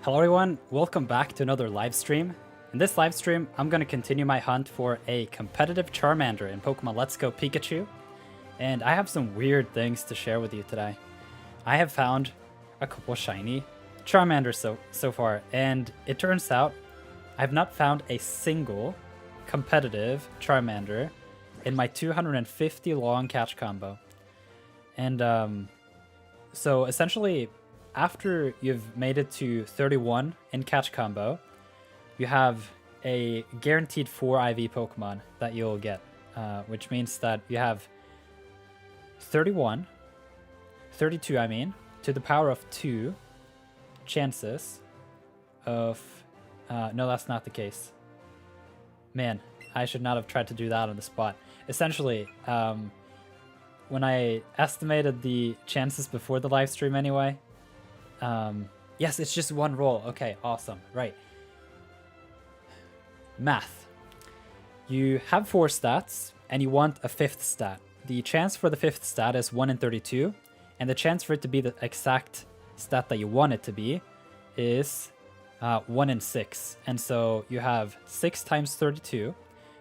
Hello everyone, welcome back to another live stream. In this live stream, I'm going to continue my hunt for a competitive Charmander in Pokemon Let's Go Pikachu. And I have some weird things to share with you today. I have found a couple shiny Charmanders so far, and it turns out I've not found a single competitive Charmander in my 250 long catch combo. And so essentially, after you've made it to 31 in catch combo, you have a guaranteed 4 IV Pokemon that you'll get, which means that you have 32 I mean, to the power of 2 chances of... no, that's not the case. Man, I should not have tried to do that on the spot. Essentially, when I estimated the chances before the live stream anyway, yes, it's just one roll. Okay, awesome. Right. Math. You have 4 stats, and you want a 5th stat. The chance for the 5th stat is 1 in 32, and the chance for it to be the exact stat that you want it to be is 1 in 6. And so you have 6 times 32,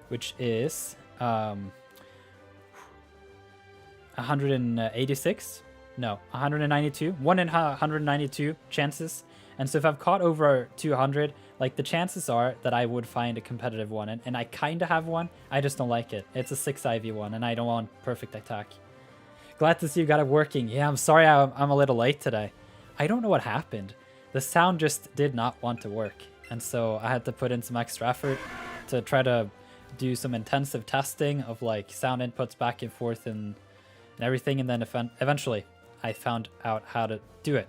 which is 186. No, 192. 1 in 192 chances. And so if I've caught over 200, like the chances are that I would find a competitive one. And I kind of have one. I just don't like it. It's a 6 IV one, and I don't want perfect attack. Glad to see you got it working. Yeah, I'm sorry I'm a little late today. I don't know what happened. The sound just did not want to work. And so I had to put in some extra effort to try to do some intensive testing of like sound inputs back and forth and everything. And then eventually I found out how to do it.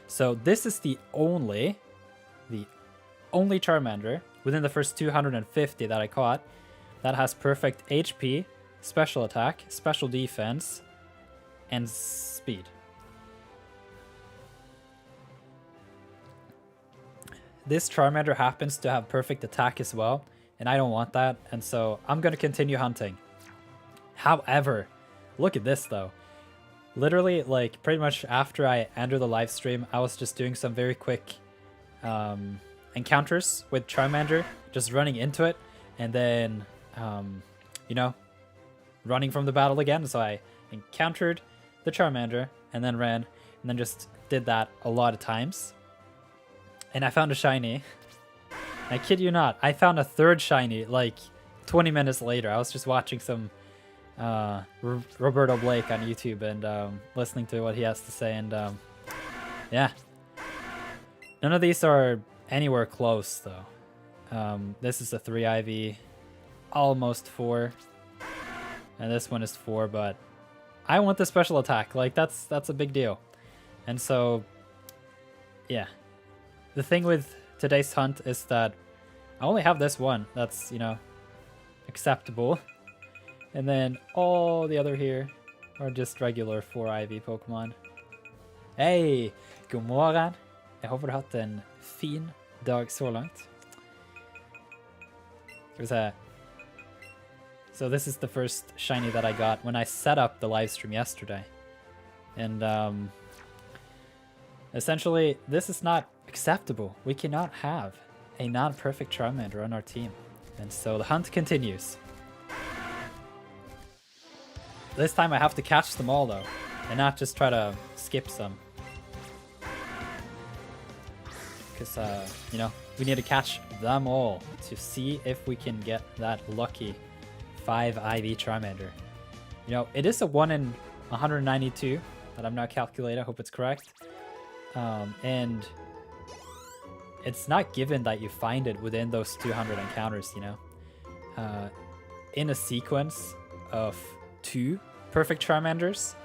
So this is the only Charmander within the first 250 that I caught that has perfect HP, special attack, special defense, and speed. This Charmander happens to have perfect attack as well, and I don't want that, and so I'm going to continue hunting. However, look at this though. Literally, like, pretty much after I entered the live stream, I was just doing some very quick encounters with Charmander, just running into it, and then, you know, running from the battle again. So I encountered the Charmander, and then ran, and then just did that a lot of times. And I found a shiny. I kid you not, I found a 3rd shiny, like, 20 minutes later. I was just watching some... Roberto Blake on YouTube and listening to what he has to say, and yeah, none of these are anywhere close though. This is a 3 IV, almost 4, and this one is 4, but I want the special attack. Like that's a big deal. And so yeah, the thing with today's hunt is that I only have this one that's, you know, acceptable. And then all the other here are just regular 4 IV Pokemon. Hey, god morgon. Jag hoppas du har haft en fin dag så långt. Ska vi se. So this is the first shiny that I got when I set up the live stream yesterday. And essentially, this is not acceptable. We cannot have a non-perfect Charmander on our team. And so the hunt continues. This time I have to catch them all though, and not just try to skip some. Because, you know, we need to catch them all to see if we can get that lucky 5 IV Charmander. You know, it is a 1 in 192 that I'm not calculating. I hope it's correct. And it's not given that you find it within those 200 encounters, you know. In a sequence of 2 perfect Charmanders,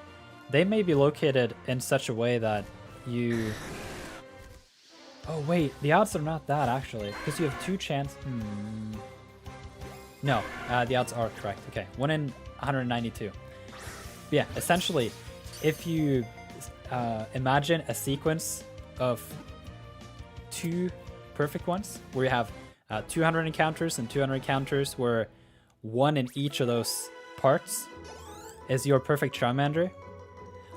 they may be located in such a way that you... Oh wait, the odds are not that actually, because you have 2 chances. No, the odds are correct. Okay, 1 in 192. Yeah, essentially, if you imagine a sequence of 2 perfect ones, where you have 200 encounters and 200 encounters where 1 in each of those parts is your perfect Charmander.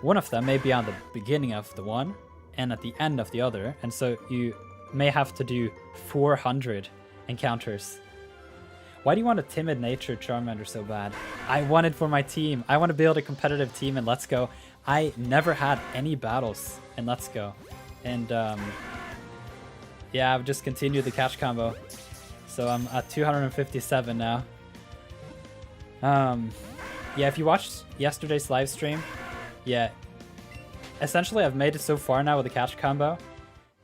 One of them may be on the beginning of the one and at the end of the other, and so you may have to do 400 encounters. Why do you want a timid-natured Charmander so bad? I want it for my team. I want to build a competitive team in Let's Go. I never had any battles in Let's Go. And yeah, I've just continued the catch combo. So I'm at 257 now. Yeah, if you watched yesterday's live stream, yeah, essentially I've made it so far now with the catch combo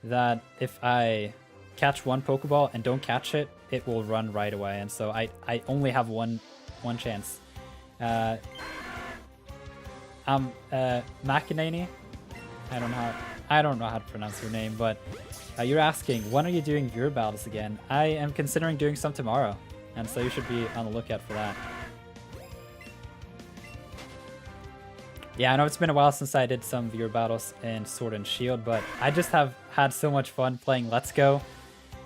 that if I catch one Pokeball and don't catch it, it will run right away. And so I only have one chance. Makinani, I don't know how to pronounce your name, but you're asking, when are you doing your battles again? I am considering doing some tomorrow, and so you should be on the lookout for that. Yeah, I know it's been a while since I did some viewer battles in Sword and Shield, but I just have had so much fun playing Let's Go.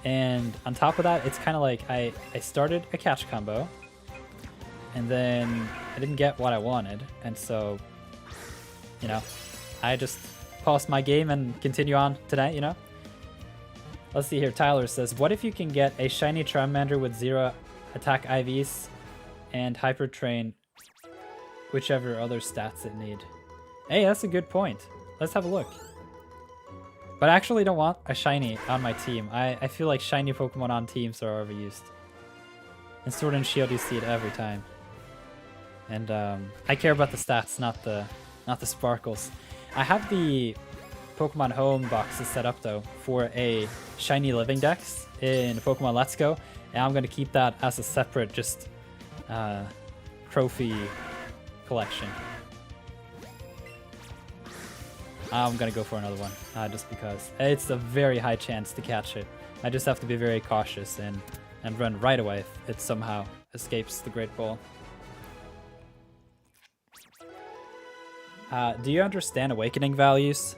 And on top of that, it's kind of like I started a catch combo, and then I didn't get what I wanted, and so, you know, I just pause my game and continue on today, you know? Let's see here. Tyler says, what if you can get a shiny Charmander with 0 attack IVs and Hyper Train whichever other stats it need? Hey, that's a good point. Let's have a look. But I actually don't want a shiny on my team. I feel like shiny Pokemon on teams are overused. In Sword and Shield, you see it every time. And I care about the stats, not the sparkles. I have the Pokemon Home boxes set up though for a shiny living dex in Pokemon Let's Go, and I'm gonna keep that as a separate just trophy collection. I'm gonna go for another one just because it's a very high chance to catch it. I just have to be very cautious and run right away if it somehow escapes the Great Ball. Do you understand awakening values?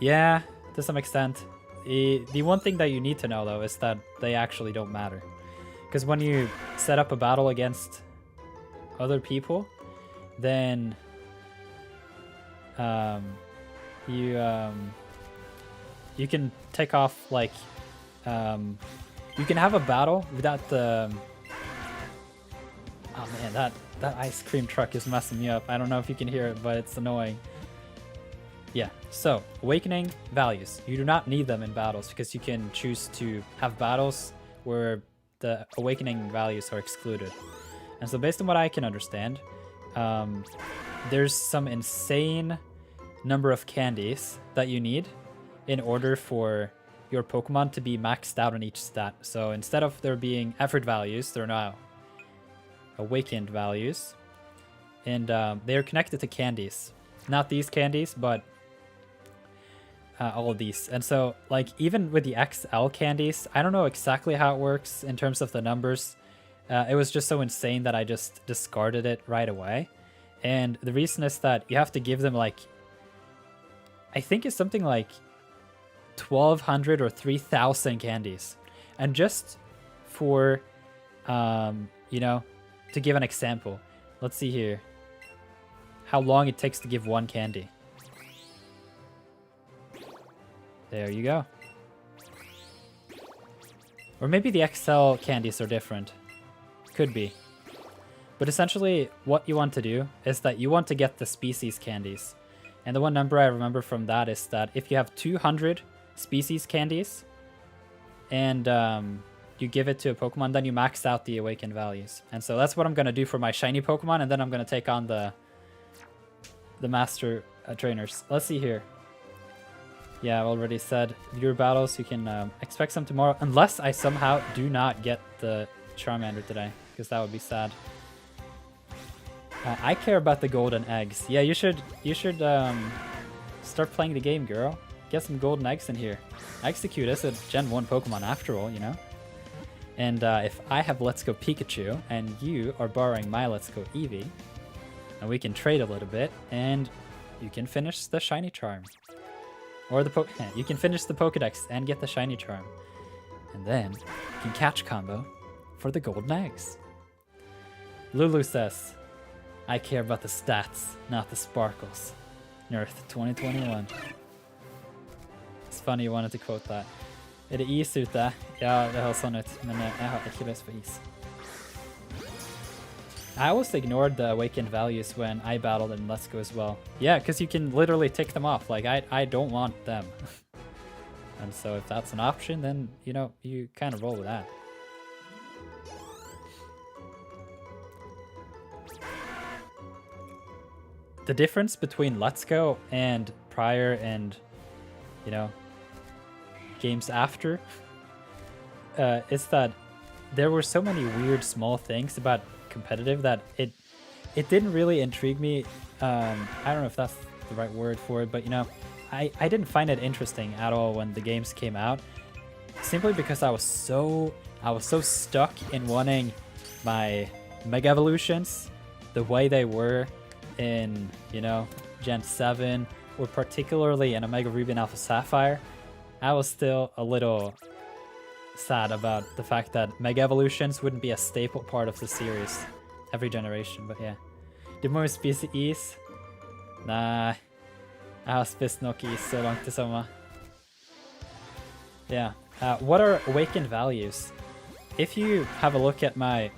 Yeah, to some extent. The one thing that you need to know though is that they actually don't matter. Because when you set up a battle against other people, then you can take off like you can have a battle without the oh man, that ice cream truck is messing me up. I don't know if you can hear it, but it's annoying. Yeah, so awakening values. You do not need them in battles because you can choose to have battles where the awakening values are excluded. And so based on what I can understand, there's some insane number of candies that you need in order for your Pokemon to be maxed out on each stat. So instead of there being effort values, there are now awakened values. And they're connected to candies. Not these candies, but all of these. And so like even with the XL candies, I don't know exactly how it works in terms of the numbers. It was just so insane that I just discarded it right away. And the reason is that you have to give them like, I think it's something like 1,200 or 3,000 candies. And just for, you know, to give an example, let's see here how long it takes to give one candy. There you go. Or maybe the XL candies are different. Could be. But essentially, what you want to do is that you want to get the species candies. And the one number I remember from that is that if you have 200 species candies and you give it to a Pokemon, then you max out the awakened values. And so that's what I'm going to do for my shiny Pokemon, and then I'm going to take on the master trainers. Let's see here. Yeah, I've already said viewer battles. You can expect some tomorrow, unless I somehow do not get the Charmander today, because that would be sad. I care about the golden eggs. Yeah, you should start playing the game, girl. Get some golden eggs in here. Execute is a Gen 1 Pokemon after all, you know? And if I have Let's Go Pikachu, and you are borrowing my Let's Go Eevee, and we can trade a little bit, and you can finish the shiny charm. Or the you can finish the Pokedex and get the shiny charm. And then you can catch combo for the golden eggs. Lulu says, I care about the stats, not the sparkles. Nirth 2021. It's funny you wanted to quote that. Er det is ute? Ja, det høres sånn ut, men jeg har ikke lyst på is. I always ignored the awakened values when I battled in Let's Go as well. Yeah, because you can literally tick them off. Like, I don't want them. And so if that's an option, then, you know, you kind of roll with that. The difference between Let's Go and prior and, you know, games after is that there were so many weird small things about competitive that it didn't really intrigue me. I don't know if that's the right word for it, but you know, I didn't find it interesting at all when the games came out, simply because I was so stuck in wanting my Mega Evolutions the way they were in, you know, Gen 7, or particularly in Omega Ruby and Alpha Sapphire. I was still a little sad about the fact that Mega Evolutions wouldn't be a staple part of the series every generation, but yeah. Du må jo spise is. Nei, jeg har spist nok is så langt i sommer. Yeah. What are awakened values? If you have a look at my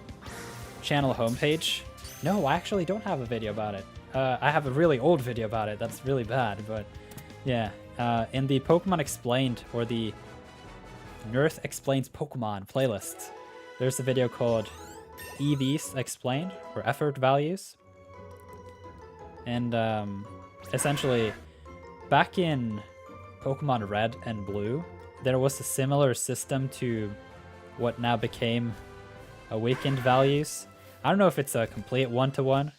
channel homepage, no, I actually don't have a video about it. I have a really old video about it. That's really bad, but yeah. In the Pokemon Explained, or the Nirth Explains Pokemon playlist, there's a video called Eevee's Explained, or Effort Values. And essentially, back in Pokemon Red and Blue, there was a similar system to what now became Awakened Values. I don't know if it's a complete one-to-one.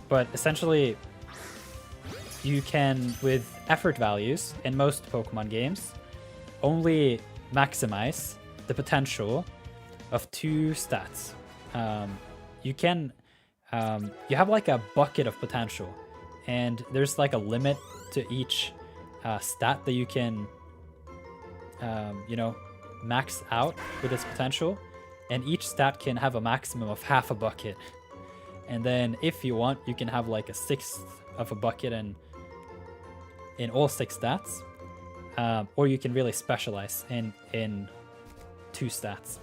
But essentially, you can, with effort values in most Pokemon games, only maximize the potential of 2 stats. You have like a bucket of potential, and there's like a limit to each stat that you can, you know, max out with its potential, and each stat can have a maximum of half a bucket. And then if you want, you can have like a 1/6 of a bucket in all 6 stats, or you can really specialize in 2 stats.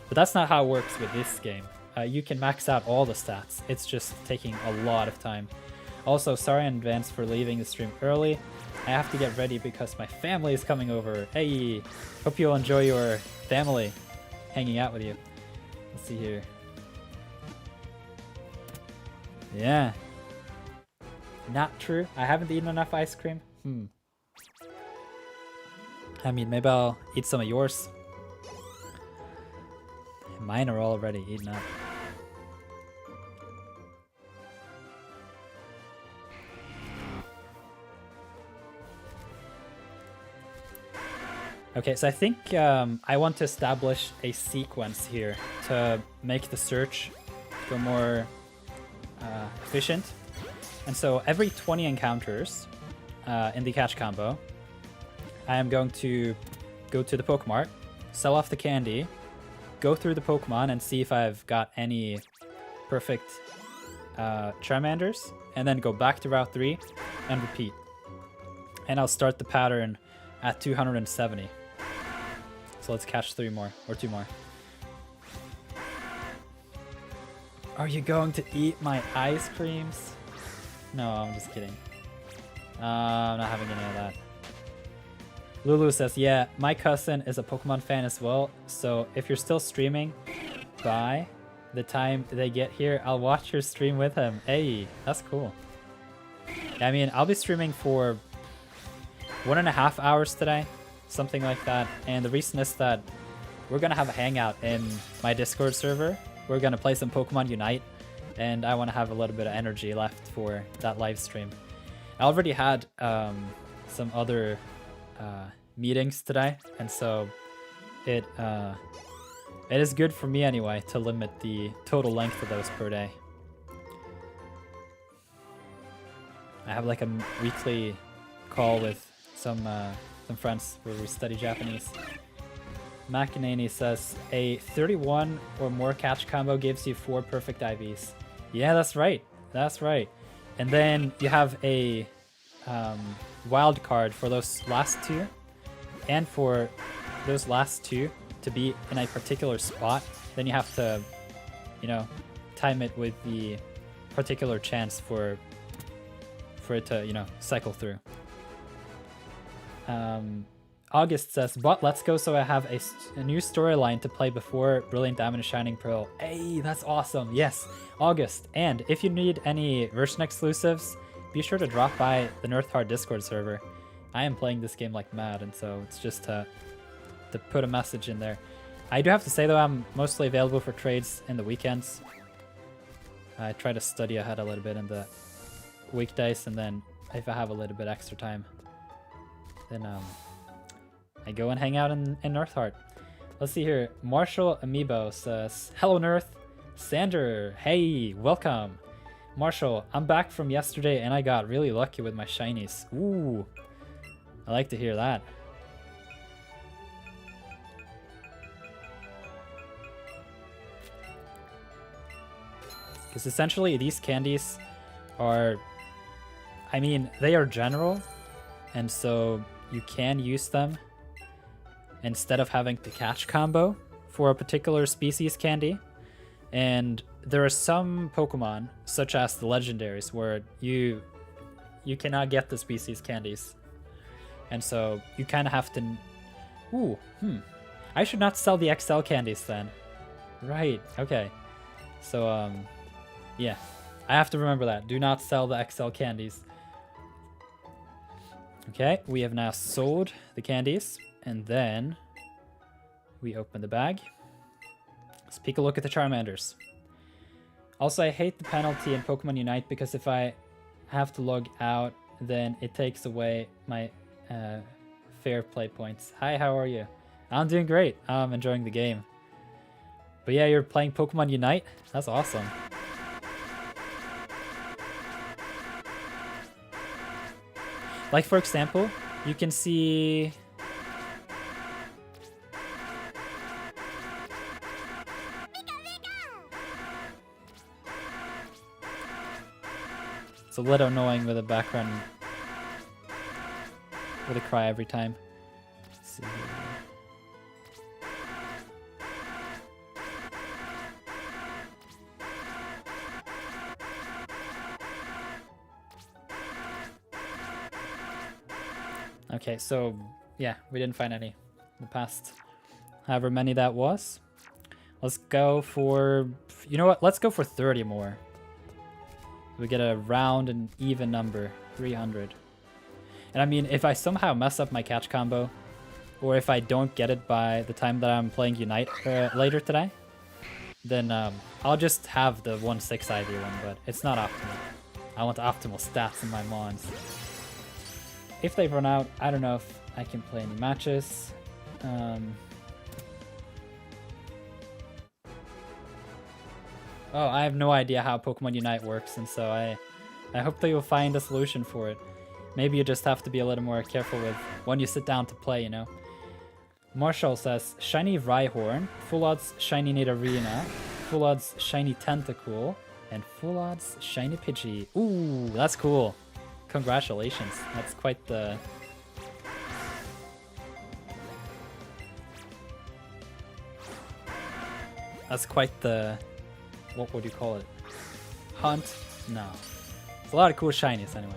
But that's not how it works with this game. You can max out all the stats. It's just taking a lot of time. Also, sorry in advance for leaving the stream early. I have to get ready because my family is coming over. Hey, hope you'll enjoy your family hanging out with you. Let's see here. Yeah. Not true. I haven't eaten enough ice cream. I mean, maybe I'll eat some of yours. Mine are already eaten up. Okay, so I think I want to establish a sequence here to make the search go more efficient. And so every 20 encounters in the catch combo, I am going to go to the Pokemart, sell off the candy, go through the Pokemon and see if I've got any perfect Charmanders, and then go back to Route 3 and repeat. And I'll start the pattern at 270. So let's catch 3 more, or 2 more. Are you going to eat my ice creams? No, I'm just kidding. I'm not having any of that. Lulu says, yeah, my cousin is a Pokemon fan as well, so if you're still streaming, by the time they get here, I'll watch your stream with him. Hey, that's cool. I mean, I'll be streaming for 1.5 hours today, something like that, and the reason is that we're gonna have a hangout in my Discord server. We're gonna play some Pokemon Unite, and I want to have a little bit of energy left for that live stream. I already had some other meetings today, and so it is good for me anyway to limit the total length of those per day. I have like a weekly call with some friends where we study Japanese. Makanani says, a 31 or more catch combo gives you 4 perfect IVs. Yeah, that's right. That's right. And then you have a wild card for those last two, and for those last two to be in a particular spot, then you have to, you know, time it with the particular chance for it to, you know, cycle through. August says, but let's go so I have a new storyline to play before Brilliant Diamond and Shining Pearl. Hey, that's awesome. Yes, August. And if you need any version exclusives, be sure to drop by the Nirtheart Discord server. I am playing this game like mad, and so it's just to put a message in there. I do have to say, though, I'm mostly available for trades in the weekends. I try to study ahead a little bit in the weekdays, and then if I have a little bit extra time, then I go and hang out in Nirtheart. Let's see here. Marshall Amiibo says, hello Nirth. Sander, hey, welcome. Marshall, I'm back from yesterday and I got really lucky with my shinies. Ooh, I like to hear that. Because essentially these candies are, I mean, they are general, and so you can use them instead of having to catch combo for a particular species candy. And there are some Pokemon, such as the legendaries, where you cannot get the species candies. And so you kind of have to... Ooh, I should not sell the XL candies then. Right, okay. So, yeah. I have to remember that. Do not sell the XL candies. Okay, we have now sold the candies. And then we open the bag. Let's take a look at the Charmanders. Also, I hate the penalty in Pokemon Unite because if I have to log out, then it takes away my fair play points. Hi, how are you? I'm doing great. I'm enjoying the game. But yeah, you're playing Pokemon Unite? That's awesome. Like, for example, you can see... It's a little annoying with a background with a cry every time. Let's see. Okay, so yeah, we didn't find any in the past, however many that was. Let's go for, you know what? Let's go for 30 more. We get a round and even number, 300. And I mean, if I somehow mess up my catch combo, or if I don't get it by the time that I'm playing Unite later today, then I'll just have the 1/6 IV one, but it's not optimal. I want optimal stats in my mons. If they run out, I don't know if I can play any matches. Oh, I have no idea how Pokemon Unite works, and so I hope that you'll find a solution for it. Maybe you just have to be a little more careful with when you sit down to play, you know? Marshall says, Shiny Rhyhorn, Full Odds Shiny Nidorina, Full Odds Shiny Tentacool, and Full Odds Shiny Pidgey. Ooh, that's cool. Congratulations. That's quite the... That's quite the... What would you call it? Hunt? No. It's a lot of cool shinies anyway.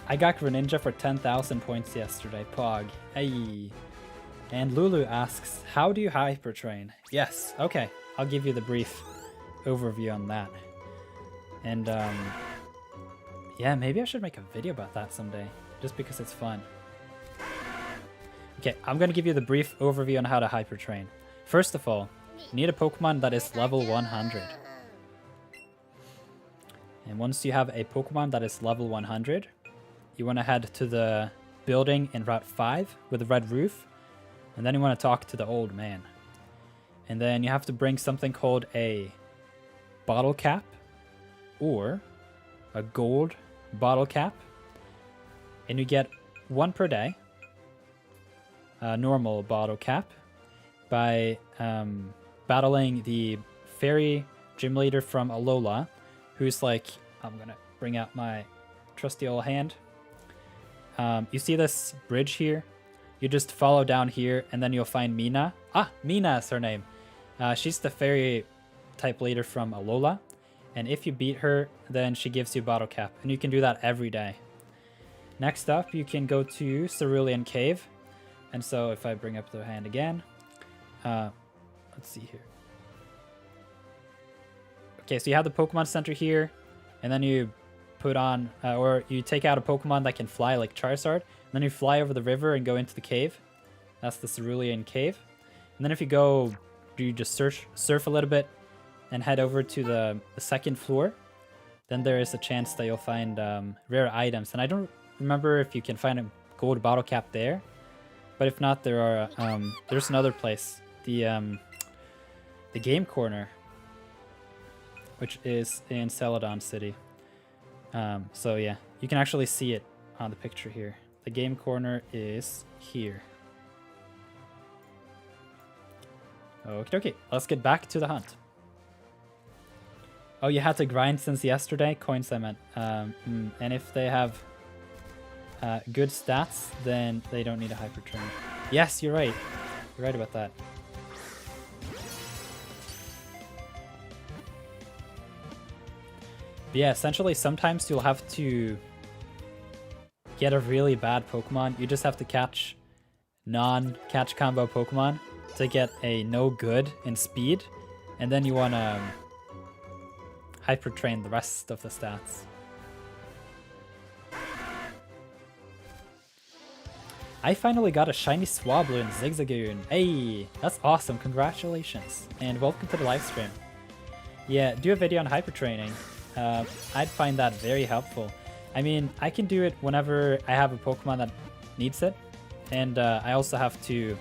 I got Greninja for 10,000 points yesterday. Pog. Hey. And Lulu asks, how do you hyper train? Yes. Okay. I'll give you the brief overview on that. And yeah, maybe I should make a video about that someday, just because it's fun. Okay, I'm gonna give you the brief overview on how to hyper train. First of all, you need a Pokemon that is level 100. And once you have a Pokemon that is level 100, you want to head to the building in Route 5 with the red roof, and then you want to talk to the old man. And then you have to bring something called a bottle cap, or a gold bottle cap, and you get one per day, a normal bottle cap, by battling the fairy gym leader from Alola, who's like, I'm gonna bring out my trusty old hand. You see this bridge here? You just follow down here, and then you'll find Mina. Ah, Mina is her name. She's the fairy type leader from Alola. And if you beat her, then she gives you Bottle Cap. And you can do that every day. Next up, you can go to Cerulean Cave. And so if I bring up the hand again. Let's see here. Okay, so you have the Pokemon Center here. And then you put on, or you take out a Pokemon that can fly like Charizard. And then you fly over the river and go into the cave. That's the Cerulean Cave. And then if you go, you just surf a little bit and head over to the second floor. Then there is a chance that you'll find rare items. And I don't remember if you can find a gold bottle cap there. But if not, there are there's another place. The game corner, which is in Celadon City. So yeah, you can actually see it on the picture here. The game corner is here. Okay, let's get back to the hunt. Oh, you had to grind since yesterday? Coins, I meant. And if they have good stats, then they don't need a Hyper Train. Yes, you're right. You're right about that. But yeah, essentially sometimes you'll have to get a really bad Pokemon. You just have to catch non-catch combo Pokemon to get a no good in speed. And then you want to Hyper Train the rest of the stats. I finally got a shiny Swablu and Zigzagoon. Hey, that's awesome. Congratulations. And welcome to the live stream. Yeah, do a video on hyper training. I'd find that very helpful. I mean, I can do it whenever I have a Pokemon that needs it. And I also have to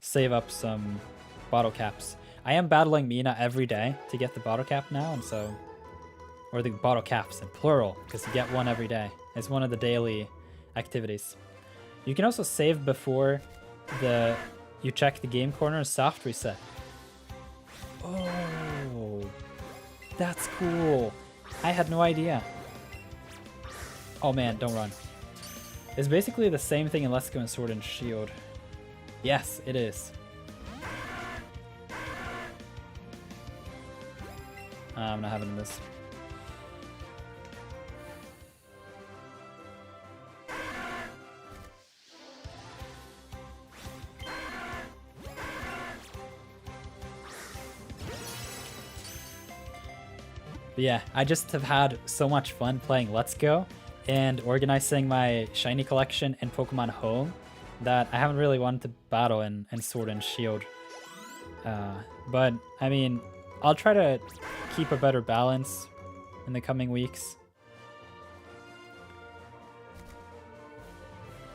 save up some bottle caps. I am battling Mina every day to get the bottle cap now, and so... Or the bottle caps in plural, because you get one every day. It's one of the daily activities. You can also save before you check the game corner and soft reset. Oh, that's cool. I had no idea. Oh man, don't run. It's basically the same thing in Let's Go and Sword and Shield. Yes, it is. I'm not having this. But yeah, I just have had so much fun playing Let's Go and organizing my shiny collection in Pokemon Home that I haven't really wanted to battle in Sword and Shield. But, I mean, I'll try to keep a better balance in the coming weeks.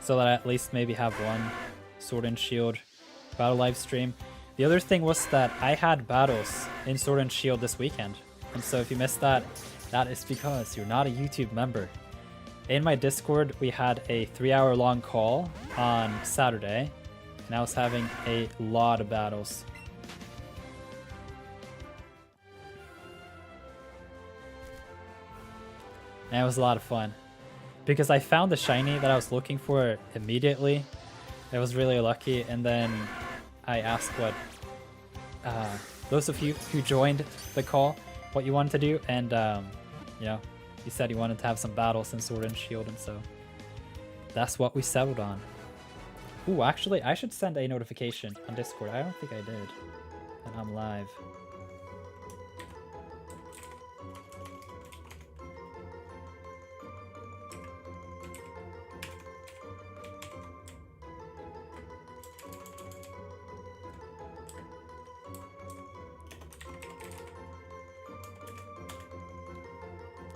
So that I at least maybe have one Sword and Shield battle live stream. The other thing was that I had battles in Sword and Shield this weekend. And so if you missed that, that is because you're not a YouTube member. In my Discord, we had a 3-hour-long call on Saturday, and I was having a lot of battles. And it was a lot of fun. Because I found the shiny that I was looking for immediately. I was really lucky, and then I asked what those of you who joined the call what you wanted to do, and you know, you said you wanted to have some battles in Sword and Shield, and so that's what we settled on. Ooh, actually, I should send a notification on Discord. I don't think I did. And I'm live.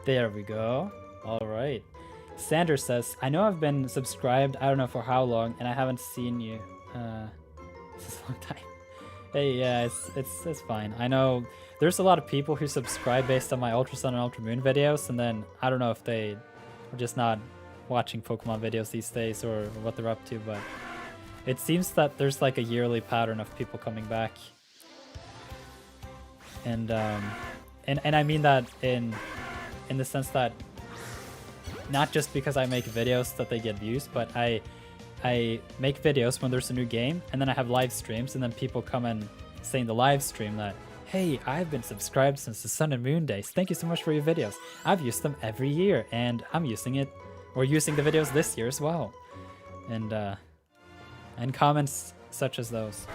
There we go. All right. Sanders says, I know I've been subscribed, I don't know for how long, and I haven't seen you. This is a long time. Hey, yeah, it's fine. I know there's a lot of people who subscribe based on my Ultra Sun and Ultra Moon videos, and then I don't know if they are just not watching Pokemon videos these days or what they're up to, but it seems that there's like a yearly pattern of people coming back. And I mean that in the sense that not just because I make videos that they get views, but I make videos when there's a new game, and then I have live streams, and then people come and say in the live stream that, hey, I've been subscribed since the Sun and Moon days. Thank you so much for your videos. I've used them every year, and I'm using it, or using the videos this year as well. And comments such as those.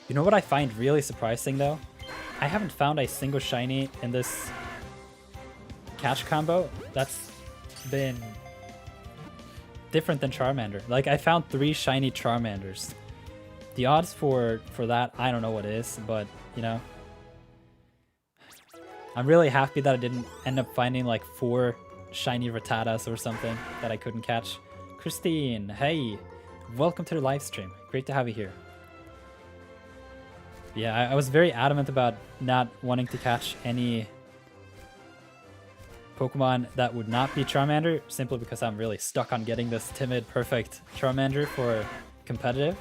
You know what I find really surprising though? I haven't found a single shiny in this catch combo that's been different than Charmander. Like, I found 3 shiny Charmanders. The odds for that, I don't know what it is, but you know, I'm really happy that I didn't end up finding like 4 shiny Rattatas or something that I couldn't catch. Christine, hey, welcome to the live stream. Great to have you here. Yeah, I was very adamant about not wanting to catch any Pokemon that would not be Charmander, simply because I'm really stuck on getting this timid, perfect Charmander for competitive.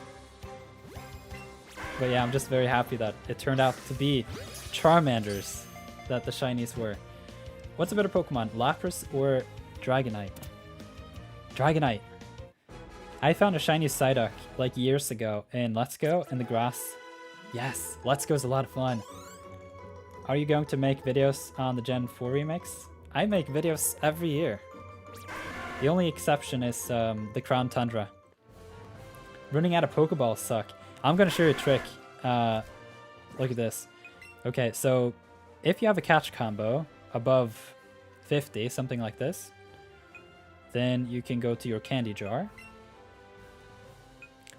But yeah, I'm just very happy that it turned out to be Charmanders that the shinies were. What's a better Pokemon, Lapras or Dragonite? Dragonite. I found a shiny Psyduck like years ago in Let's Go in the grass. Yes, Let's Go is a lot of fun. Are you going to make videos on the Gen 4 remix? I make videos every year. The only exception is the Crown Tundra. Running out of Pokeballs suck. I'm gonna show you a trick. Look at this. Okay, so if you have a catch combo above 50, something like this, then you can go to your candy jar.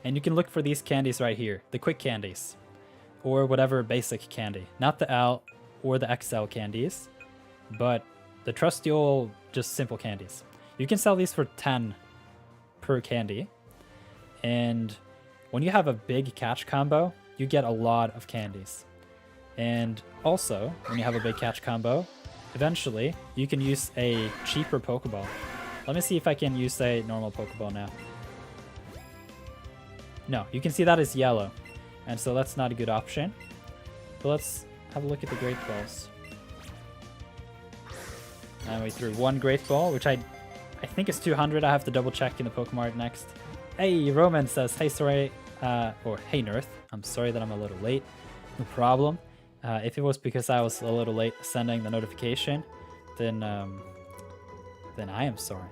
And you can look for these candies right here, the quick candies. Or whatever basic candy. Not the L or the XL candies, but the trusty old just simple candies. You can sell these for 10 per candy. And when you have a big catch combo, you get a lot of candies. And also, when you have a big catch combo, eventually you can use a cheaper Pokeball. Let me see if I can use a normal Pokeball now. No, you can see that is yellow. And so that's not a good option. But let's have a look at the Great Balls. And we threw 1 Great Ball, which I think is 200. I have to double check in the Pokemart next. Hey, Roman says, hey, sorry, or hey, Nirth. I'm sorry that I'm a little late. No problem. If it was because I was a little late sending the notification, then I am sorry.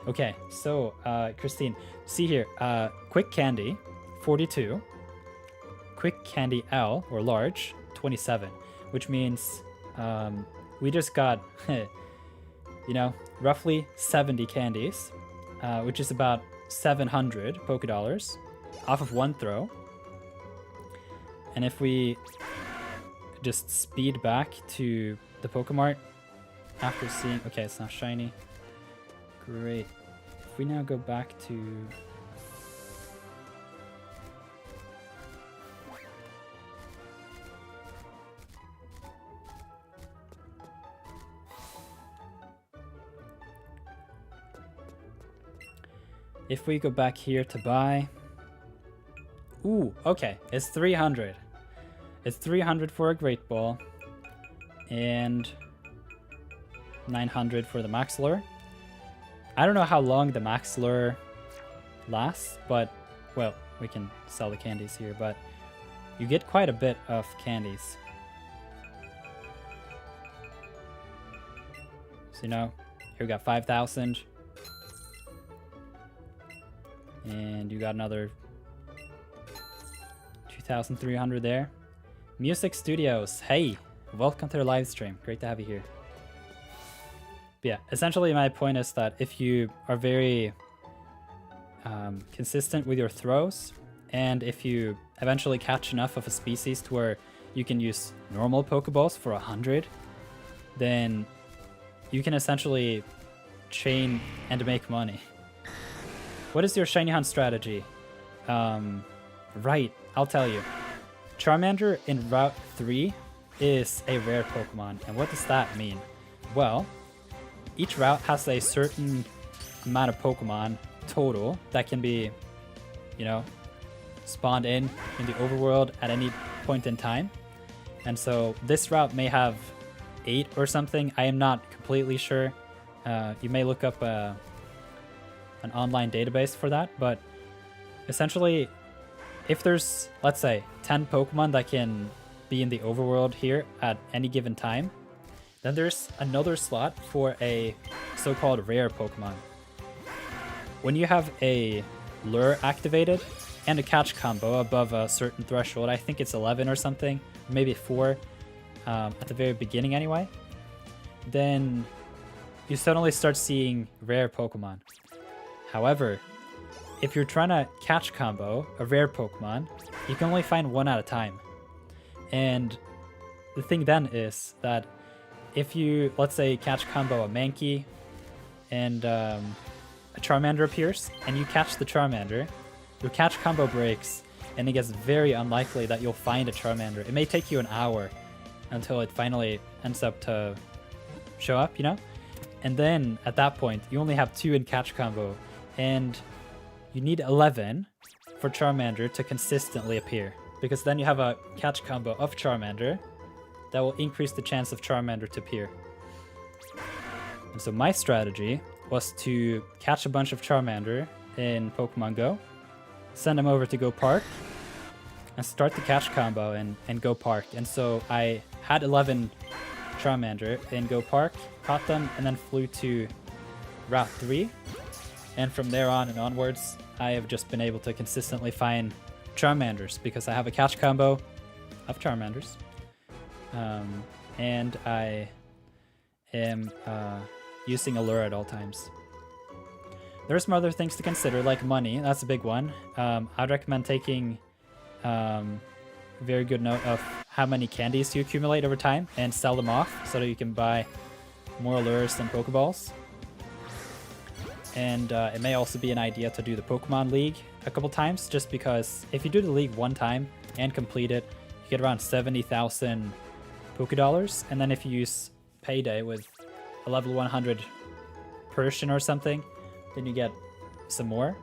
Okay, so Christine, see here, Quick Candy, 42. Quick Candy L, or large, 27, which means we just got, you know, roughly 70 candies, which is about 700 Pokédollars off of 1 throw. And if we just speed back to the Pokemart after seeing, okay, it's not shiny. Great. If we now go back to if we go back here to buy, ooh, okay, it's 300. It's 300 for a Great Ball, and 900 for the Max Lure. I don't know how long the Max Lure lasts, but, well, we can sell the candies here, but you get quite a bit of candies. So, you know, here we got 5,000. And you got another 2,300 there. Music Studios, hey, welcome to the live stream. Great to have you here. But yeah, essentially my point is that if you are very consistent with your throws, and if you eventually catch enough of a species to where you can use normal Pokeballs for 100, then you can essentially chain and make money. What is your shiny hunt strategy? Right, I'll tell you. Charmander in Route 3 is a rare Pokemon. And what does that mean? Well, each route has a certain amount of Pokemon total that can be, you know, spawned in the overworld at any point in time. And so this route may have 8 or something. I am not completely sure. You may look up an online database for that, but essentially, if there's, let's say, 10 Pokemon that can be in the overworld here at any given time, then there's another slot for a so-called rare Pokemon. When you have a lure activated and a catch combo above a certain threshold, I think it's 11 or something, maybe 4 at the very beginning anyway, then you suddenly start seeing rare Pokemon. However, if you're trying to catch combo a rare Pokemon, you can only find one at a time. And the thing then is that if you, let's say, catch combo a Mankey and a Charmander appears, and you catch the Charmander, your catch combo breaks, and it gets very unlikely that you'll find a Charmander. It may take you an hour until it finally ends up to show up, you know? And then, at that point, you only have 2 in catch combo, and you need 11 for Charmander to consistently appear, because then you have a catch combo of Charmander that will increase the chance of Charmander to appear. And so my strategy was to catch a bunch of Charmander in Pokemon Go, send them over to Go Park, and start the catch combo and Go Park. And so I had 11 Charmander in Go Park, caught them, and then flew to Route 3. And from there on and onwards, I have just been able to consistently find Charmanders because I have a catch combo of Charmanders. And I am using a lure at all times. There are some other things to consider, like money. That's a big one. I'd recommend taking very good note of how many candies you accumulate over time and sell them off so that you can buy more lures than Pokeballs. And it may also be an idea to do the Pokemon League a couple times, just because if you do the League one time and complete it, you get around 70,000 Pokedollars, and then if you use Payday with a level 100 Persian or something, then you get some more.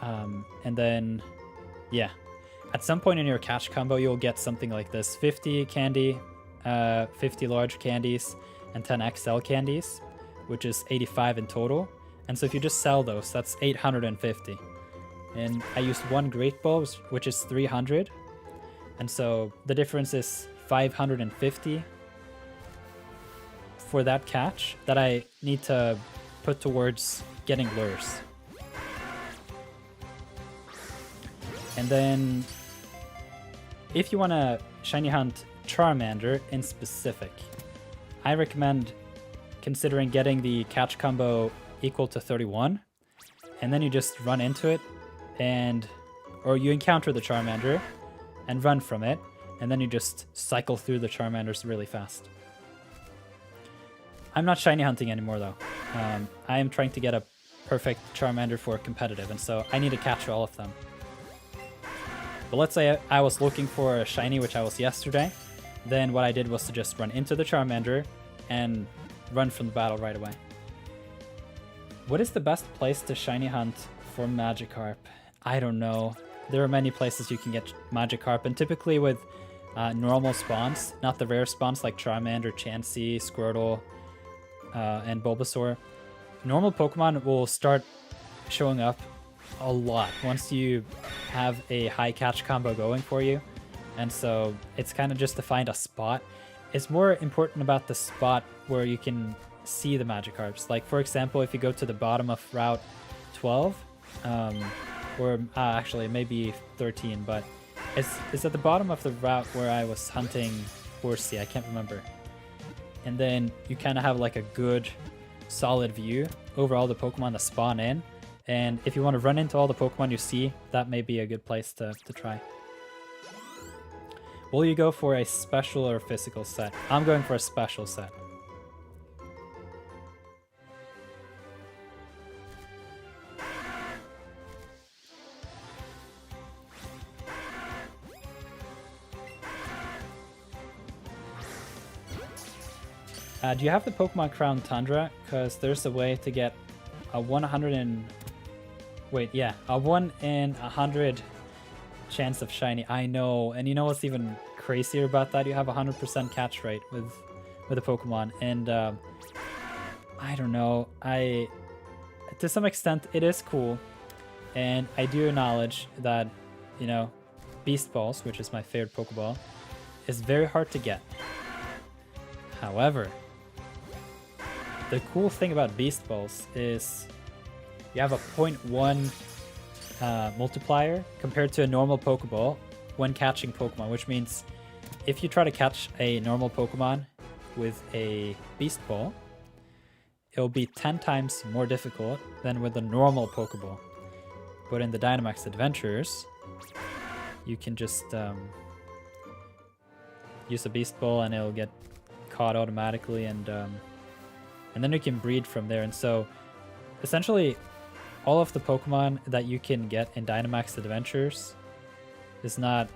And then, yeah, at some point in your catch combo, you'll get something like this: 50 candy, 50 large candies, and 10 XL candies, which is 85 in total. And so if you just sell those, that's 850. And I used one Great Ball, which is 300. And so the difference is 550 for that catch that I need to put towards getting lures. And then if you want to shiny hunt Charmander in specific, I recommend considering getting the catch combo equal to 31, and then you just run into it, or you encounter the Charmander and run from it, and then you just cycle through the Charmanders really fast. I'm not shiny hunting anymore though. I am trying to get a perfect Charmander for competitive, and so I need to catch all of them. But let's say I was looking for a shiny, which I was yesterday, then what I did was to just run into the Charmander and run from the battle right away. What is the best place to shiny hunt for Magikarp? I don't know. There are many places you can get Magikarp, and typically with normal spawns, not the rare spawns like Charmander, Chansey, Squirtle, and Bulbasaur. Normal Pokemon will start showing up a lot once you have a high catch combo going for you, and so it's kind of just to find a spot. It's more important about the spot where you can see the Magikarps. Like, for example, if you go to the bottom of Route 12, or actually maybe 13, but it's at the bottom of the route where I was hunting Horsey, I can't remember. And then you kind of have like a good solid view over all the Pokemon that spawn in, and if you want to run into all the Pokemon you see, that may be a good place to try. Will you go for a special or physical set? I'm going for a special set. Do you have the Pokemon Crown Tundra? Because there's a way to get a 1 in 100 chance of shiny. I know, and you know what's even crazier about that? You have 100% catch rate with with a Pokemon, and I don't know, to some extent it is cool, and I do acknowledge that, you know, Beast Balls, which is my favorite Pokeball, is very hard to get. However, the cool thing about Beast Balls is you have a 0.1 multiplier compared to a normal Pokeball when catching Pokemon, which means if you try to catch a normal Pokemon with a Beast Ball, it'll be 10 times more difficult than with a normal Pokeball. But in the Dynamax Adventures, you can just use a Beast Ball and it'll get caught automatically, and then you can breed from there. And so essentially all of the Pokemon that you can get in Dynamax Adventures is not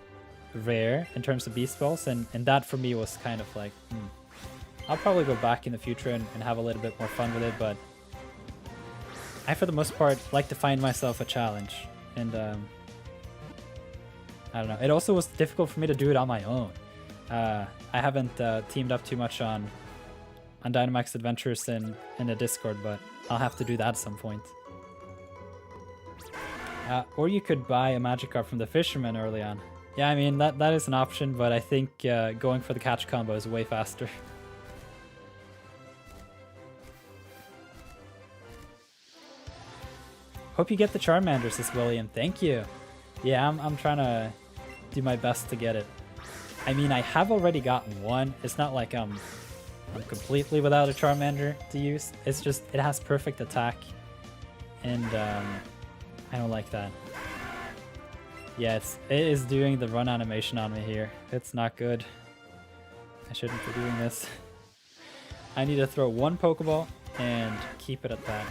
rare in terms of Beast Balls, and that for me was kind of like, I'll probably go back in the future and have a little bit more fun with it, but I, for the most part, like to find myself a challenge, and I don't know. It also was difficult for me to do it on my own. I haven't teamed up too much on Dynamax Adventures in the Discord, but I'll have to do that at some point. Or you could buy a Magikarp from the Fisherman early on. Yeah, I mean, that is an option, but I think going for the catch combo is way faster. Hope you get the Charmanders, says William. Thank you. Yeah, I'm trying to do my best to get it. I mean, I have already gotten one. It's not like I'm completely without a Charmander to use. It's just it has perfect attack, and I don't like that. Yeah, it is doing the run animation on me here. It's not good. I shouldn't be doing this. I need to throw one Pokeball and keep it at that.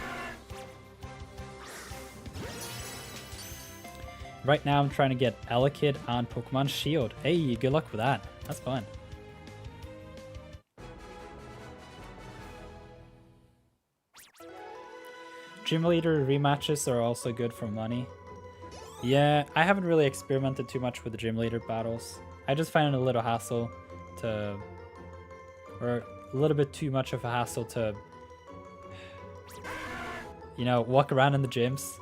Right now I'm trying to get Elekid on Pokemon Shield. Hey, good luck with that. That's fun. Gym Leader rematches are also good for money. Yeah, I haven't really experimented too much with the Gym Leader battles. I just find it a little hassle to... or a little bit too much of a hassle to... you know, walk around in the gyms.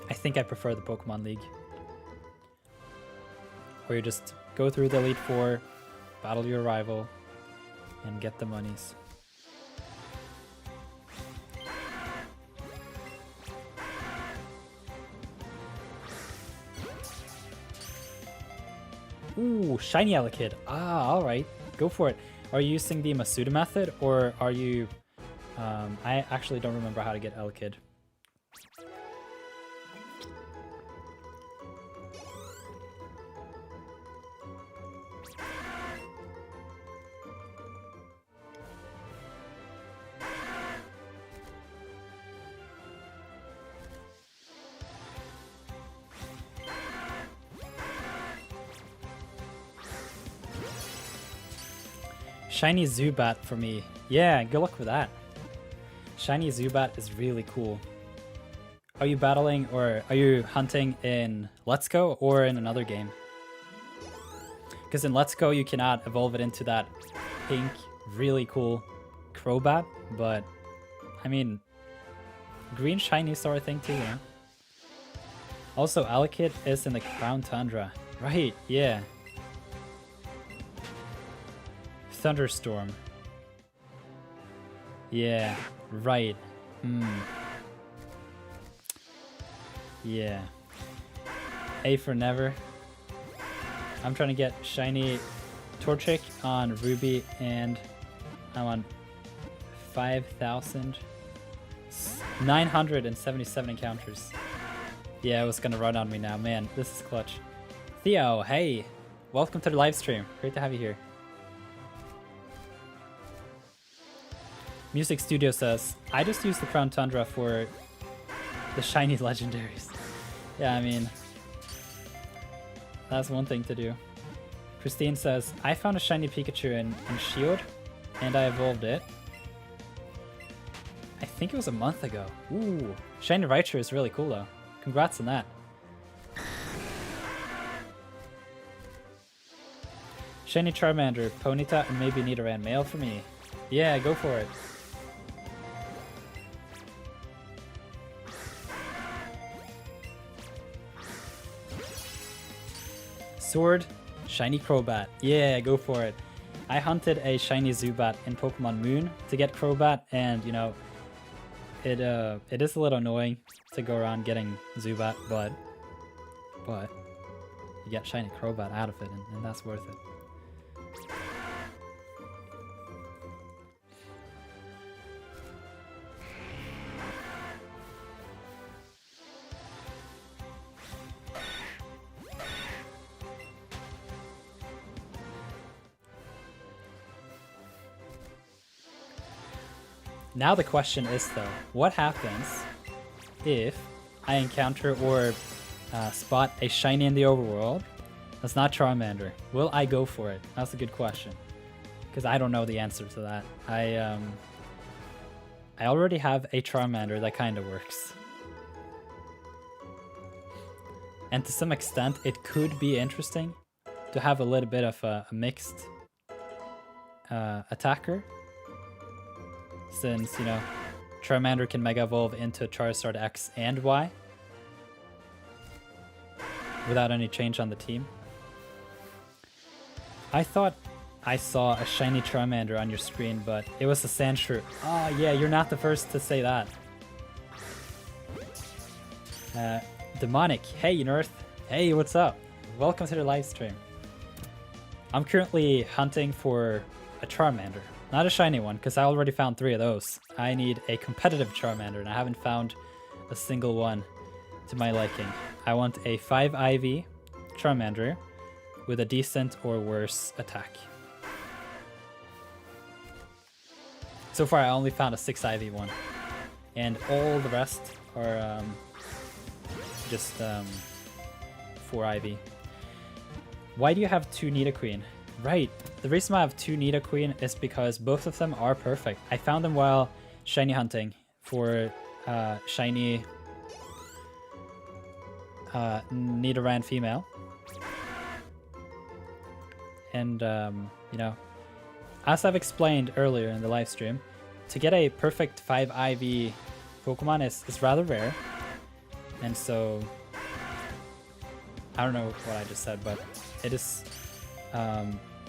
I think I prefer the Pokemon League, where you just go through the Elite Four, battle your rival, and get the monies. Ooh, shiny Elekid. Ah, alright. Go for it. Are you using the Masuda method, or are you... I actually don't remember how to get Elekid. Shiny Zubat for me. Yeah, good luck with that. Shiny Zubat is really cool. Are you battling or are you hunting in Let's Go or in another game? Because in Let's Go you cannot evolve it into that pink, really cool Crobat, but I mean, green shinies are a thing too, yeah? Also, Elekid is in the Crown Tundra. Right, yeah. Thunderstorm. Yeah, right. Yeah. A for never. I'm trying to get shiny Torchic on Ruby, and I'm on 5,977 encounters. Yeah, it was gonna run on me now. Man, this is clutch. Theo, hey! Welcome to the live stream. Great to have you here. Music Studio says, I just use the Crown Tundra for the shiny legendaries. Yeah, I mean, that's one thing to do. Christine says, I found a shiny Pikachu in Shield, and I evolved it. I think it was a month ago. Ooh, shiny Raichu is really cool though. Congrats on that. Shiny Charmander, Ponyta, and maybe Nidoran male for me. Yeah, go for it. Sword, Shiny Crobat. Yeah, go for it. I hunted a Shiny Zubat in Pokemon Moon to get Crobat, and you know, it is a little annoying to go around getting Zubat, but you get Shiny Crobat out of it, and that's worth it. Now the question is though, what happens if I encounter or spot a shiny in the overworld that's not Charmander? Will I go for it? That's a good question, because I don't know the answer to that. I already have a Charmander that kind of works, and to some extent it could be interesting to have a little bit of a mixed attacker. Since, you know, Charmander can Mega Evolve into Charizard X and Y without any change on the team. I thought I saw a shiny Charmander on your screen, but it was a Sandshrew. Oh yeah, you're not the first to say that. Demonic, hey Nirth. Hey, what's up? Welcome to the live stream. I'm currently hunting for a Charmander. Not a shiny one, because I already found 3 of those. I need a competitive Charmander, and I haven't found a single one to my liking. I want a 5 IV Charmander with a decent or worse attack. So far I only found a 6 IV one, and all the rest are just 4 IV. Why do you have 2 Nidoqueen? Right, the reason why I have 2 Nidoqueen is because both of them are perfect. I found them while shiny hunting for shiny Nidoran female. And, you know, as I've explained earlier in the live stream, to get a perfect 5 IV Pokemon is rather rare. And so, I don't know what I just said, but it is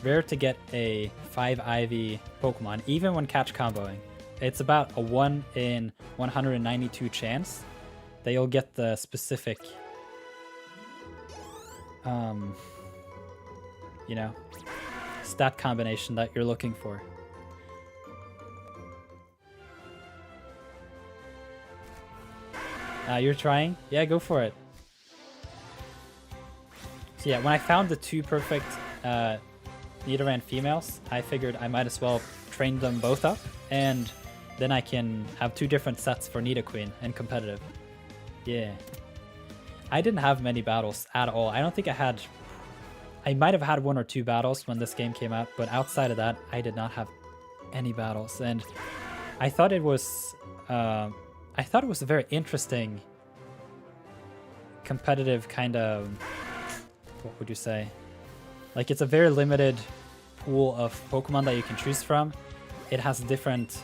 rare to get a 5 IV Pokemon, even when catch comboing. It's about a 1 in 192 chance that you'll get the specific, you know, stat combination that you're looking for. You're trying? Yeah, go for it. So yeah, when I found the 2 perfect Nidoran females, I figured I might as well train them both up, and then I can have 2 different sets for Nidoqueen and competitive. Yeah. I didn't have many battles at all. I don't think I had... I might have had 1 or 2 battles when this game came out, but outside of that, I did not have any battles. And I thought it was... a very interesting competitive kind of... What would you say? Like, it's a very limited pool of Pokemon that you can choose from. It has different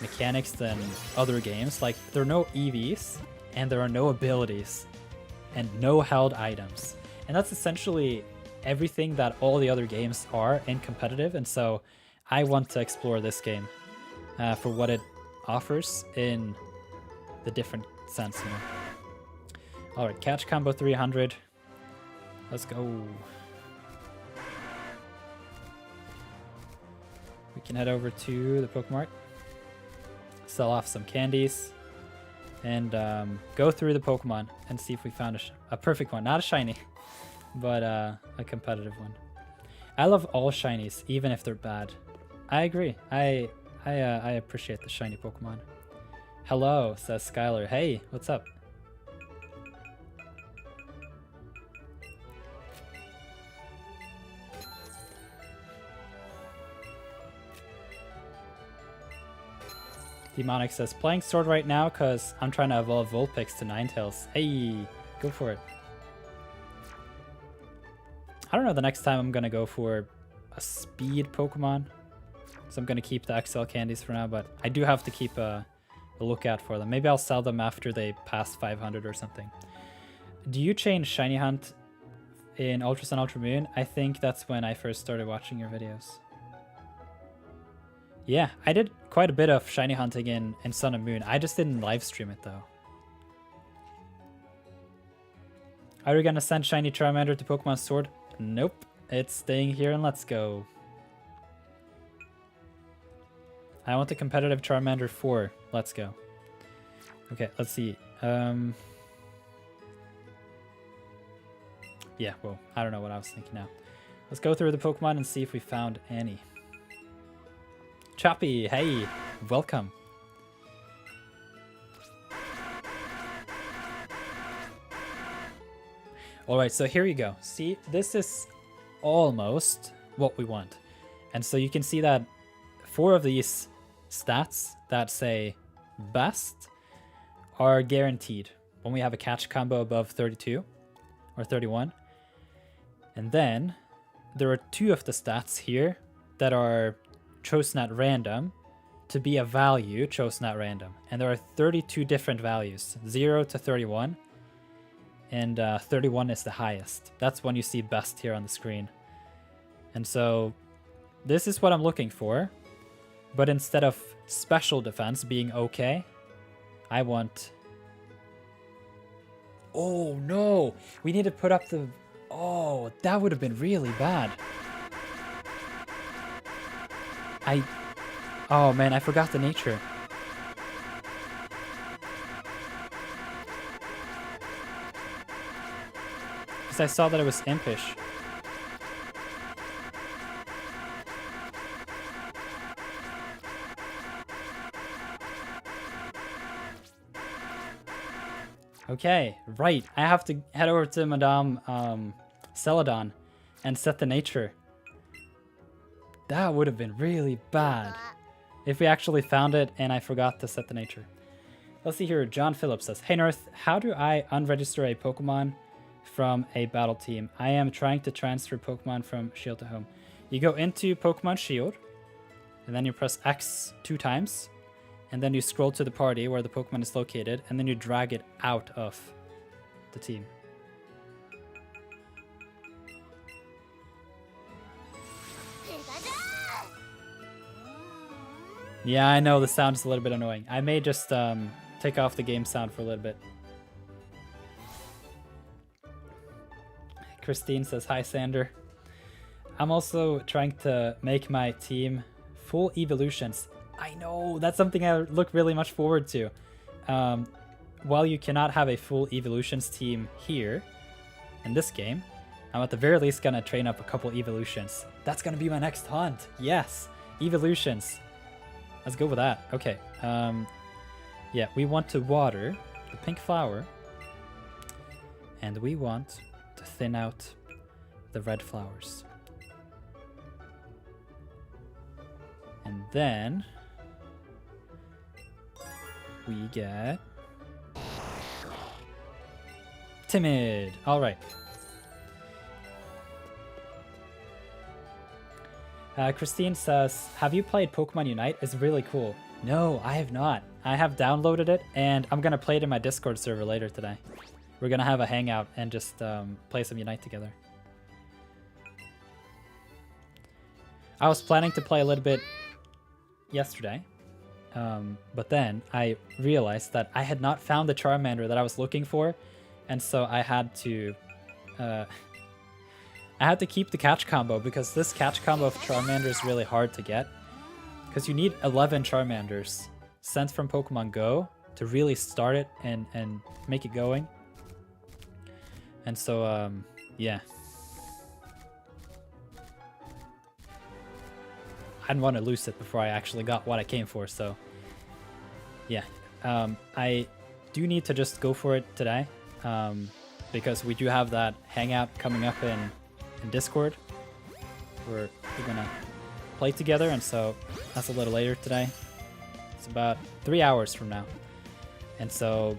mechanics than other games. Like, there are no EVs, and there are no abilities, and no held items. And that's essentially everything that all the other games are in competitive, and so I want to explore this game for what it offers in the different sense, you know. Alright, catch combo 300. Let's go. We can head over to the Pokemart, sell off some candies, and go through the Pokemon and see if we found a perfect one. Not a shiny, but a competitive one. I love all shinies, even if they're bad. I agree. I appreciate the shiny Pokemon. Hello, says Skylar. Hey, what's up? Demonic says, playing Sword right now because I'm trying to evolve Vulpix to Ninetales. Hey, go for it. I don't know the next time I'm going to go for a speed Pokemon. So I'm going to keep the XL candies for now, but I do have to keep a lookout for them. Maybe I'll sell them after they pass 500 or something. Do you change Shiny Hunt in Ultra Sun, Ultra Moon? I think that's when I first started watching your videos. Yeah, I did quite a bit of Shiny Hunting in Sun and Moon. I just didn't live stream it though. Are we going to send Shiny Charmander to Pokemon Sword? Nope. It's staying here and Let's Go. I want a competitive Charmander 4. Let's go. Okay, let's see. Yeah, well, I don't know what I was thinking now. Let's go through the Pokemon and see if we found any. Choppy, hey, welcome. Alright, so here you go. See, this is almost what we want. And so you can see that 4 of these stats that say best are guaranteed when we have a catch combo above 32 or 31. And then there are 2 of the stats here that are chosen at random to be a value chosen at random. And there are 32 different values, 0 to 31. And 31 is the highest. That's when you see best here on the screen. And so this is what I'm looking for. But instead of special defense being okay, I want... Oh no! We need to put up the... Oh, that would have been really bad. Oh man, I forgot the nature. Because I saw that it was impish. Okay, right. I have to head over to Madame Celadon and set the nature. That would have been really bad if we actually found it and I forgot to set the nature. Let's see here. John Phillips says, "Hey Nirth, how do I unregister a Pokemon from a battle team? I am trying to transfer Pokemon from Shield to Home." You go into Pokemon Shield, and then you press X 2 times, and then you scroll to the party where the Pokemon is located, and then you drag it out of the team. Yeah, I know the sound is a little bit annoying. I may just take off the game sound for a little bit. Christine says, "Hi, Sander. I'm also trying to make my team full evolutions." I know, that's something I look really much forward to. While you cannot have a full evolutions team here in this game, I'm at the very least gonna train up a couple evolutions. That's gonna be my next hunt. Yes, evolutions. Let's go with that. Okay. Yeah, we want to water the pink flower, and we want to thin out the red flowers. And then we get timid. All right. Christine says, "Have you played Pokemon Unite? It's really cool." No, I have not. I have downloaded it, and I'm going to play it in my Discord server later today. We're going to have a hangout and just play some Unite together. I was planning to play a little bit yesterday, but then I realized that I had not found the Charmander that I was looking for, and so I had to keep the catch combo, because this catch combo of Charmander is really hard to get, because you need 11 Charmanders sent from Pokemon Go to really start it and make it going. And so yeah, I didn't want to lose it before I actually got what I came for. So yeah, I do need to just go for it today, because we do have that hangout coming up in Discord where we're gonna play together, and so that's a little later today. It's about 3 hours from now, and so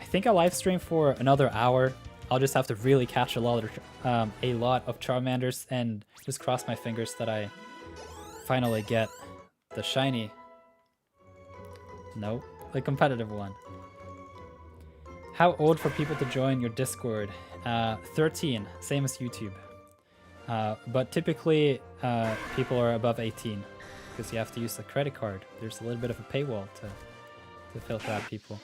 I think I'll live stream for another hour. I'll just have to really catch a lot of Charmanders and just cross my fingers that I finally get the shiny. No, the competitive one. How old for people to join your Discord? 13, same as YouTube. But typically, people are above 18 because you have to use a credit card. There's a little bit of a paywall to filter out people.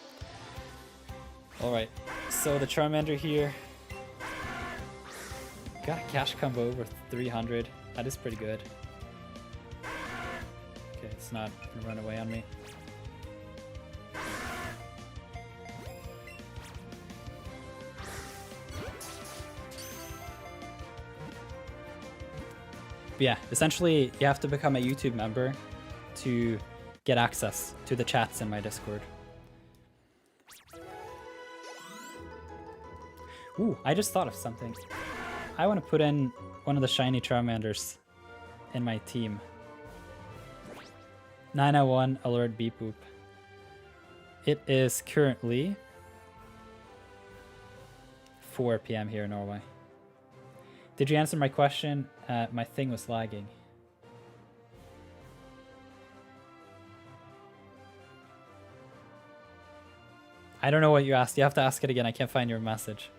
Alright, so the Charmander here. Got a cash combo over 300. That is pretty good. Okay, it's not gonna run away on me. But yeah, essentially you have to become a YouTube member to get access to the chats in my Discord. Ooh, I just thought of something. I want to put in one of the shiny Charmanders in my team. 901 alert beep boop. It is currently 4 PM here in Norway. Did you answer my question? My thing was lagging. I don't know what you asked. You have to ask it again. I can't find your message.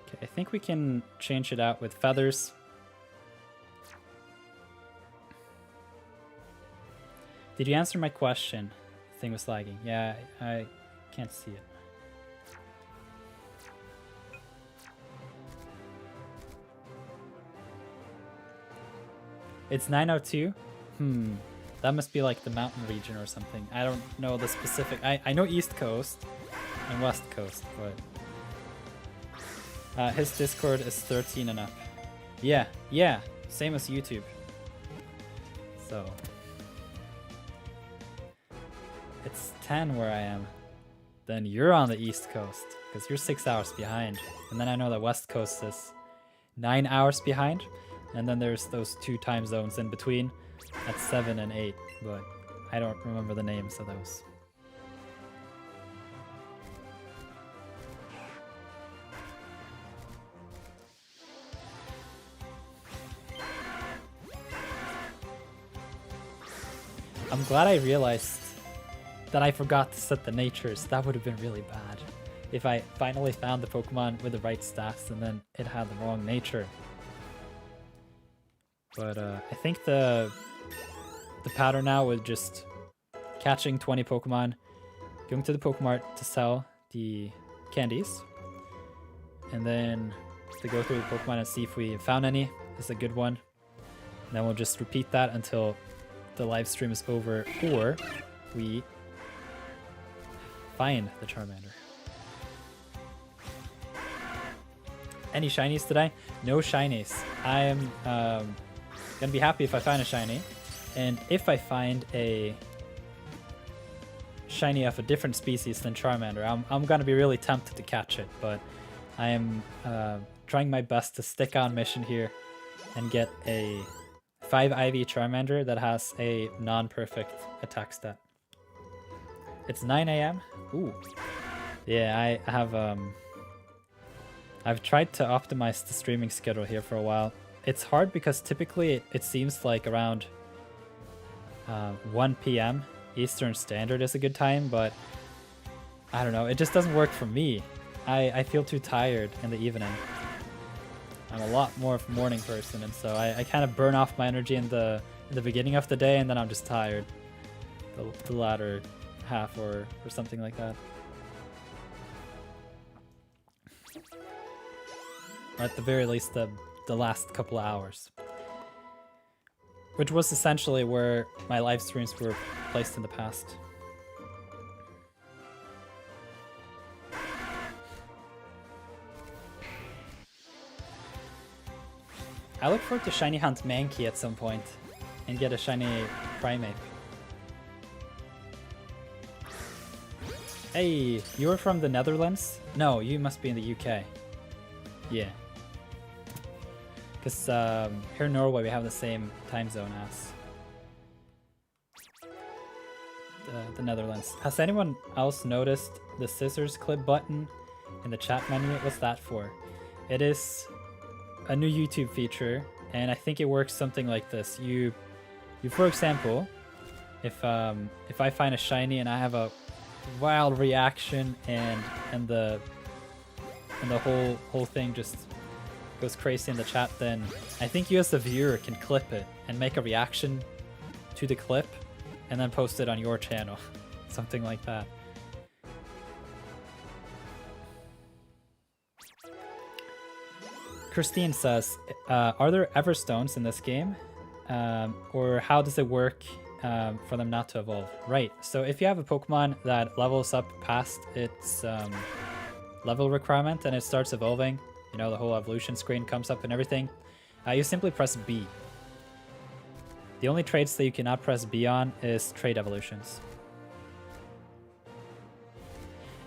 Okay, I think we can change it out with feathers. Did you answer my question? The thing was lagging. Yeah, I can't see it. It's 902? That must be like the mountain region or something. I don't know the specific... I know East Coast and West Coast, but... his Discord is 13 and up. Yeah, same as YouTube. So... It's 10 where I am. Then you're on the East Coast, because you're 6 hours behind. And then I know that West Coast is 9 hours behind. And then there's those 2 time zones in between at 7 and 8, but I don't remember the names of those. I'm glad I realized that I forgot to set the natures. That would have been really bad if I finally found the Pokemon with the right stats and then it had the wrong nature. But I think the pattern now with just catching 20 Pokemon, going to the Pokemart to sell the candies, and then to go through the Pokemon and see if we found any is a good one. And then we'll just repeat that until the live stream is over, or we find the Charmander. Any shinies today? No shinies. I am gonna be happy if I find a shiny, and if I find a shiny of a different species than Charmander, I'm gonna be really tempted to catch it, but I am trying my best to stick on mission here and get a 5 IV Charmander that has a non-perfect attack stat. It's 9 AM. Ooh. Yeah, I have I've tried to optimize the streaming schedule here for a while. It's hard because typically it seems like around 1 PM Eastern Standard is a good time, but I don't know, it just doesn't work for me. I feel too tired in the evening. I'm a lot more of a morning person, and so I kind of burn off my energy in the beginning of the day, and then I'm just tired the latter half or something like that. Or at the very least the last couple of hours, which was essentially where my live streams were placed in the past. I look forward to shiny hunt Mankey at some point and get a shiny Primeape. Hey, you're from the Netherlands? No, you must be in the UK. Yeah, Because here in Norway we have the same time zone as the Netherlands. Has anyone else noticed the scissors clip button in the chat menu? What's that for? It is a new YouTube feature, and I think it works something like this. You for example, if I find a shiny and I have a wild reaction and the whole thing just goes crazy in the chat, then I think you as the viewer can clip it and make a reaction to the clip and then post it on your channel. Something like that. Christine says, are there ever stones in this game? Or how does it work for them not to evolve? Right, so if you have a Pokemon that levels up past its level requirement and it starts evolving, you know, the whole evolution screen comes up and everything, you simply press B. The only traits that you cannot press B on is trait evolutions.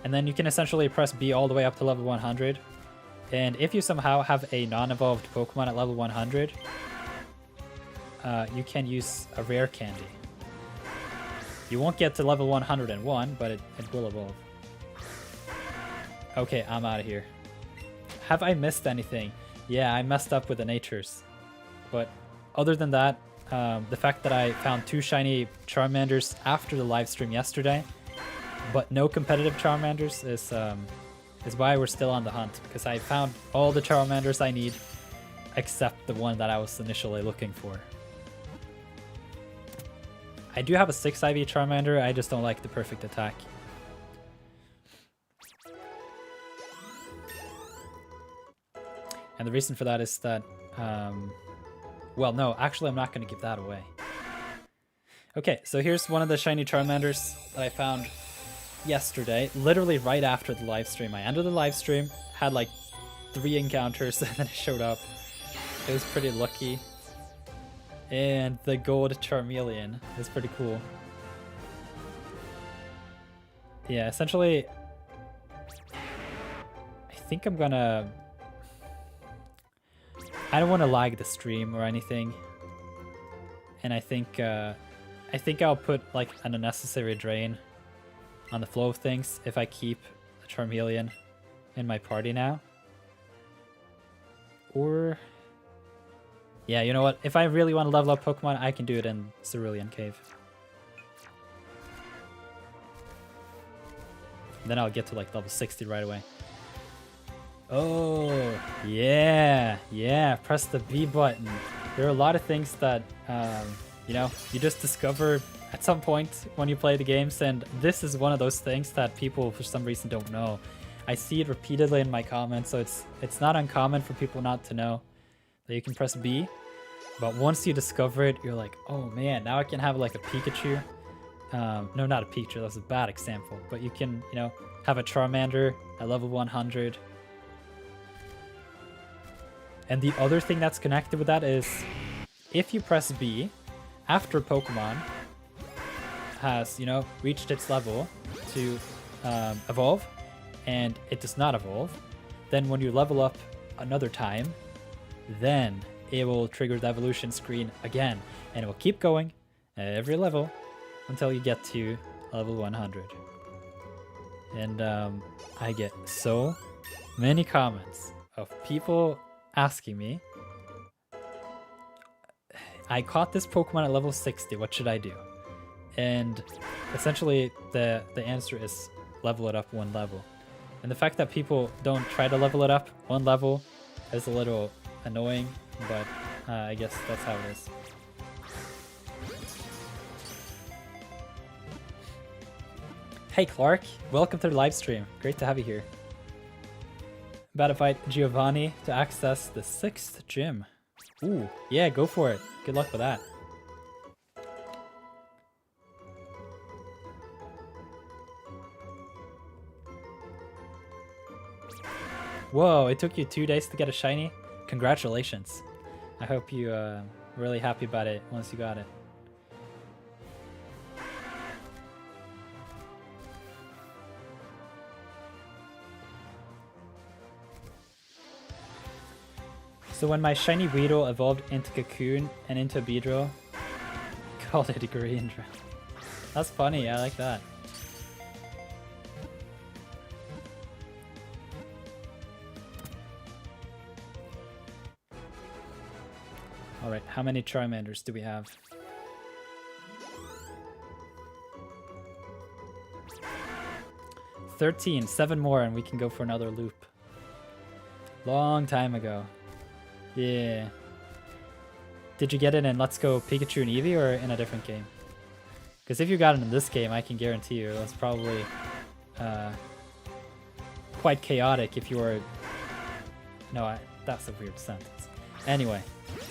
And then you can essentially press B all the way up to level 100. And if you somehow have a non-evolved Pokemon at level 100, you can use a rare candy. You won't get to level 101, but it will evolve. Okay, I'm out of here. Have I missed anything? Yeah, I messed up with the natures. But other than that, the fact that I found 2 shiny Charmanders after the live stream yesterday, but no competitive Charmanders is why we're still on the hunt, because I found all the Charmanders I need except the one that I was initially looking for. I do have a 6 IV Charmander, I just don't like the perfect attack. And the reason for that is that, well, no, actually I'm not going to give that away. Okay, so here's one of the shiny Charmanders that I found yesterday, literally right after the live stream. I ended the live stream, had like 3 encounters, and then it showed up. It was pretty lucky. And the gold Charmeleon is pretty cool. Yeah, essentially, I think I'm gonna... I don't want to lag the stream or anything. And I think I'll put like an unnecessary drain on the flow of things if I keep a Charmeleon in my party now. Or... yeah, you know what? If I really want to level up Pokemon, I can do it in Cerulean Cave. Then I'll get to like level 60 right away. Oh, yeah, yeah, press the B button. There are a lot of things that, you know, you just discover at some point when you play the games, and this is one of those things that people for some reason don't know. I see it repeatedly in my comments, so it's not uncommon for people not to know that you can press B. But once you discover it, you're like, oh man, now I can have like a Pikachu. No, not a Pikachu, that's a bad example. But you can, you know, have a Charmander at level 100. And the other thing that's connected with that is, if you press B, after Pokemon has, you know, reached its level to evolve, and it does not evolve, then when you level up another time, then it will trigger the evolution screen again, and it will keep going every level until you get to level 100. And I get so many comments of people asking me, I caught this Pokemon at level 60, what should I do? And essentially the answer is level it up 1 level. And the fact that people don't try to level it up 1 level is a little annoying, but I guess that's how it is. Hey Clark, welcome to the live stream. Great to have you here. I'm about to fight Giovanni to access the 6th gym. Ooh, yeah, go for it. Good luck with that. Whoa, it took you 2 days to get a shiny? Congratulations. I hope you were really happy about it once you got it. So when my shiny Weedle evolved into Cocoon and into Beedrill, called it a green drill. That's funny, I like that. Alright, how many Charmanders do we have? $13, 7 more and we can go for another loop. Long time ago. Yeah. Did you get it in Let's Go Pikachu and Eevee or in a different game? Because if you got it in this game, I can guarantee you it was probably quite chaotic if you were... No, that's a weird sentence. Anyway,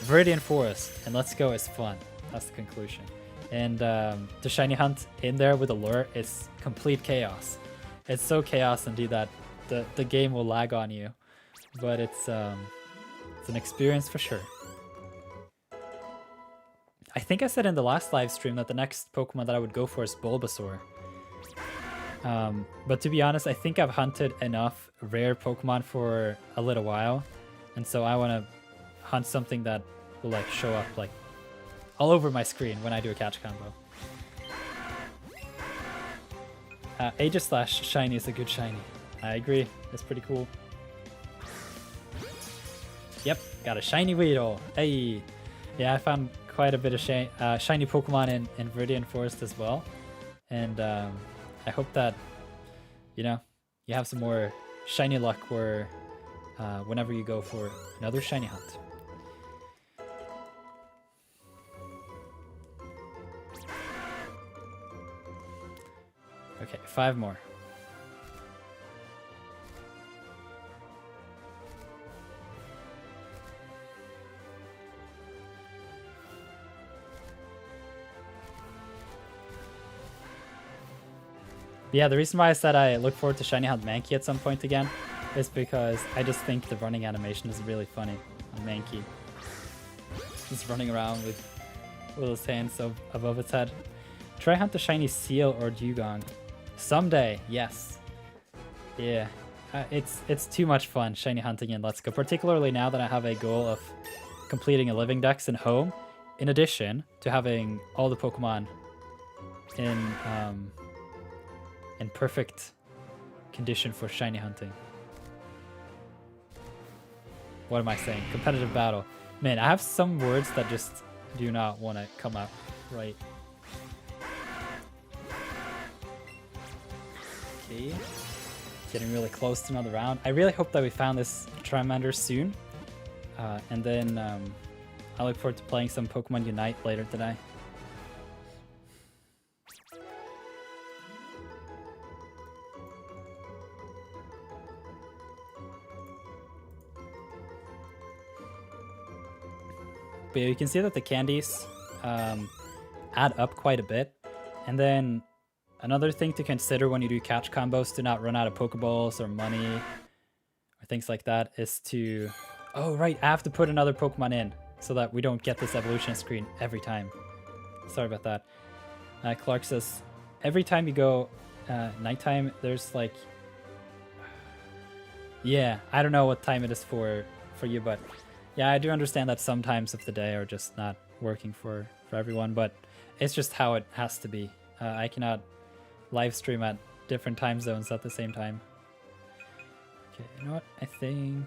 Viridian Forest and Let's Go is fun. That's the conclusion. And the shiny hunt in there with a lure is complete chaos. It's so chaos indeed that the game will lag on you. But it's an experience for sure. I think I said in the last live stream that the next Pokemon that I would go for is Bulbasaur. But to be honest, I think I've hunted enough rare Pokemon for a little while. And so I want to hunt something that will like show up like all over my screen when I do a catch combo. Aegis/, shiny is a good shiny. I agree. It's pretty cool. Yep, got a shiny Weedle. Hey! Yeah, I found quite a bit of shiny Pokemon in Viridian Forest as well. And I hope that, you know, you have some more shiny luck where whenever you go for another shiny hunt. Okay, 5 more. Yeah, the reason why I said I look forward to Shiny Hunt Mankey at some point again is because I just think the running animation is really funny on Mankey. Just running around with his hands above its head. Try hunt the shiny Seal or Dugong. Someday, yes. Yeah, it's too much fun shiny hunting in Let's Go, particularly now that I have a goal of completing a living dex in home, in addition to having all the Pokemon in perfect condition for shiny hunting. What am I saying? Competitive battle. Man, I have some words that just do not want to come out right. Okay. Getting really close to another round. I really hope that we found this Charmander soon. And then I look forward to playing some Pokemon Unite later today. But you can see that the candies add up quite a bit. And then another thing to consider when you do catch combos to not run out of Pokeballs or money or things like that is to... Oh, right, I have to put another Pokemon in so that we don't get this evolution screen every time. Sorry about that. Clark says, every time you go nighttime, there's like... Yeah, I don't know what time it is for you, but... Yeah, I do understand that some times of the day are just not working for everyone, but it's just how it has to be. I cannot live stream at different time zones at the same time. Okay, you know what? I think...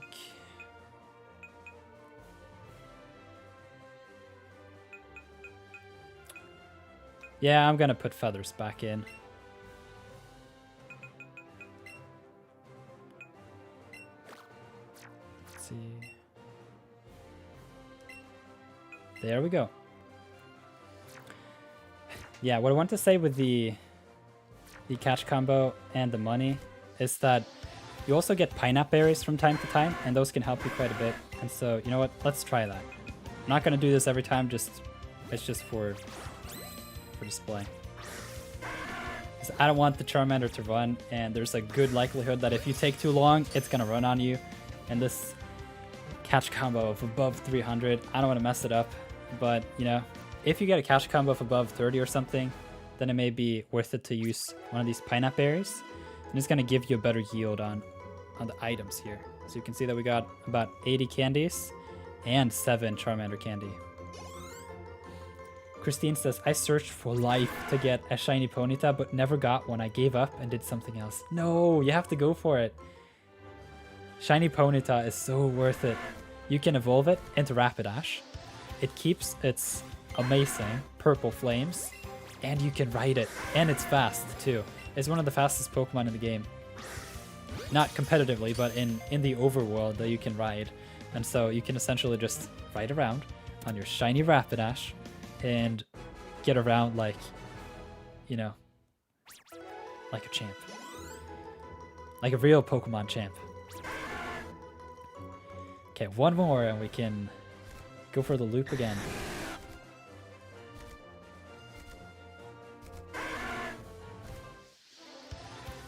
Yeah, I'm gonna put feathers back in. Let's see... There we go. Yeah, what I want to say with the catch combo and the money is that you also get pineapple berries from time to time, and those can help you quite a bit. And so, you know what? Let's try that. I'm not going to do this every time, it's just for display. I don't want the Charmander to run, and there's a good likelihood that if you take too long, it's going to run on you. And this catch combo of above 300, I don't want to mess it up. But, you know, if you get a catch combo of above 30 or something, then it may be worth it to use one of these pineapple berries. And it's going to give you a better yield on the items here. So you can see that we got about 80 candies. and 7 Charmander candy. Christine says, I searched for life to get a shiny Ponyta, but never got one. I gave up and did something else. No, you have to go for it. Shiny Ponyta is so worth it. You can evolve it into Rapidash. It keeps its amazing purple flames, and you can ride it. And it's fast, too. It's one of the fastest Pokemon in the game. Not competitively, but in the overworld that you can ride. And so you can essentially just ride around on your shiny Rapidash and get around like, you know, like a champ. Like a real Pokemon champ. Okay, one more and we can go for the loop again.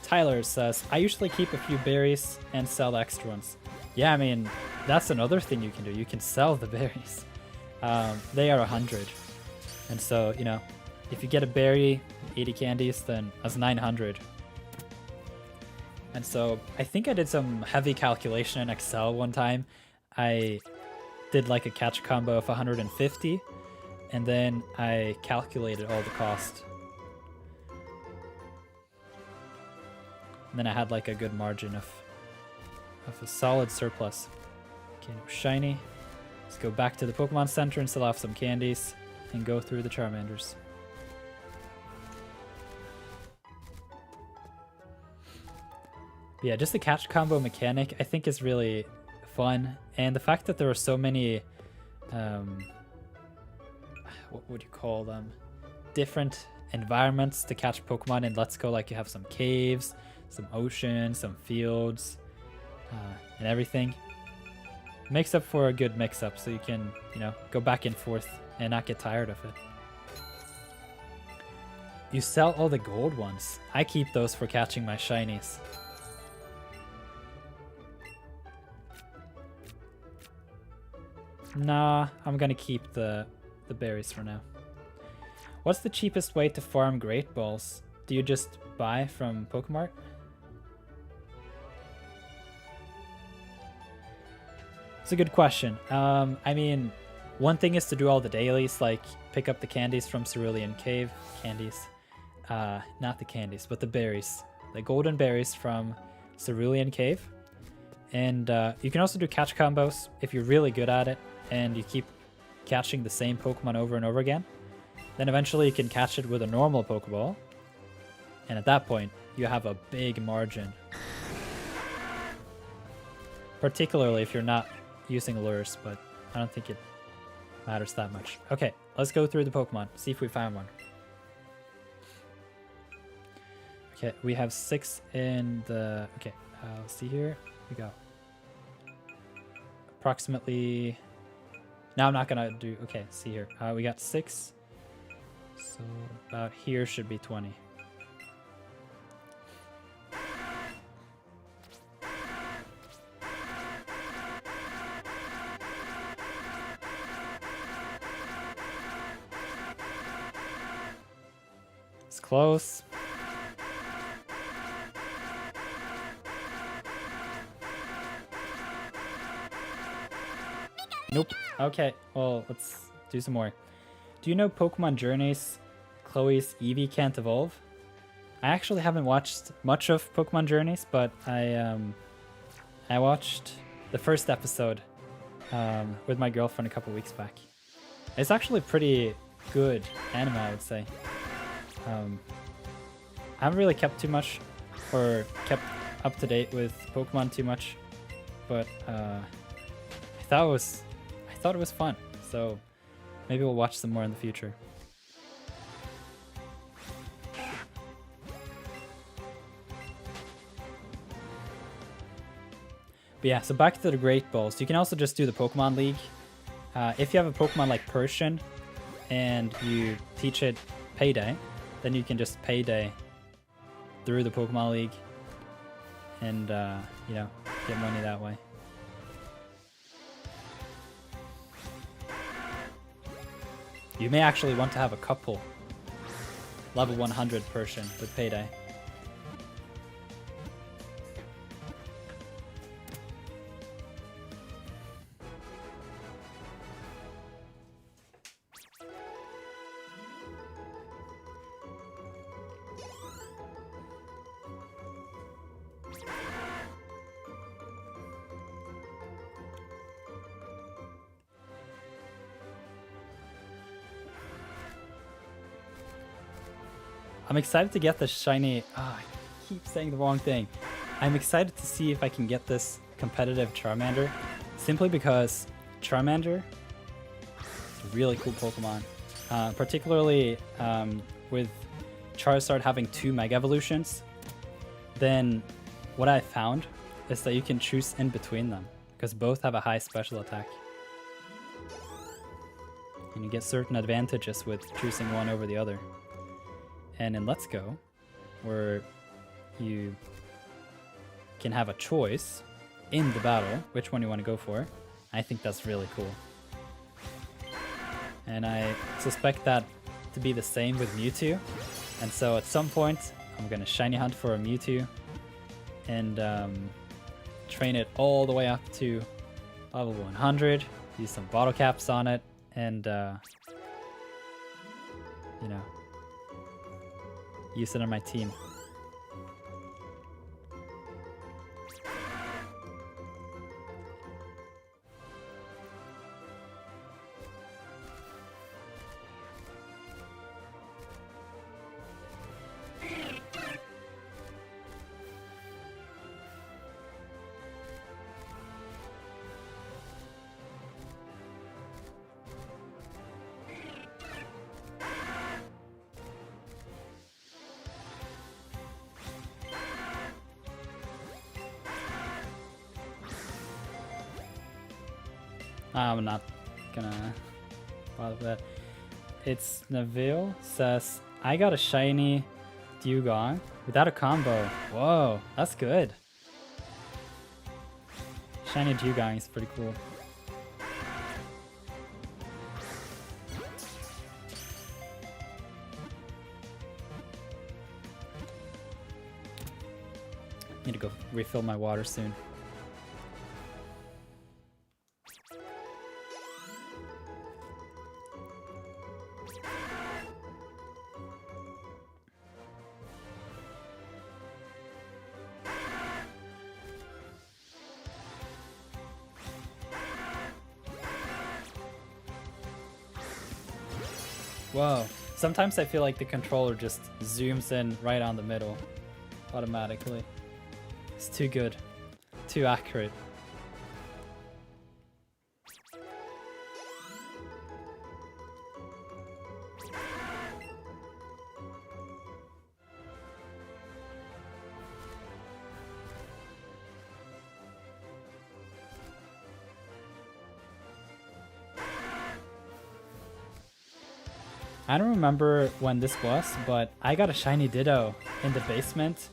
Tyler says, I usually keep a few berries and sell the extra ones. Yeah, I mean, that's another thing you can do. You can sell the berries. They are 100. And so, you know, if you get a berry, 80 candies, then that's 900. And so I think I did some heavy calculation in Excel one time. I did like a catch combo of 150, and then I calculated all the cost. And then I had like a good margin of a solid surplus. Okay, no shiny. Let's go back to the Pokemon Center and sell off some candies and go through the Charmanders. But yeah, just the catch combo mechanic I think is really fun, and the fact that there are so many what would you call them, different environments to catch Pokemon in Let's Go. Like you have some caves, some ocean, some fields, and everything. Makes up for a good mix-up, so you can, you know, go back and forth and not get tired of it. You sell all the gold ones. I keep those for catching my shinies. Nah, I'm gonna keep the berries for now. What's the cheapest way to farm Great Balls? Do you just buy from Pokemart? It's a good question. I mean, one thing is to do all the dailies, like pick up the candies from Cerulean Cave. Candies. Not the candies, but the berries. The golden berries from Cerulean Cave. And you can also do catch combos if you're really good at it and you keep catching the same Pokemon over and over again. Then eventually you can catch it with a normal Pokeball. And at that point, you have a big margin. Particularly if you're not using lures, but I don't think it matters that much. Okay, let's go through the Pokemon, see if we found one. Okay, we have 6 in the... Okay, let's see here. We go. Approximately... Now I'm not gonna do... Okay, see here. We got 6. So about here should be 20. It's close. Nope. Okay, well, let's do some more. Do you know Pokemon Journeys? Chloe's Eevee can't evolve? I actually haven't watched much of Pokemon Journeys, but I watched the first episode with my girlfriend a couple weeks back. It's actually pretty good anime, I would say. I haven't really kept too much or kept up to date with Pokemon too much, but I thought it was fun, so maybe we'll watch some more in the future. But yeah, so back to the Great Balls. You can also just do the Pokemon League. If you have a Pokemon like Persian and you teach it Payday, then you can just Payday through the Pokemon League and, you know, get money that way. You may actually want to have a couple level 100 Persian with Payday. I'm excited to get the shiny... I keep saying the wrong thing. I'm excited to see if I can get this competitive Charmander, simply because Charmander is a really cool Pokemon. Particularly with Charizard having 2 Mega Evolutions, then what I found is that you can choose in between them, because both have a high special attack. And you get certain advantages with choosing one over the other. And in Let's Go, where you can have a choice in the battle which one you want to go for, I think that's really cool. And I suspect that to be the same with Mewtwo. And so at some point, I'm going to shiny hunt for a Mewtwo and train it all the way up to level 100, use some bottle caps on it, and you know, use it on my team. I'm not gonna bother with that. It's Neville says, I got a shiny Dewgong without a combo. Whoa, that's good. Shiny Dewgong is pretty cool. Need to go refill my water soon. Whoa, sometimes I feel like the controller just zooms in right on the middle automatically. It's too good, too accurate. I don't remember when this was, but I got a shiny Ditto in the basement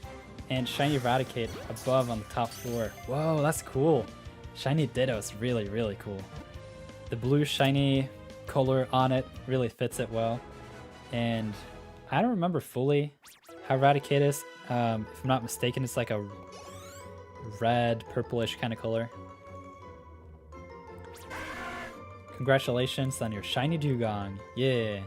and shiny Eradicate above on the top floor. Whoa, that's cool. Shiny Ditto is really, really cool. The blue shiny color on it really fits it well. And I don't remember fully how Eradicate is. If I'm not mistaken, it's like a red, purplish kind of color. Congratulations on your shiny Dewgong. Yeah.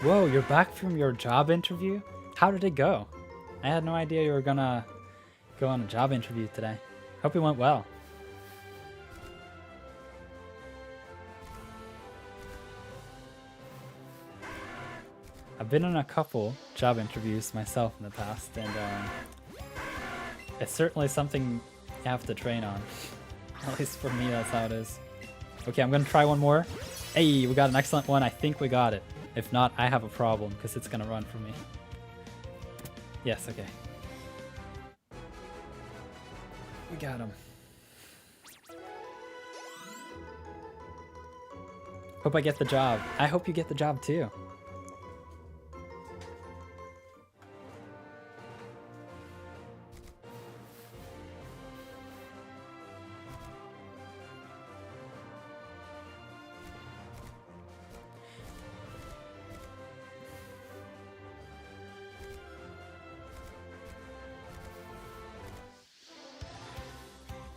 Whoa, you're back from your job interview? How did it go? I had no idea you were gonna go on a job interview today. Hope it went well. I've been on a couple job interviews myself in the past, and it's certainly something you have to train on. At least for me, that's how it is. Okay, I'm gonna try one more. Hey, we got an excellent one. I think we got it. If not, I have a problem because it's gonna run for me. Yes, okay. We got him. Hope I get the job. I hope you get the job too.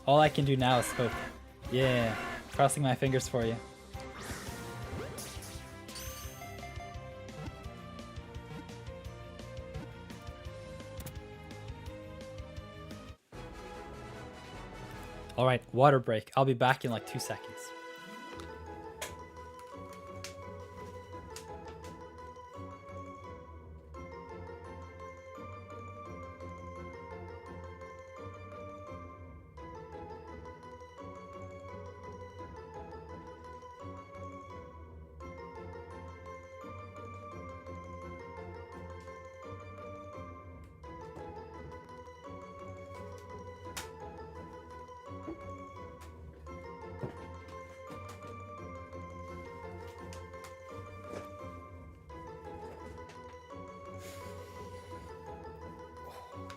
All I can do now is hope. Yeah, crossing my fingers for you. All right, water break. I'll be back in like 2 seconds.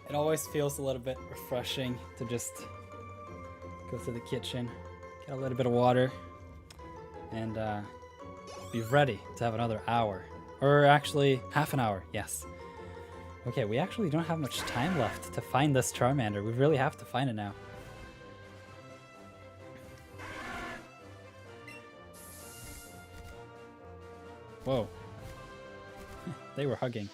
It always feels a little bit refreshing to just go to the kitchen, get a little bit of water, and be ready to have another hour. Or actually, half an hour, yes. Okay, we actually don't have much time left to find this Charmander. We really have to find it now. Whoa. They were hugging.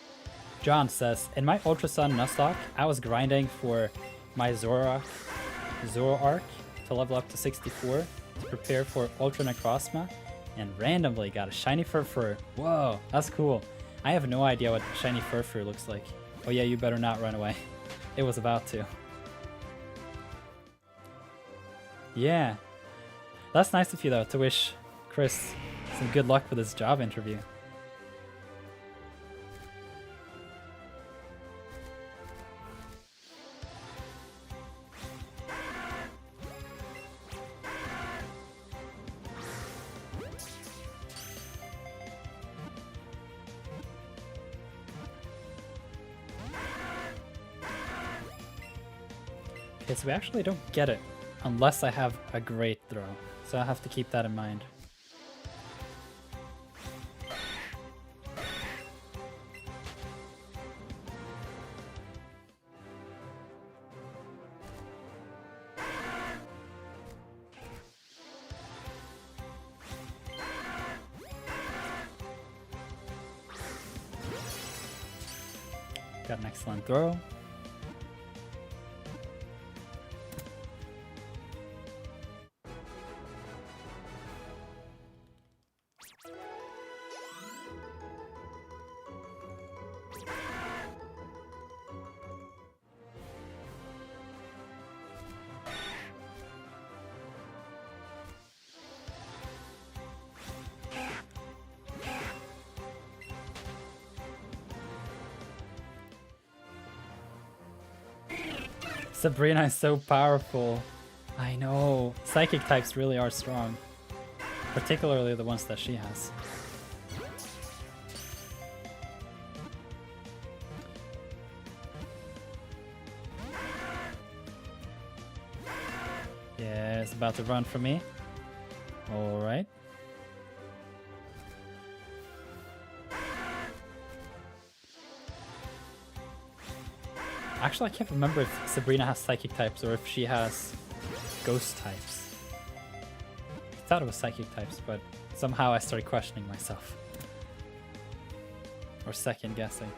John says, in my Ultra Sun Nuzlocke, I was grinding for my Zoroark to level up to 64 to prepare for Ultra Necrozma, and randomly got a shiny Furfur. Whoa, that's cool. I have no idea what shiny Furfur looks like. Oh yeah, you better not run away. It was about to. Yeah. That's nice of you though, to wish Chris some good luck with his job interview. Okay, so we actually don't get it unless I have a great throw. So I have to keep that in mind. Got an excellent throw. Sabrina is so powerful. I know. Psychic types really are strong. Particularly the ones that she has. Yeah, it's about to run from me. Alright. Actually, I can't remember if Sabrina has psychic types or if she has ghost types. I thought it was psychic types, but somehow I started questioning myself. Or second guessing.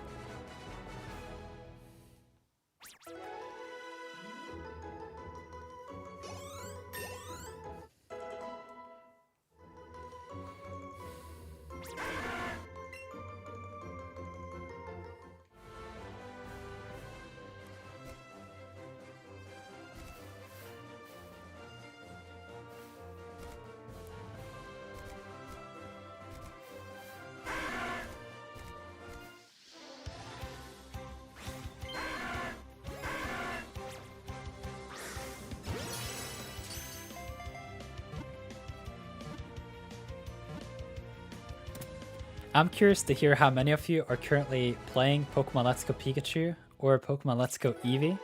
I'm curious to hear how many of you are currently playing Pokemon Let's Go Pikachu or Pokemon Let's Go Eevee.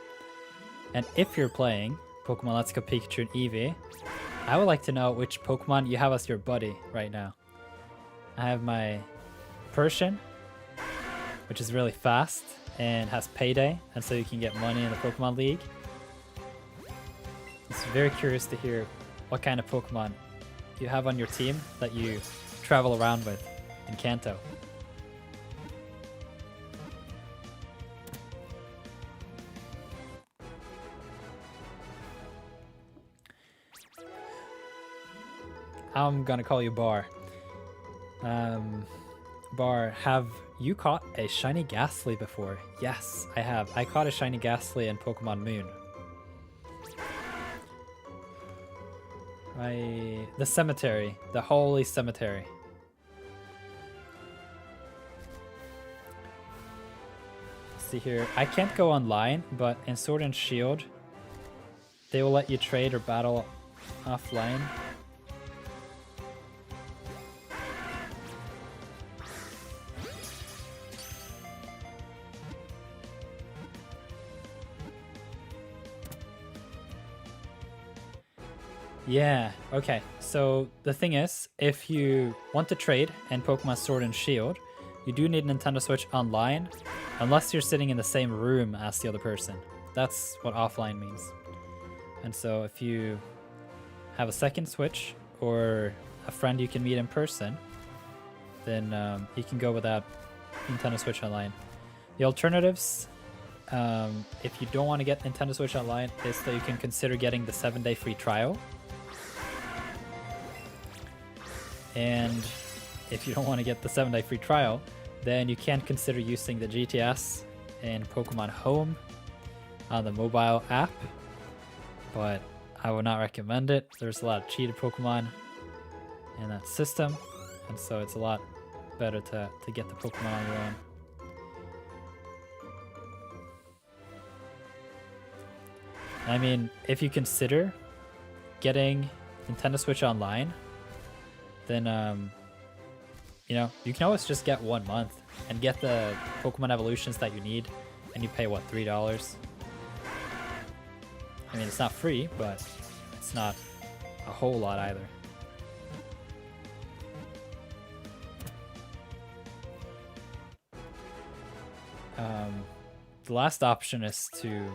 And if you're playing Pokemon Let's Go Pikachu and Eevee, I would like to know which Pokemon you have as your buddy right now. I have my Persian, which is really fast and has payday, and so you can get money in the Pokemon League. Just very curious to hear what kind of Pokemon you have on your team that you travel around with in Kanto. I'm gonna call you Bar. Bar, have you caught a shiny Ghastly before? Yes, I have. I caught a shiny Ghastly in Pokemon Moon. The cemetery. The holy cemetery. Let's see here. I can't go online, but in Sword and Shield, they will let you trade or battle offline. Yeah, okay. So the thing is, if you want to trade in Pokemon Sword and Shield, you do need Nintendo Switch Online, unless you're sitting in the same room as the other person. That's what offline means. And so if you have a second Switch or a friend you can meet in person, then you can go without Nintendo Switch Online. The alternatives, if you don't want to get Nintendo Switch Online, is that you can consider getting the 7-day free trial. And if you don't want to get the 7-day free trial, then you can consider using the GTS in Pokemon Home on the mobile app. But I would not recommend it. There's a lot of cheated Pokemon in that system, and so it's a lot better to get the Pokemon on your own. I mean, if you consider getting Nintendo Switch Online, then you know, you can always just get 1 month and get the Pokemon evolutions that you need, and you pay what, $3? I mean, it's not free, but it's not a whole lot either. The last option is to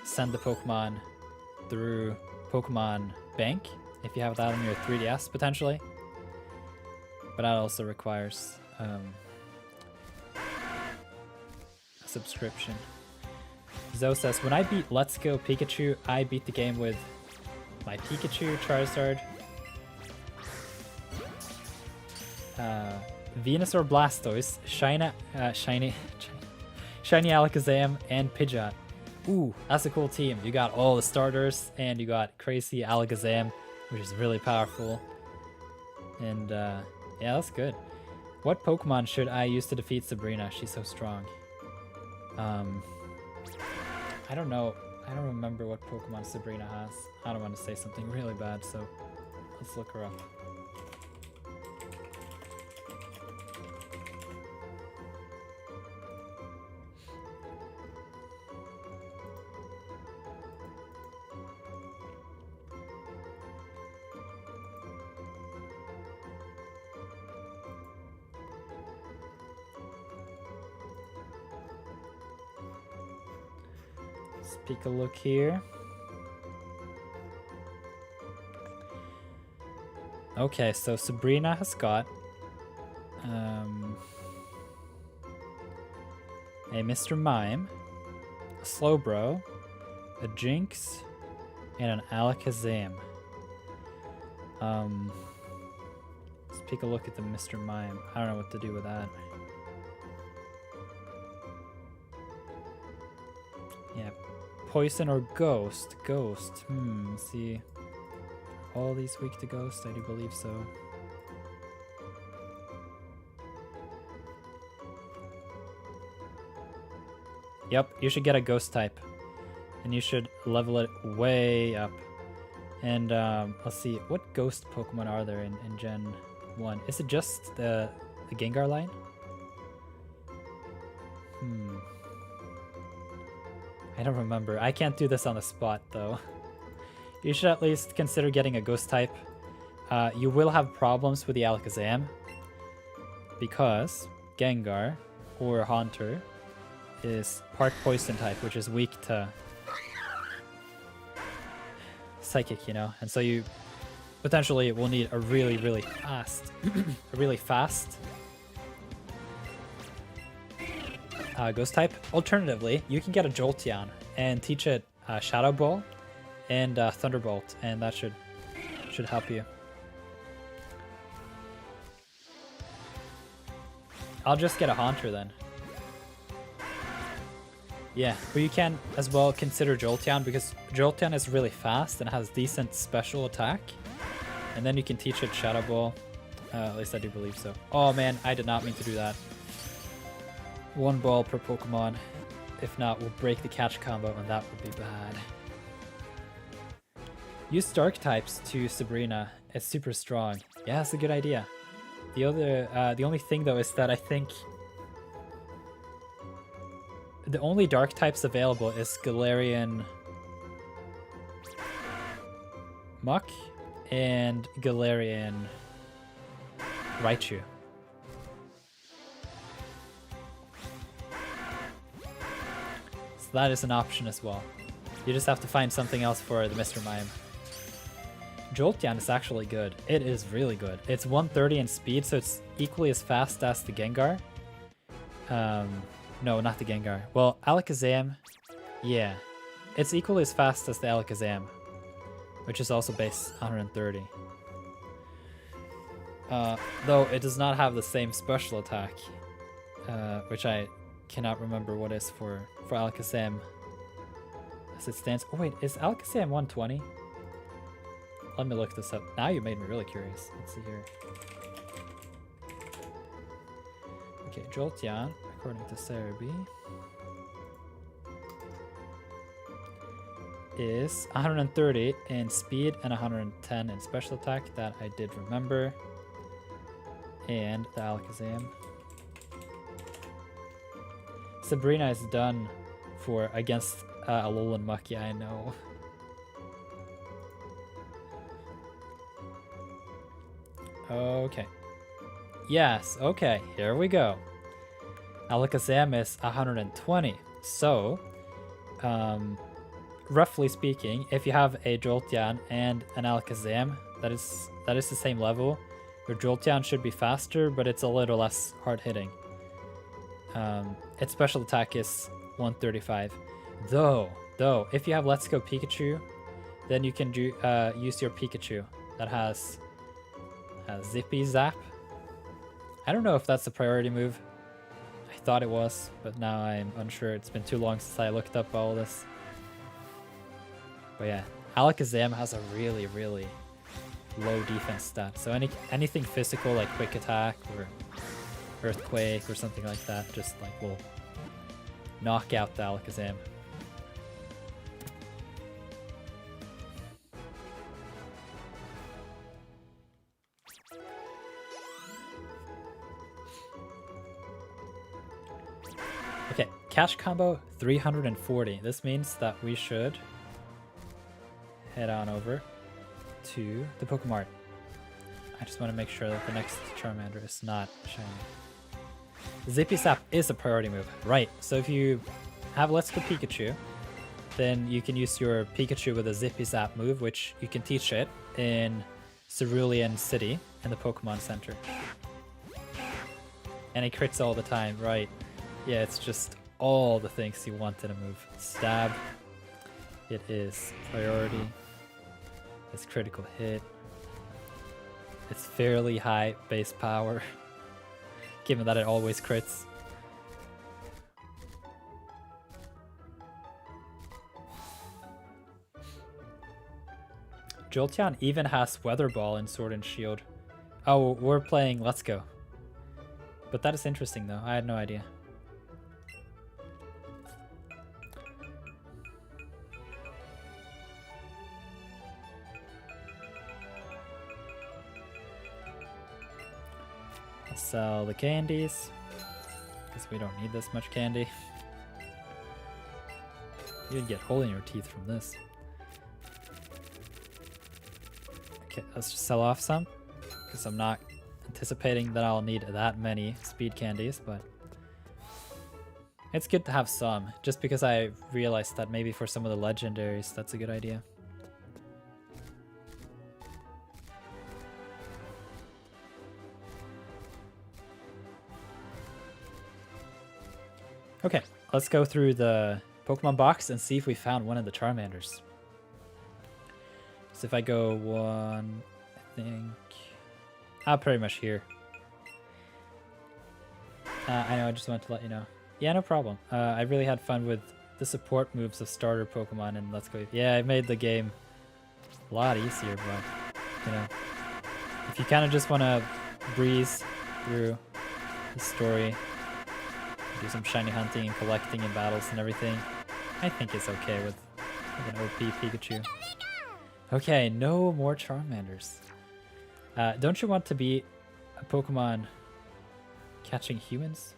send the Pokemon through Pokemon Bank, if you have that on your 3DS potentially. But that also requires a subscription. Zoe says, when I beat Let's Go Pikachu, I beat the game with my Pikachu, Charizard, Venusaur, Blastoise, Shiny Alakazam, and Pidgeot. Ooh, that's a cool team. You got all the starters, and you got crazy Alakazam, which is really powerful. And yeah, that's good. What Pokemon should I use to defeat Sabrina? She's so strong. I don't know. I don't remember what Pokemon Sabrina has. I don't want to say something really bad, so let's look her up. Let's take a look here. Okay, so Sabrina has got a Mr. Mime, a Slowbro, a Jinx, and an Alakazam. Let's take a look at the Mr. Mime. I don't know what to do with that. Yeah, Poison or Ghost? Ghost. Let's see. All these weak to Ghost? I do believe so. Yep, you should get a Ghost type. And you should level it way up. And let's see, what Ghost Pokemon are there in Gen 1? Is it just the Gengar line? I don't remember. I can't do this on the spot, though. You should at least consider getting a Ghost type. You will have problems with the Alakazam, because Gengar, or Haunter, is part Poison type, which is weak to psychic, you know, and so you potentially will need a really, really fast, a really fast ghost type. Alternatively, you can get a Jolteon and teach it Shadow Ball and Thunderbolt, and that should help you. I'll just get a Haunter then. Yeah, but you can as well consider Jolteon because Jolteon is really fast and has decent special attack. And then you can teach it Shadow Ball. At least I do believe so. Oh man, I did not mean to do that. 1 ball per Pokemon. If not, we'll break the catch combo and that would be bad. Use Dark types to Sabrina. It's super strong. Yeah, that's a good idea. The only thing though is that I think the only Dark types available is Galarian Muck and Galarian Raichu. So that is an option as well. You just have to find something else for the Mr. Mime. Jolteon is actually good. It is really good. It's 130 in speed, so it's equally as fast as the Gengar. No, not the Gengar. Well, Alakazam, yeah. It's equally as fast as the Alakazam, which is also base 130. Though it does not have the same special attack, which I cannot remember what is for Alakazam as it stands. Oh wait, is Alakazam 120? Let me look this up. Now you made me really curious. Let's see here. Okay, Jolteon, according to Cerebi, is 130 in speed and 110 in special attack. That I did remember. And the Alakazam. Sabrina is done for against Alolan Muck. Yeah, I know. Okay. Yes, okay, here we go. Alakazam is 120. So, roughly speaking, if you have a Jolteon and an Alakazam that is the same level, your Jolteon should be faster, but it's a little less hard hitting. Its special attack is 135. Though, if you have Let's Go Pikachu, then you can do use your Pikachu that has Zippy Zap. I don't know if that's a priority move. I thought it was, but now I'm unsure. It's been too long since I looked up all this. But yeah, Alakazam has a really, really low defense stat. So anything physical like Quick Attack or Earthquake or something like that just like will knock out the Alakazam. Okay, catch combo 340. This means that we should head on over to the Pokemart. I just want to make sure that the next Charmander is not shiny. Zippy Zap is a priority move, right? So if you have Let's Go Pikachu, then you can use your Pikachu with a Zippy Zap move, which you can teach it in Cerulean City in the Pokemon Center. And it crits all the time, right? Yeah, it's just all the things you want in a move. Stab. It is priority. It's critical hit. It's fairly high base power, given that it always crits. Jolteon even has Weather Ball in Sword and Shield. Oh, we're playing Let's Go. But that is interesting though, I had no idea. Sell the candies, because we don't need this much candy. You'd get hole in your teeth from this. Okay, let's just sell off some, because I'm not anticipating that I'll need that many speed candies, but it's good to have some, just because I realized that maybe for some of the legendaries, that's a good idea. Okay, let's go through the Pokemon box and see if we found one of the Charmanders. So if I go one, I think... pretty much here. I know, I just wanted to let you know. Yeah, no problem. I really had fun with the support moves of starter Pokemon and Let's Go. Yeah, it made the game a lot easier, but, you know, if you kind of just want to breeze through the story, do some shiny hunting and collecting in battles and everything, I think it's okay with an OP Pikachu. Okay, no more Charmanders. Don't you want to be a Pokemon catching humans?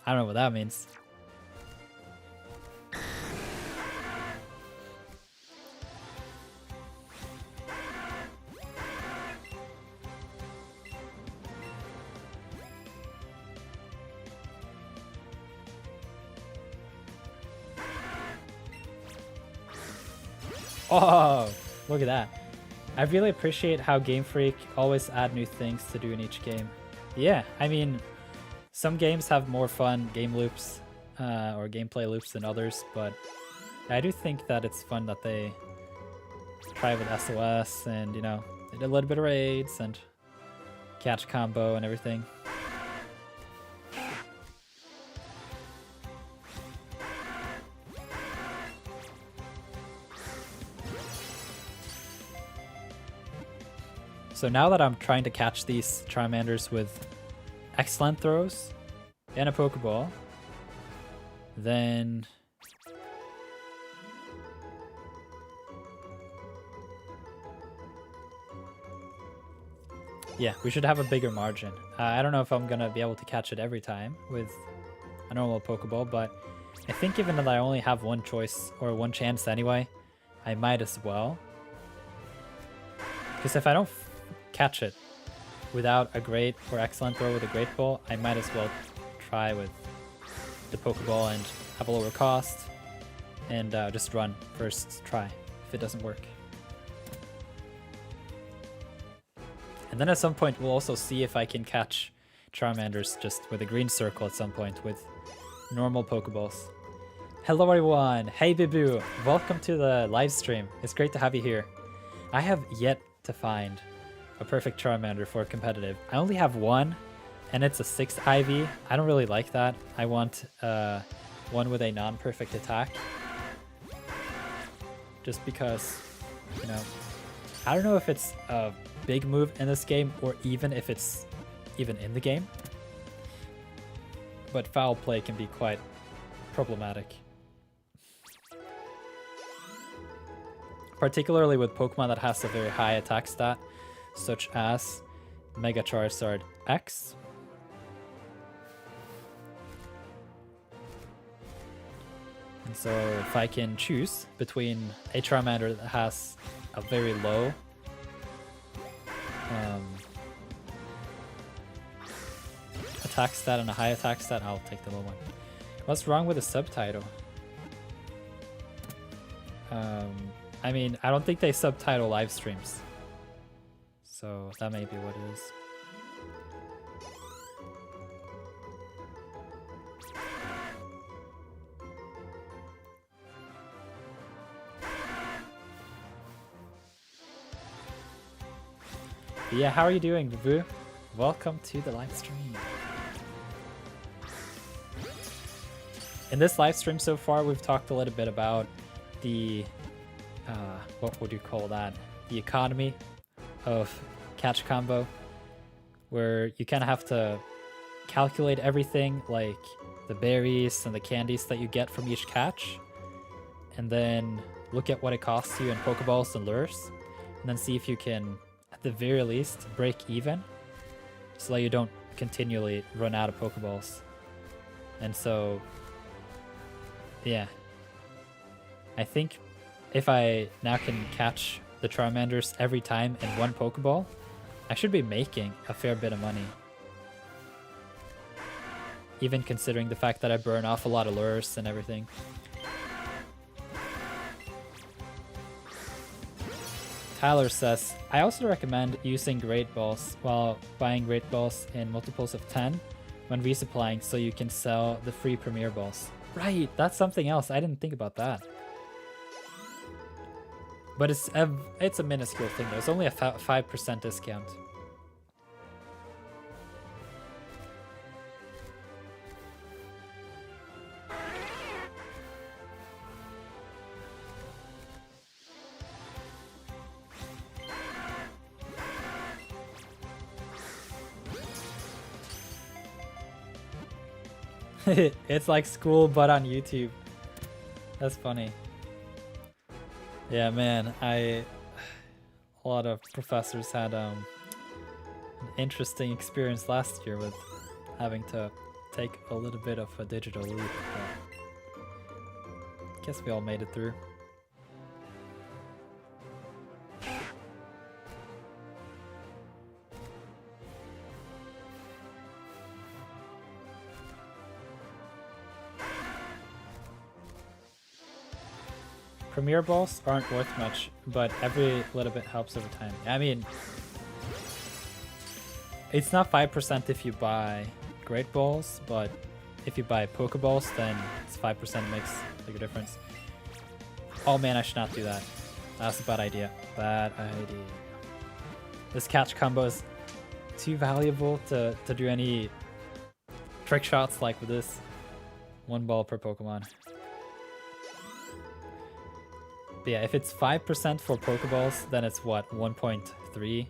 I don't know what that means. Oh, look at that. I really appreciate how Game Freak always add new things to do in each game. Yeah, I mean, some games have more fun game loops or gameplay loops than others, but I do think that it's fun that they try with SOS and, you know, they did a little bit of raids and catch combo and everything. So now that I'm trying to catch these Charmanders with excellent throws and a Pokeball, then yeah, we should have a bigger margin. I don't know if I'm gonna be able to catch it every time with a normal Pokeball, but I think given that I only have one choice or one chance anyway, I might as well. Because if I don't catch it without a great or excellent throw with a great ball, I might as well try with the Pokeball and have a lower cost and just run first try if it doesn't work. And then at some point we'll also see if I can catch Charmanders just with a green circle at some point with normal Pokeballs. Hello everyone! Hey Bibu! Welcome to the live stream. It's great to have you here. I have yet to find a perfect Charmander for competitive. I only have one, and it's a 6 IV. I don't really like that. I want one with a non-perfect attack. Just because, you know, I don't know if it's a big move in this game or even if it's even in the game. But foul play can be quite problematic. Particularly with Pokemon that has a very high attack stat, such as Mega Charizard X. And so if I can choose between a Charmander that has a very low attack stat and a high attack stat, I'll take the low one. What's wrong with the subtitle? I mean, I don't think they subtitle live streams. So that may be what it is. But yeah, how are you doing, Vivu? Welcome to the live stream. In this live stream so far, we've talked a little bit about the, what would you call that? The economy of catch combo, where you kind of have to calculate everything, like the berries and the candies that you get from each catch, and then look at what it costs you in Pokeballs and lures, and then see if you can, at the very least, break even, so that you don't continually run out of Pokeballs. And so, yeah, I think if I now can catch the Charmanders every time in one Pokeball, I should be making a fair bit of money. Even considering the fact that I burn off a lot of lures and everything. Tyler says, I also recommend using Great Balls while buying Great Balls in multiples of 10 when resupplying so you can sell the free Premier Balls. Right, that's something else. I didn't think about that. But it's a minuscule thing though. It's only a 5% discount. It's like school but on YouTube. That's funny. Yeah, man, a lot of professors had an interesting experience last year with having to take a little bit of a digital leap. But guess we all made it through. Premier Balls aren't worth much, but every little bit helps over time. I mean, it's not 5% if you buy Great Balls, but if you buy Pokeballs, then it's 5%, makes a big difference. Oh man, I should not do that. That's a bad idea. Bad idea. This catch combo is too valuable to do any trick shots like with this. 1 ball per Pokemon. But yeah, if it's 5% for Pokeballs, then it's what, 1.3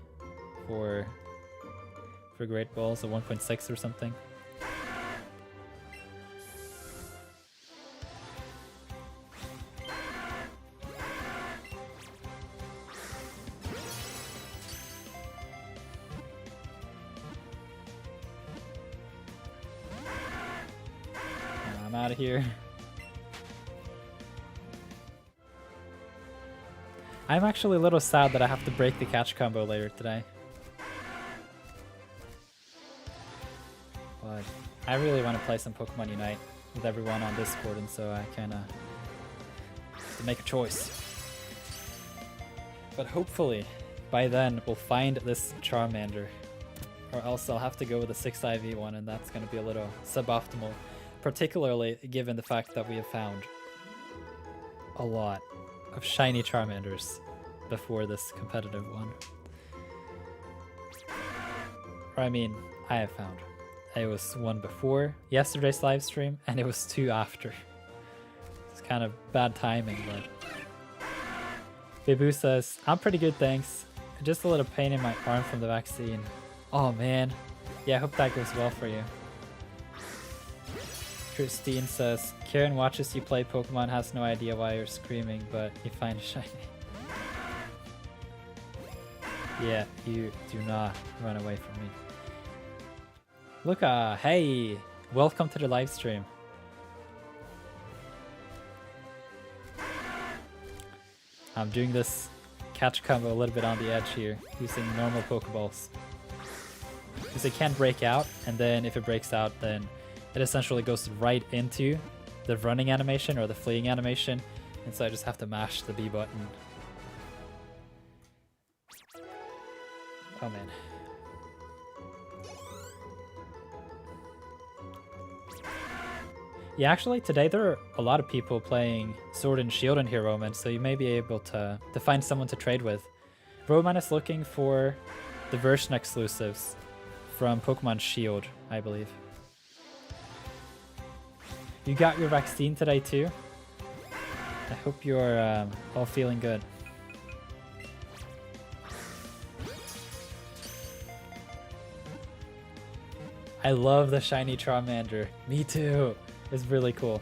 for Great Balls, or 1.6 or something. I'm out of here. I'm actually a little sad that I have to break the catch combo later today. But I really want to play some Pokemon Unite with everyone on Discord, and so I kind of have to make a choice. But hopefully, by then, we'll find this Charmander. Or else I'll have to go with a 6 IV one, and that's going to be a little suboptimal. Particularly given the fact that we have found a lot of shiny Charmanders before this competitive one. Or I mean, I have found. It was 1 before yesterday's live stream, and it was 2 after. It's kind of bad timing, but... Bibu says, I'm pretty good, thanks. Just a little pain in my arm from the vaccine. Oh man. Yeah, I hope that goes well for you. Christine says, Karen watches you play Pokemon, has no idea why you're screaming, but you find it shiny. Yeah, you do not run away from me. Luca, hey! Welcome to the live stream. I'm doing this catch combo a little bit on the edge here, using normal Pokeballs. Because it can break out, and then if it breaks out, then it essentially goes right into the running animation or the fleeing animation, and so I just have to mash the B button. Oh man. Yeah, actually today there are a lot of people playing Sword and Shield in here, Roman, so you may be able to find someone to trade with. Roman is looking for the version exclusives from Pokemon Shield, I believe. You got your vaccine today too? I hope you're all feeling good. I love the shiny Charmander. Me too. It's really cool.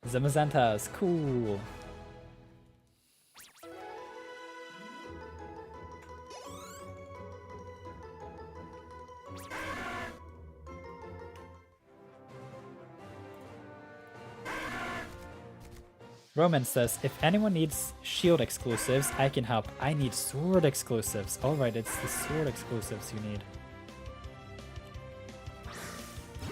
Zamazenta is cool. Roman says, if anyone needs Shield exclusives, I can help. I need Sword exclusives. Alright, it's the Sword exclusives you need.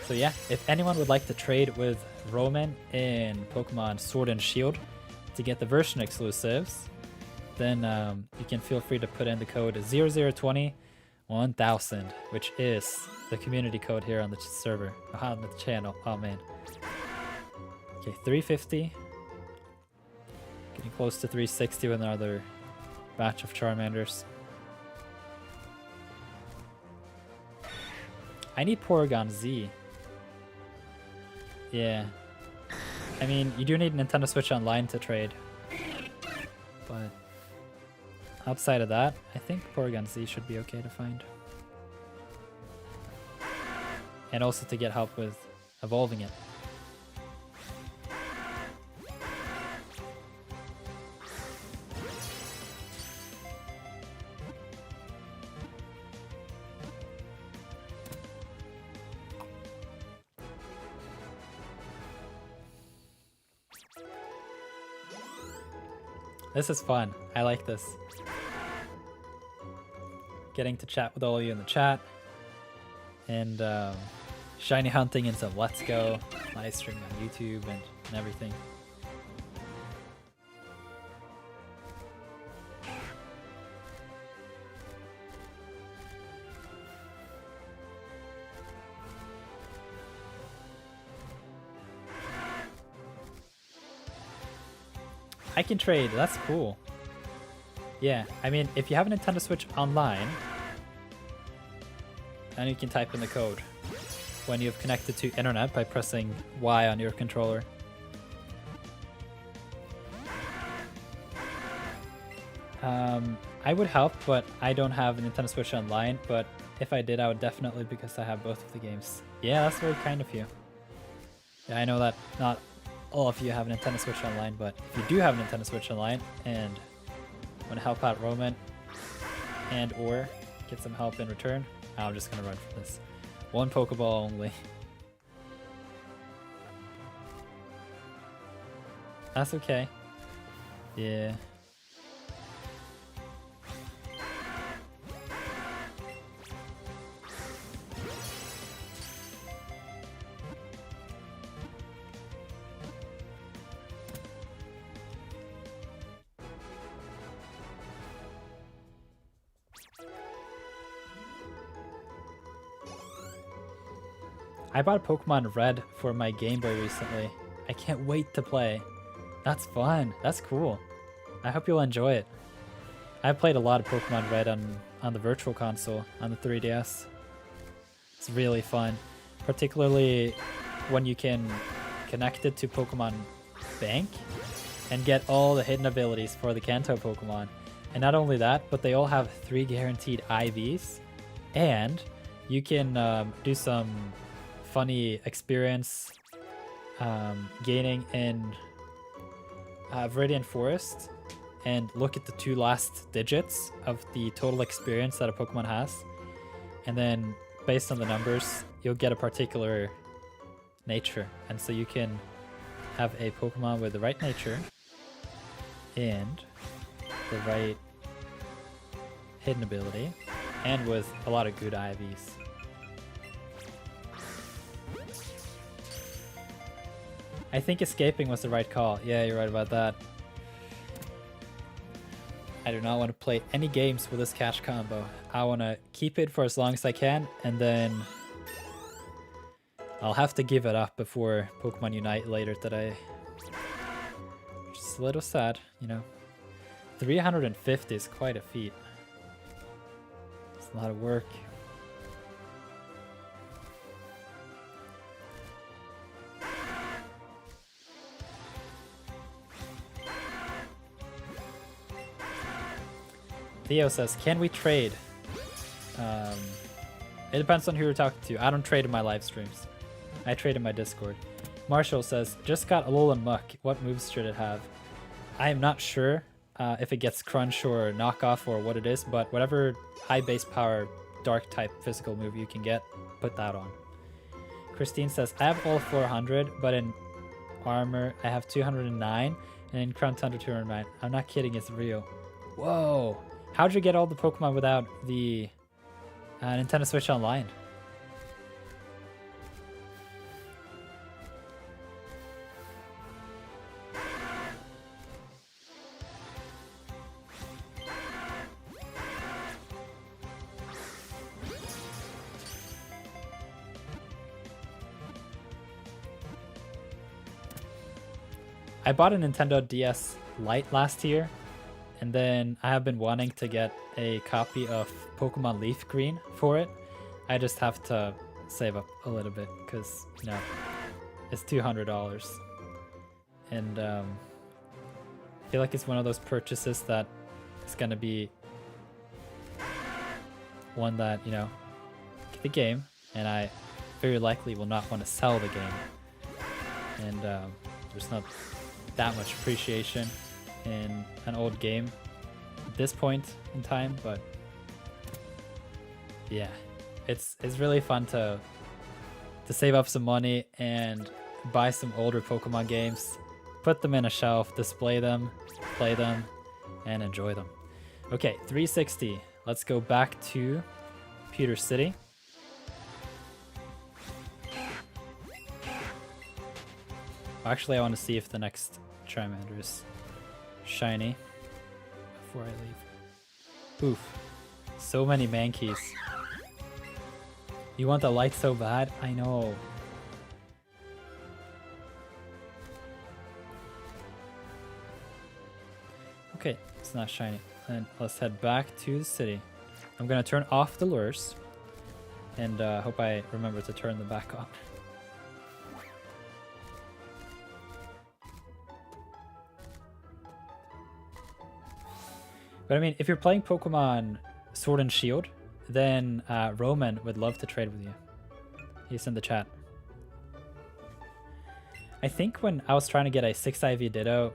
So yeah, if anyone would like to trade with Roman in Pokemon Sword and Shield to get the version exclusives, then you can feel free to put in the code 0020 1,000, which is the community code here on the server, on the channel. Oh man. Okay, 350. Getting close to 360 with another batch of Charmanders. I need Porygon Z. Yeah. I mean, you do need Nintendo Switch Online to trade. But outside of that, I think Porygon Z should be okay to find. And also to get help with evolving it. This is fun. I like this. Getting to chat with all of you in the chat. And shiny hunting and some Let's Go. Live streaming on YouTube and everything. I can trade, that's cool. Yeah, I mean, if you have a Nintendo Switch Online, and you can type in the code when you've connected to internet by pressing Y on your controller. I would help, but I don't have a Nintendo Switch Online, but if I did, I would definitely, because I have both of the games. Yeah, that's very kind of you. Yeah, I know that not all of you have a Nintendo Switch Online, but if you do have a Nintendo Switch Online and want to help out Roman and or get some help in return, I'm just going to run for this. One Pokeball only. That's okay. Yeah. I bought Pokemon Red for my Game Boy recently. I can't wait to play. That's fun. That's cool. I hope you'll enjoy it. I've played a lot of Pokemon Red on the Virtual Console, on the 3DS. It's really fun. Particularly when you can connect it to Pokemon Bank and get all the hidden abilities for the Kanto Pokemon. And not only that, but they all have 3 guaranteed IVs. And you can do some funny experience gaining in Viridian Forest and look at the 2 last digits of the total experience that a Pokemon has, and then based on the numbers you'll get a particular nature, and so you can have a Pokemon with the right nature and the right hidden ability and with a lot of good IVs. I think escaping was the right call. Yeah, you're right about that. I do not want to play any games with this cash combo. I want to keep it for as long as I can, and then I'll have to give it up before Pokemon Unite later today. Which is a little sad, you know. 350 is quite a feat. It's a lot of work. Theo says, can we trade? It depends on who you're talking to. I don't trade in my live streams. I trade in my Discord. Marshall says, just got Alolan Muck. What moves should it have? I am not sure if it gets Crunch or Knockoff or what it is, but whatever high base power dark type physical move you can get, put that on. Christine says, I have all 400, but in armor I have 209, and in Crown Thunder 209. I'm not kidding, it's real. Whoa! How'd you get all the Pokemon without the Nintendo Switch Online? I bought a Nintendo DS Lite last year, and then I have been wanting to get a copy of Pokemon Leaf Green for it. I just have to save up a little bit because, you know, it's $200. And I feel like it's one of those purchases that is going to be one that, you know, get the game, and I very likely will not want to sell the game. And there's not that much appreciation in an old game at this point in time, but yeah, it's really fun to save up some money and buy some older Pokemon games, put them in a shelf, display them, play them, and enjoy them. Okay, 360. Let's go back to Pewter City. Actually, I want to see if the next Charmander is shiny before I leave. Oof. So many Mankeys. You want the light so bad? I know. Okay, it's not shiny. And let's head back to the city. I'm gonna turn off the lures, and hope I remember to turn them back on. But I mean, if you're playing Pokemon Sword and Shield, then Roman would love to trade with you. He's in the chat. I think when I was trying to get a 6 IV Ditto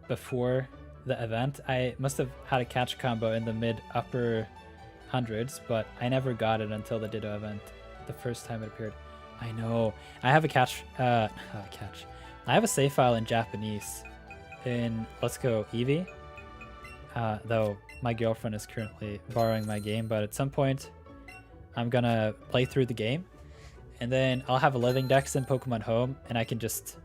before the event, I must have had a catch combo in the mid-upper hundreds, but I never got it until the Ditto event, the first time it appeared. I know. I have a I have a save file in Japanese in Let's Go Eevee. Though my girlfriend is currently borrowing my game, but at some point I'm gonna play through the game, and then I'll have a living dex in Pokemon Home, and I can just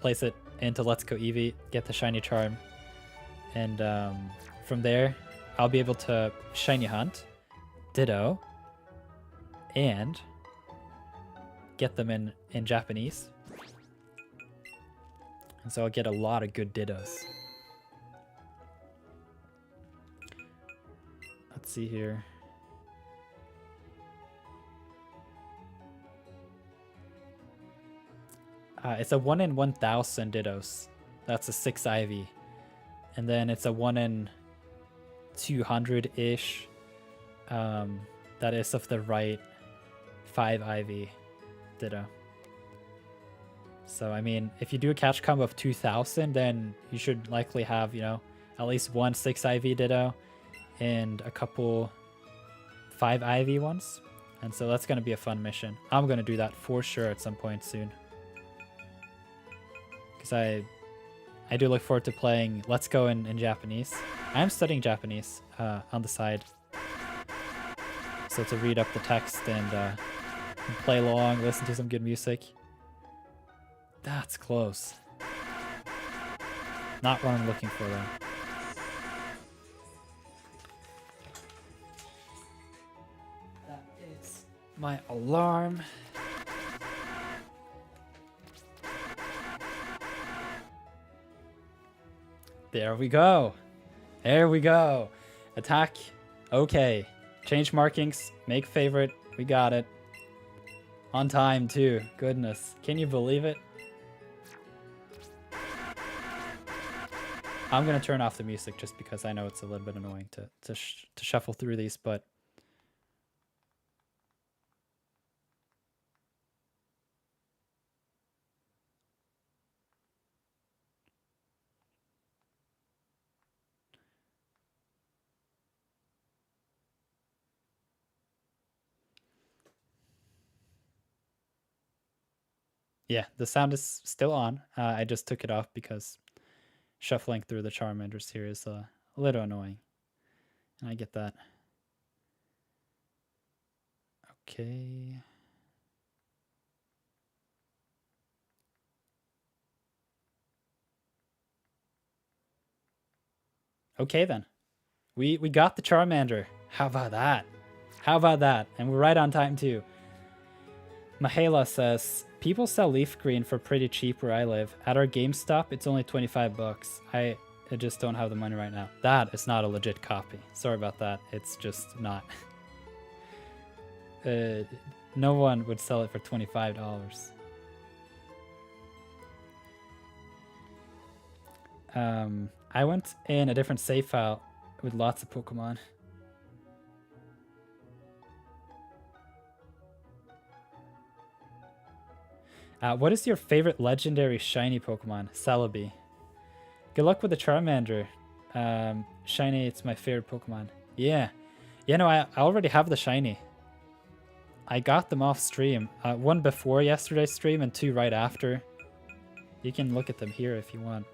place it into Let's Go Eevee, get the shiny charm, and from there I'll be able to shiny hunt, Ditto, and get them in Japanese. And so I'll get a lot of good Dittos. Let's see here. It's a 1 in 1,000 Dittos. That's a 6 IV. And then it's a 1 in 200-ish. That is of the right 5 IV Ditto. So, I mean, if you do a catch combo of 2,000, then you should likely have, you know, at least one 6 IV Ditto and a couple 5 IV ones. And so that's going to be a fun mission. I'm going to do that for sure at some point soon. Because I do look forward to playing Let's Go in Japanese. I am studying Japanese on the side. So to read up the text and play along, listen to some good music. That's close. Not what I'm looking for though. My alarm. There we go. There we go. Attack. Okay. Change markings. Make favorite. We got it. On time too. Goodness. Can you believe it? I'm going to turn off the music just because I know it's a little bit annoying to shuffle through these, but yeah, the sound is still on. I just took it off because shuffling through the Charmanders here is a little annoying. And I get that. Okay. Okay then. We got the Charmander. How about that? How about that? And we're right on time too. Mahela says, people sell leaf green for pretty cheap where I live. At our GameStop, it's only 25 bucks. I just don't have the money right now. That is not a legit copy. Sorry about that. It's just not. No one would sell it for $25. I went in a different save file with lots of Pokemon. What is your favorite legendary shiny Pokemon? Celebi. Good luck with the Charmander. Shiny, it's my favorite Pokemon. Yeah. Yeah, no, I already have the shiny. I got them off stream. One before yesterday's stream and two right after. You can look at them here if you want.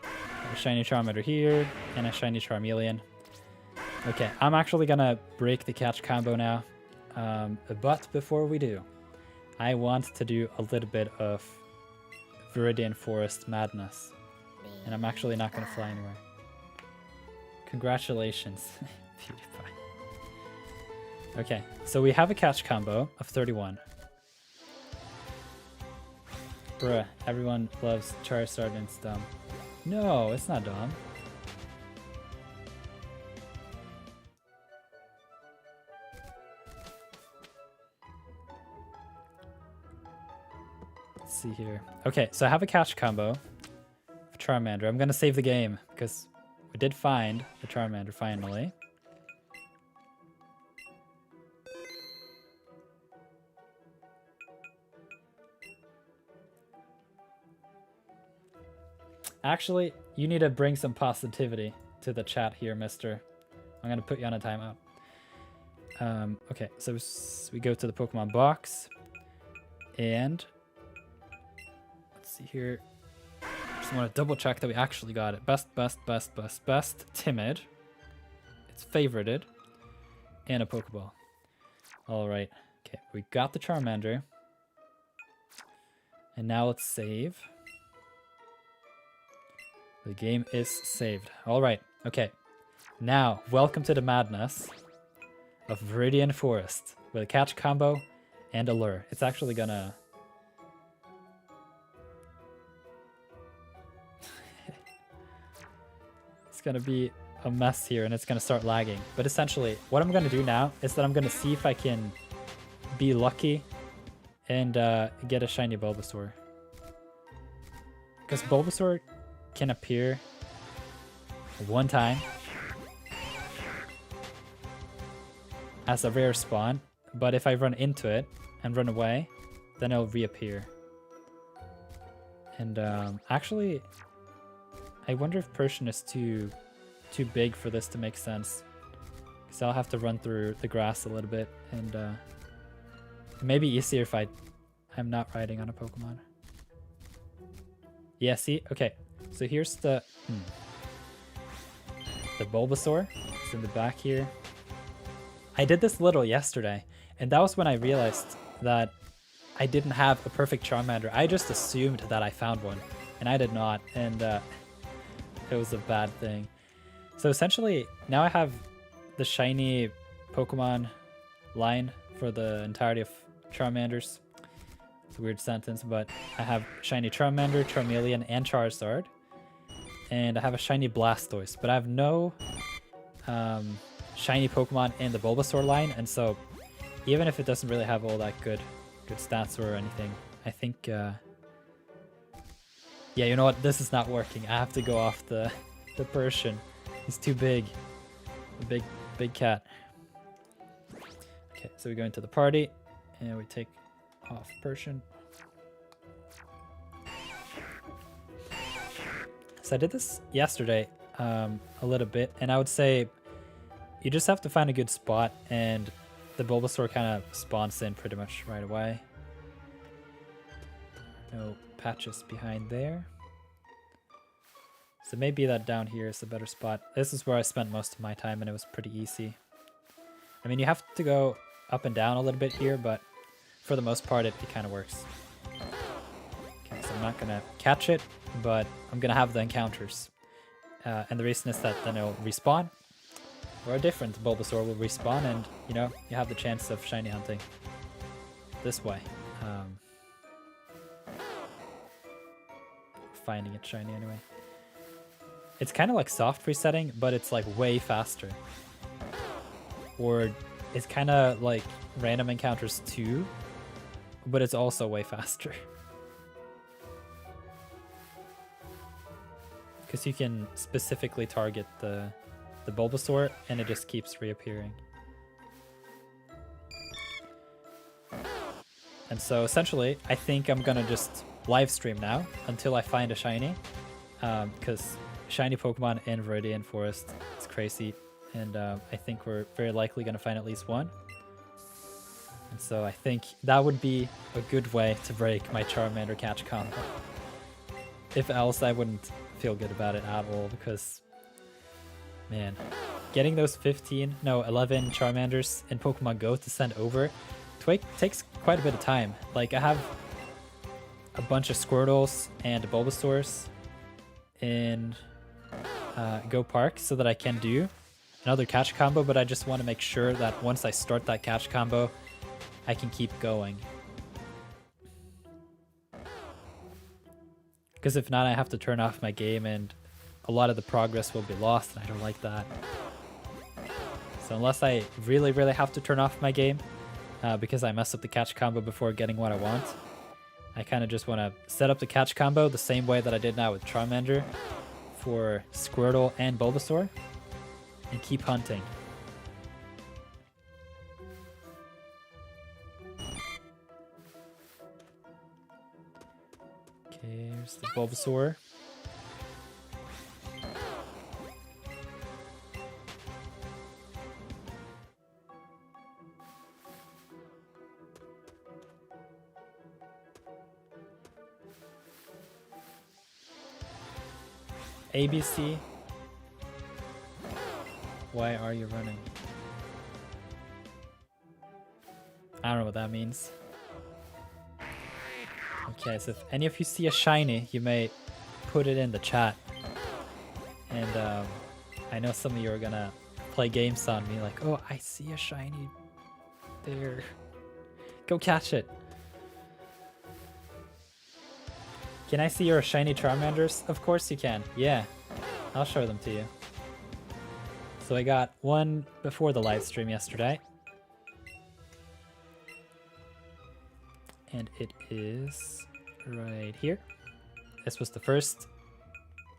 A shiny Charmander here and a shiny Charmeleon. Okay, I'm actually gonna break the catch combo now. But before we do, I want to do a little bit of Viridian Forest madness. And I'm actually not gonna fly anywhere. Congratulations, PewDiePie. Okay, so we have a catch combo of 31. Bruh, everyone loves Charizard and it's dumb. No, it's not dumb. Let's see here. Okay, so I have a catch combo for Charmander. I'm gonna save the game because we did find the Charmander finally. Actually, you need to bring some positivity to the chat here, mister. I'm going to put you on a timeout. Okay, so we go to the Pokemon box. And let's see here. Just want to double check that we actually got it. Best, timid. It's favorited. And a Pokeball. All right. Okay, we got the Charmander. And now let's save. The game is saved. All right. Okay. Now, welcome to the madness of Viridian Forest with a catch combo and a lure. It's actually gonna... It's gonna be a mess here and it's gonna start lagging. But essentially, what I'm gonna do now is that I'm gonna see if I can be lucky and get a shiny Bulbasaur. Because Bulbasaur can appear one time as a rare spawn, but if I run into it and run away, then it'll reappear. And actually, I wonder if Persian is too big for this to make sense, because I'll have to run through the grass a little bit, and it may be easier if I'm not riding on a Pokemon. Yeah, see? Okay. So here's the Bulbasaur. It's in the back here. I did this little yesterday, and that was when I realized that I didn't have a perfect Charmander. I just assumed that I found one, and I did not, and it was a bad thing. So essentially, now I have the shiny Pokemon line for the entirety of Charmanders. It's a weird sentence, but I have shiny Charmander, Charmeleon, and Charizard. And I have a shiny Blastoise, but I have no shiny Pokemon in the Bulbasaur line, and so even if it doesn't really have all that good stats or anything, I think yeah, you know what, this is not working. I have to go off the Persian. He's too big. A big cat. Okay, so we go into the party and we take off Persian. So I did this yesterday a little bit, and I would say you just have to find a good spot, and the Bulbasaur kind of spawns in pretty much right away. No patches behind there. So maybe that down here is a better spot. This is where I spent most of my time, and it was pretty easy. I mean, you have to go up and down a little bit here, but for the most part, it kind of works. Okay, so I'm not going to catch it, but I'm going to have the encounters. And the reason is that then it'll respawn. or a different Bulbasaur will respawn, and you know, you have the chance of shiny hunting this way. Finding it shiny anyway. It's kind of like soft resetting, but it's like way faster. Or it's kind of like random encounters too, but it's also way faster. Because you can specifically target the Bulbasaur and it just keeps reappearing. And so essentially, I think I'm gonna just live stream now until I find a shiny. Because shiny Pokemon in Viridian Forest, it's crazy. And I think we're very likely gonna find at least one. And so I think that would be a good way to break my Charmander catch combo. If else, I wouldn't feel good about it at all, because man, getting those 11 Charmanders in Pokemon Go to send over takes quite a bit of time. Like, I have a bunch of Squirtles and Bulbasaurs in Go Park so that I can do another catch combo, but I just want to make sure that once I start that catch combo, I can keep going. Because if not, I have to turn off my game and a lot of the progress will be lost, and I don't like that. So unless I really, really have to turn off my game, because I messed up the catch combo before getting what I want, I kind of just want to set up the catch combo the same way that I did now with Charmander for Squirtle and Bulbasaur, and keep hunting. Okay, here's the Bulbasaur. ABC. Why are you running? I don't know what that means. Okay, so if any of you see a shiny, you may put it in the chat. And I know some of you are gonna play games on me like, oh, I see a shiny there. Go catch it. Can I see your shiny Charmanders? Of course you can. Yeah, I'll show them to you. So I got one before the live stream yesterday. And it is right here. This was the first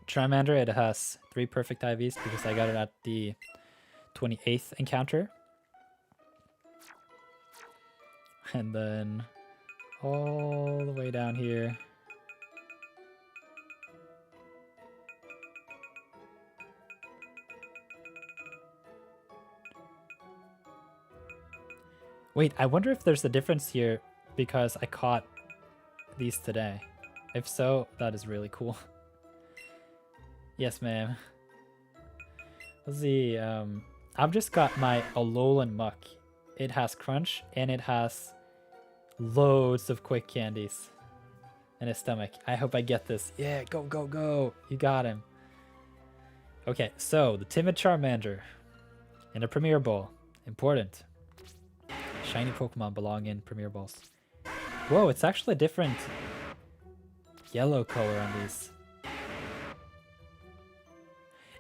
Charmander. It has 3 perfect IVs because I got it at the 28th encounter. And then all the way down here. Wait, I wonder if there's a difference here because I caught these today. If so, that is really cool. Yes, ma'am. Let's see. I've just got my Alolan Muck. It has Crunch and it has loads of quick candies in his stomach. I hope I get this. Yeah, go, go, go. You got him. Okay, so the Timid Charmander in a Premier Bowl. Important. Shiny Pokemon belong in Premier Balls. Whoa, it's actually a different yellow color on these.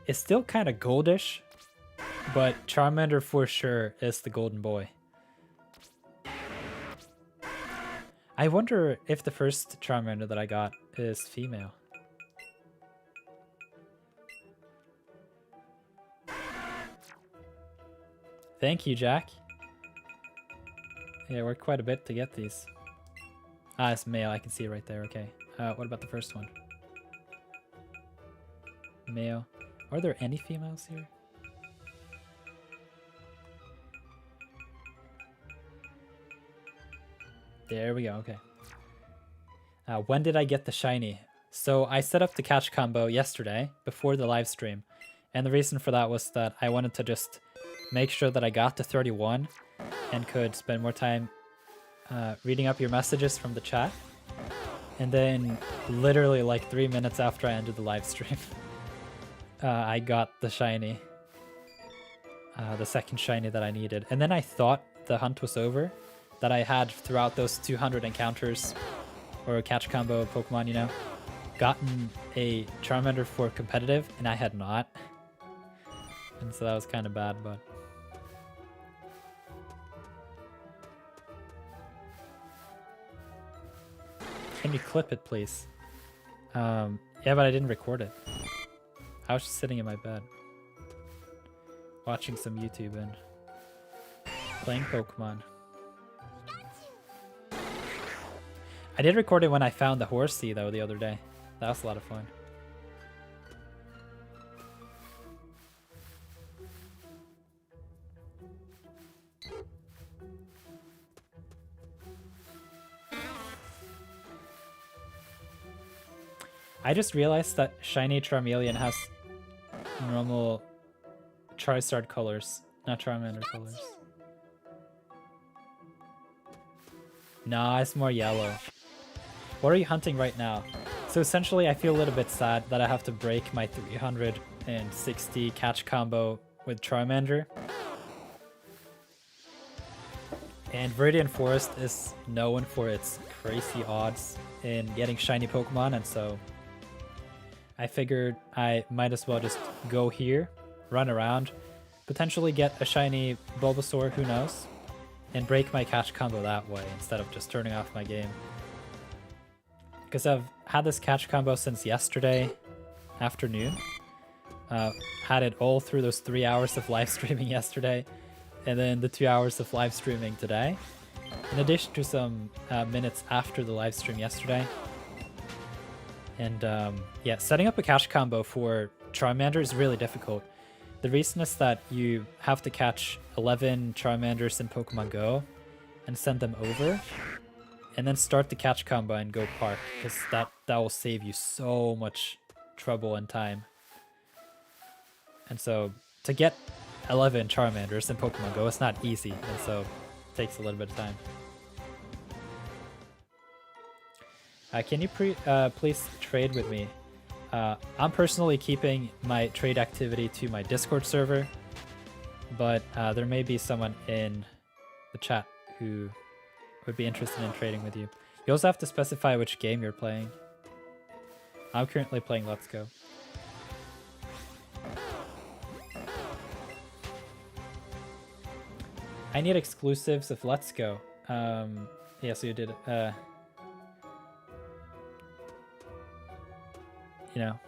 It's still kind of goldish, but Charmander for sure is the golden boy. I wonder if the first Charmander that I got is female. Thank you, Jack. Yeah, it worked quite a bit to get these. Ah, it's male. I can see it right there. Okay. What about the first one? Male. Are there any females here? There we go. Okay. When did I get the shiny? So I set up the catch combo yesterday before the live stream. And the reason for that was that I wanted to just make sure that I got to 31 and could spend more time reading up your messages from the chat. And then literally like 3 minutes after I ended the live stream, I got the shiny. the second shiny that I needed. And then I thought the hunt was over, that I had throughout those 200 encounters or catch combo Pokemon, you know, gotten a Charmander for competitive, and I had not. And so that was kind of bad, but... Can you clip it, please? Yeah, but I didn't record it. I was just sitting in my bed, watching some YouTube and playing Pokemon. I did record it when I found the Horsey, though, the other day. That was a lot of fun. I just realized that Shiny Charmeleon has normal Charizard colors, not Charmander colors. Nah, it's more yellow. What are you hunting right now? So essentially, I feel a little bit sad that I have to break my 360 catch combo with Charmander. And Viridian Forest is known for its crazy odds in getting shiny Pokemon, and so I figured I might as well just go here, run around, potentially get a shiny Bulbasaur, who knows, and break my catch combo that way instead of just turning off my game. Because I've had this catch combo since yesterday afternoon. Had it all through those 3 hours of live streaming yesterday, and then the 2 hours of live streaming today, in addition to some minutes after the live stream yesterday. And yeah, setting up a catch combo for Charmander is really difficult. The reason is that you have to catch 11 Charmanders in Pokemon Go and send them over, and then start the catch combo and go park, because that will save you so much trouble and time. And so to get 11 Charmanders in Pokemon Go, it's not easy, and so it takes a little bit of time. Can you please trade with me? I'm personally keeping my trade activity to my Discord server, but there may be someone in the chat who would be interested in trading with you. You also have to specify which game you're playing. I'm currently playing Let's Go. I need exclusives of Let's Go. Yeah, so you did... you know.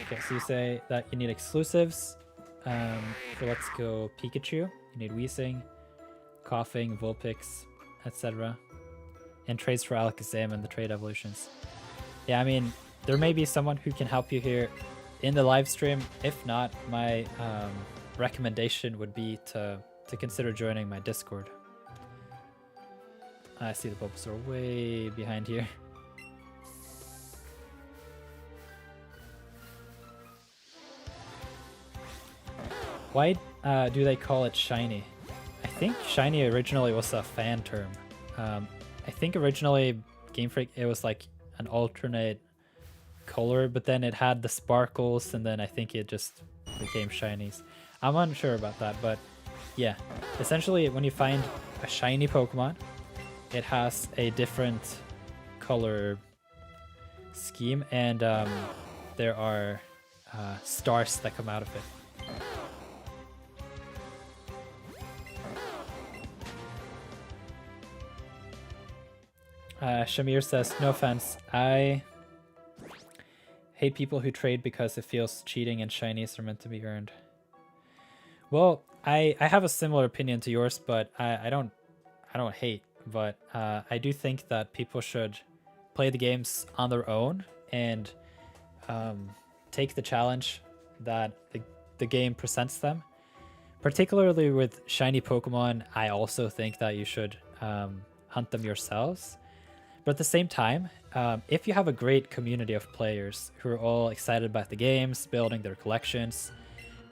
Okay, so you say that you need exclusives for Let's Go Pikachu. You need Weezing, Coughing, Vulpix, etc. And trades for Alakazam and the trade evolutions. Yeah, I mean, there may be someone who can help you here in the live stream. If not, my recommendation would be to consider joining my Discord. I see the Bulbasaur way behind here. Why do they call it shiny? I think shiny originally was a fan term. I think originally Game Freak, it was like an alternate color, but then it had the sparkles, and then I think it just became shinies. I'm unsure about that, but yeah. Essentially, when you find a shiny Pokemon, it has a different color scheme, and there are stars that come out of it. Shamir says, no offense, I hate people who trade because it feels cheating and shinies are meant to be earned. Well, I have a similar opinion to yours, but I don't hate, but I do think that people should play the games on their own and take the challenge that the game presents them. Particularly with shiny Pokemon, I also think that you should hunt them yourselves. But at the same time, if you have a great community of players who are all excited about the games, building their collections,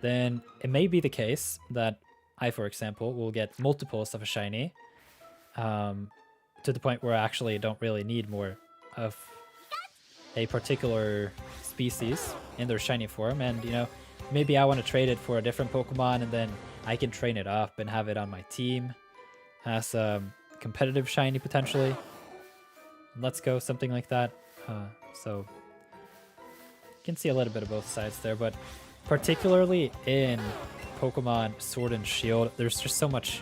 then it may be the case that I, for example, will get multiples of a shiny to the point where I actually don't really need more of a particular species in their shiny form. And, you know, maybe I want to trade it for a different Pokemon, and then I can train it up and have it on my team as a competitive shiny potentially. Let's go, something like that. So you can see a little bit of both sides there, but particularly in Pokemon Sword and Shield, there's just so much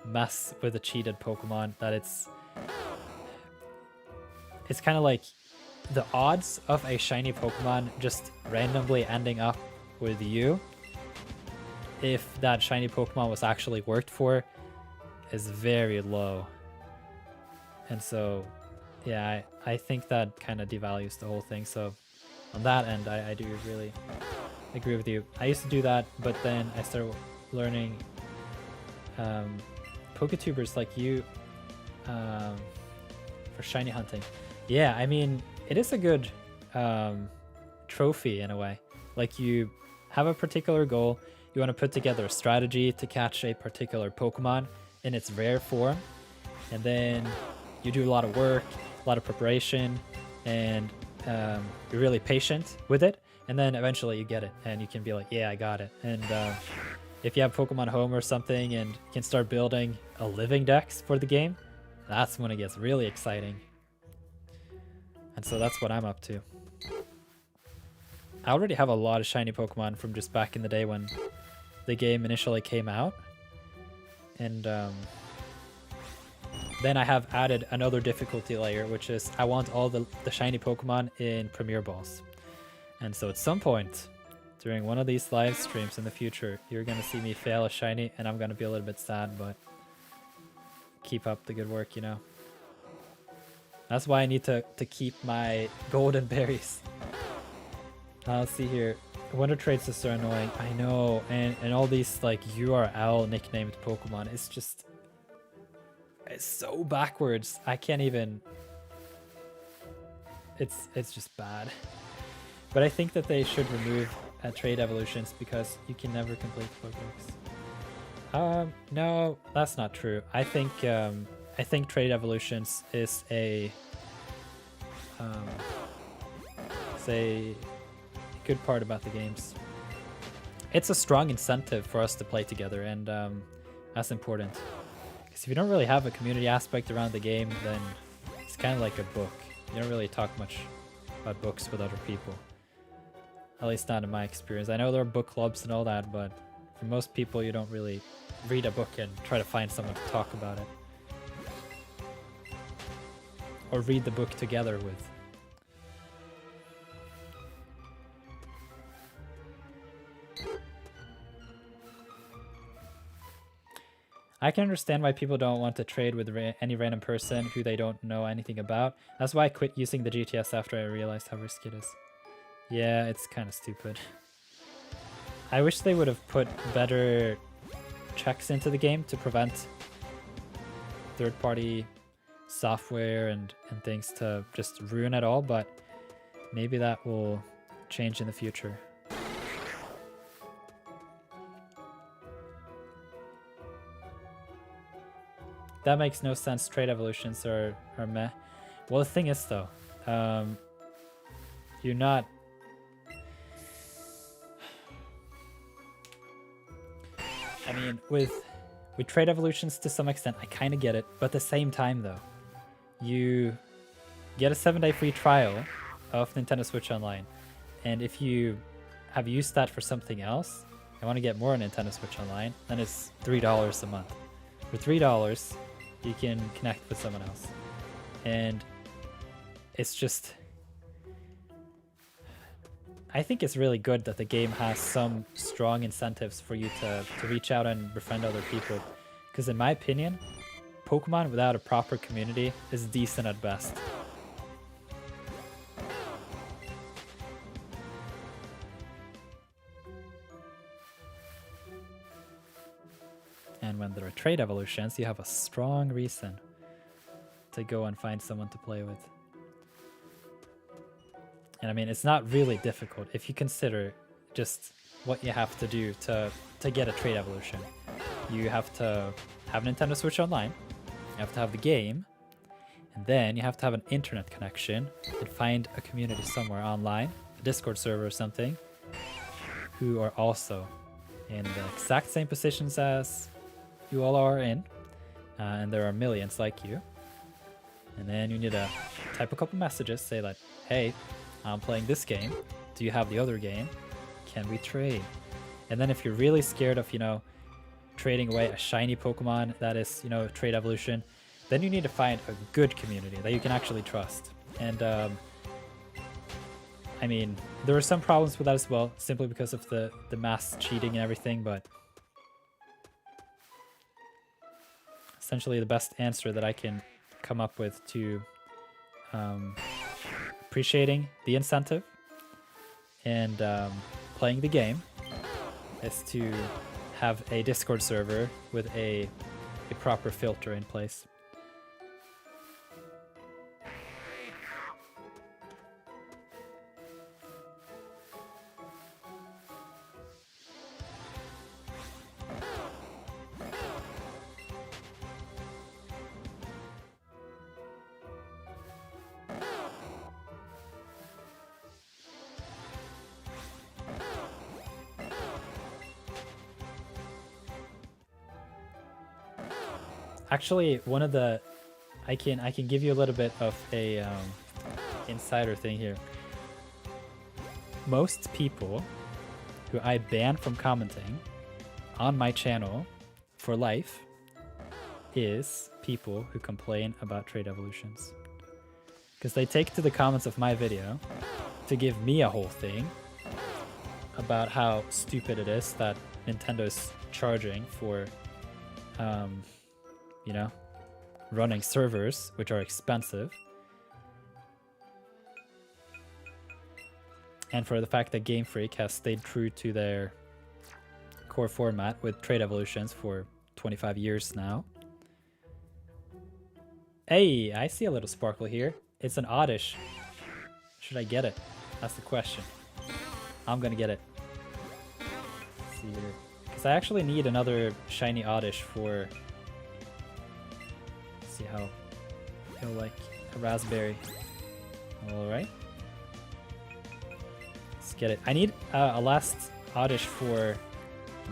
mess with a cheated Pokemon that it's kind of like the odds of a shiny Pokemon just randomly ending up with you, if that shiny Pokemon was actually worked for, is very low. And so, yeah, I think that kind of devalues the whole thing. So on that end, I do really agree with you. I used to do that, but then I started learning Poketubers like you for shiny hunting. Yeah, I mean, it is a good trophy in a way. Like, you have a particular goal, you want to put together a strategy to catch a particular Pokemon in its rare form, and then you do a lot of work, a lot of preparation, and you're really patient with it, and then eventually you get it, and you can be like, yeah, I got it. And if you have Pokemon Home or something and you can start building a living dex for the game, that's when it gets really exciting. And so that's what I'm up to. I already have a lot of shiny Pokemon from just back in the day when the game initially came out. And then I have added another difficulty layer, which is I want all the shiny Pokemon in Premier Balls. And so at some point during one of these live streams in the future, you're going to see me fail a shiny, and I'm going to be a little bit sad, but keep up the good work, you know. That's why I need to keep my golden berries. Let's see here. Wonder traits are so annoying. I know, and all these like URL nicknamed Pokemon, it's just, it's so backwards. I can't even. It's just bad. But I think that they should remove trade evolutions because you can never complete Pokedex. No, that's not true. I think trade evolutions is a good part about the games. It's a strong incentive for us to play together, and that's important. Because if you don't really have a community aspect around the game, then it's kind of like a book. You don't really talk much about books with other people. At least not in my experience. I know there are book clubs and all that, but for most people, you don't really read a book and try to find someone to talk about it. Or read the book together with. I can understand why people don't want to trade with any random person who they don't know anything about. That's why I quit using the GTS after I realized how risky it is. Yeah, it's kind of stupid. I wish they would have put better checks into the game to prevent third-party software and things to just ruin it all, but maybe that will change in the future. That makes no sense. Trade evolutions are meh. Well, the thing is though, you're not... I mean, with trade evolutions to some extent, I kind of get it, but at the same time though, you get a 7-day free trial of Nintendo Switch Online, and if you have used that for something else and want to get more on Nintendo Switch Online, then it's $3 a month. For $3, you can connect with someone else, and it's just... I think it's really good that the game has some strong incentives for you to reach out and befriend other people. Because in my opinion, Pokemon without a proper community is decent at best. And when there are trade evolutions, you have a strong reason to go and find someone to play with. And I mean, it's not really difficult if you consider just what you have to do to get a trade evolution. You have to have Nintendo Switch Online, you have to have the game, and then you have to have an internet connection and find a community somewhere online Discord server or something who are also in the exact same positions as you all are in, and there are millions like you. And then you need to type a couple messages, say that, hey, I'm playing this game. Do you have the other game? Can we trade? And then if you're really scared of, you know, trading away a shiny Pokemon that is, you know, trade evolution, then you need to find a good community that you can actually trust. And I mean, there are some problems with that as well, simply because of the mass cheating and everything, but essentially the best answer that I can come up with to appreciating the incentive and playing the game is to have a Discord server with a proper filter in place. Actually, one of the I can give you a little bit of a insider thing here. Most people who I ban from commenting on my channel for life is people who complain about trade evolutions. Because they take to the comments of my video to give me a whole thing about how stupid it is that Nintendo's charging for you know, running servers, which are expensive. And for the fact that Game Freak has stayed true to their core format with trade evolutions for 25 years now. Hey, I see a little sparkle here. It's an Oddish. Should I get it? That's the question. I'm gonna get it. Let's see here. Because I actually need another shiny Oddish for... see how feel like a raspberry. All right, let's get it. I need a last Oddish for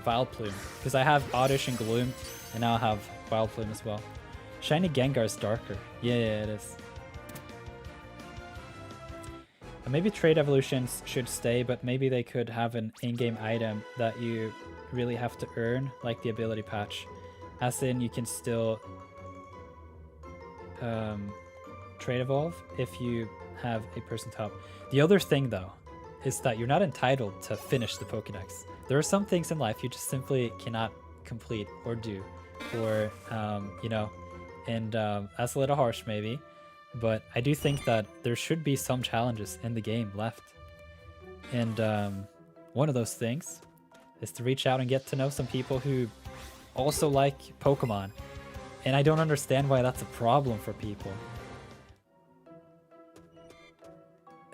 Vileplume because I have Oddish and Gloom, and now I have Vileplume as well. Shiny Gengar is darker. Yeah, it is. And maybe trade evolutions should stay, but maybe they could have an in-game item that you really have to earn, like the ability patch. As in, you can still trade evolve if you have a person top. The other thing though is that you're not entitled to finish the Pokédex. There are some things in life you just simply cannot complete or do, or you know, and that's a little harsh maybe, but I do think that there should be some challenges in the game left. And one of those things is to reach out and get to know some people who also like Pokemon. And I don't understand why that's a problem for people.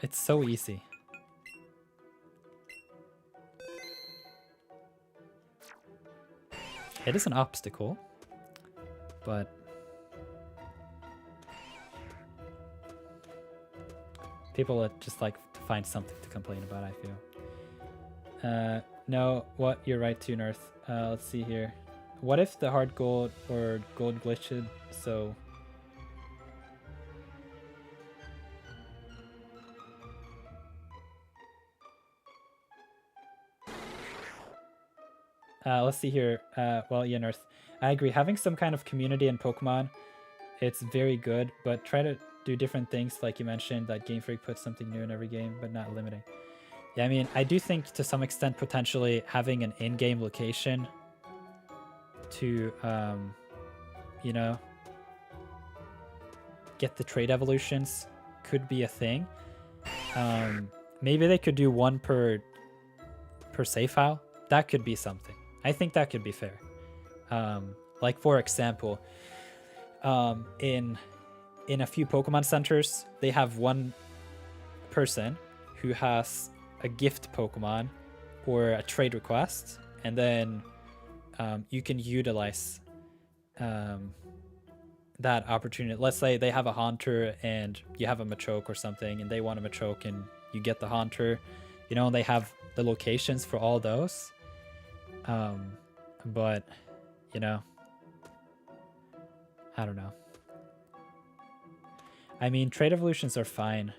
It's so easy. It is an obstacle, but people just like to find something to complain about, I feel. No, what? You're right too, Nirth. Let's see here. What if the hard gold or gold glitched? So let's see here. Well, yeah, Nirth. I agree. Having some kind of community in Pokemon, it's very good, but try to do different things, like you mentioned, that Game Freak puts something new in every game, but not limiting. Yeah, I mean, I do think to some extent potentially having an in-game location to you know, get the trade evolutions could be a thing. Maybe they could do one per save file. That could be something. I think that could be fair. Like for example, in a few Pokemon centers, they have one person who has a gift Pokemon or a trade request, and then you can utilize that opportunity. Let's say they have a Haunter and you have a Machoke or something, and they want a Machoke and you get the Haunter. You know, they have the locations for all those. But, you know, I don't know. I mean, trade evolutions are fine.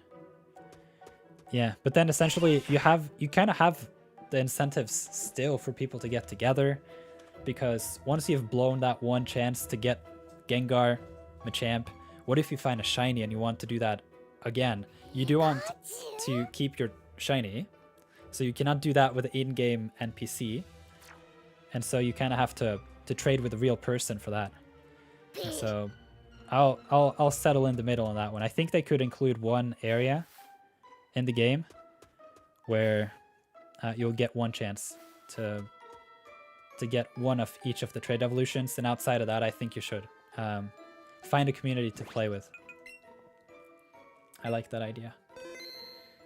Yeah, but then essentially you kind of have the incentives still for people to get together, because once you've blown that one chance to get Gengar, Machamp, what if you find a shiny and you want to do that again? You do want to keep your shiny, so you cannot do that with an in-game NPC, and so you kind of have to trade with a real person for that. And so I'll settle in the middle on that one. I think they could include one area in the game where you'll get one chance to get one of each of the trade evolutions, and outside of that, I think you should find a community to play with. I like that idea.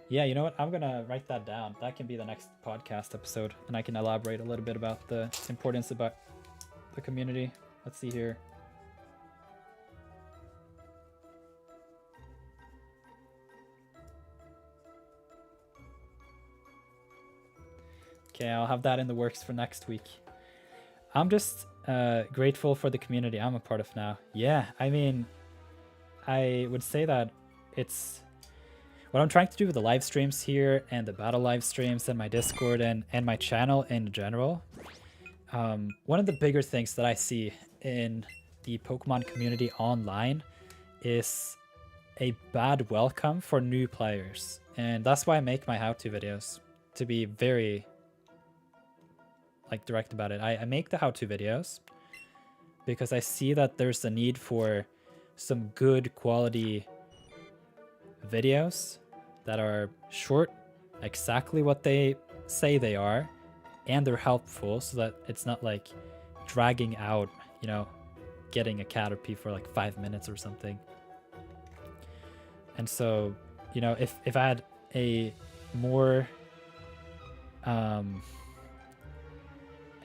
Yeah, you know what? I'm gonna write that down. That can be the next podcast episode, and I can elaborate a little bit about the importance about the community. Let's see here. Okay, I'll have that in the works for next week. I'm just grateful for the community I'm a part of now. Yeah, I mean, I would say that it's what I'm trying to do with the live streams here and the battle live streams and my Discord and my channel in general. One of the bigger things that I see in the Pokemon community online is a bad welcome for new players. And that's why I make my how-to videos, to be very direct about it. I make the how-to videos because I see that there's a need for some good quality videos that are short, exactly what they say they are, and they're helpful, so that it's not like dragging out, you know, getting a Caterpie for like 5 minutes or something. And so, you know, if I had a more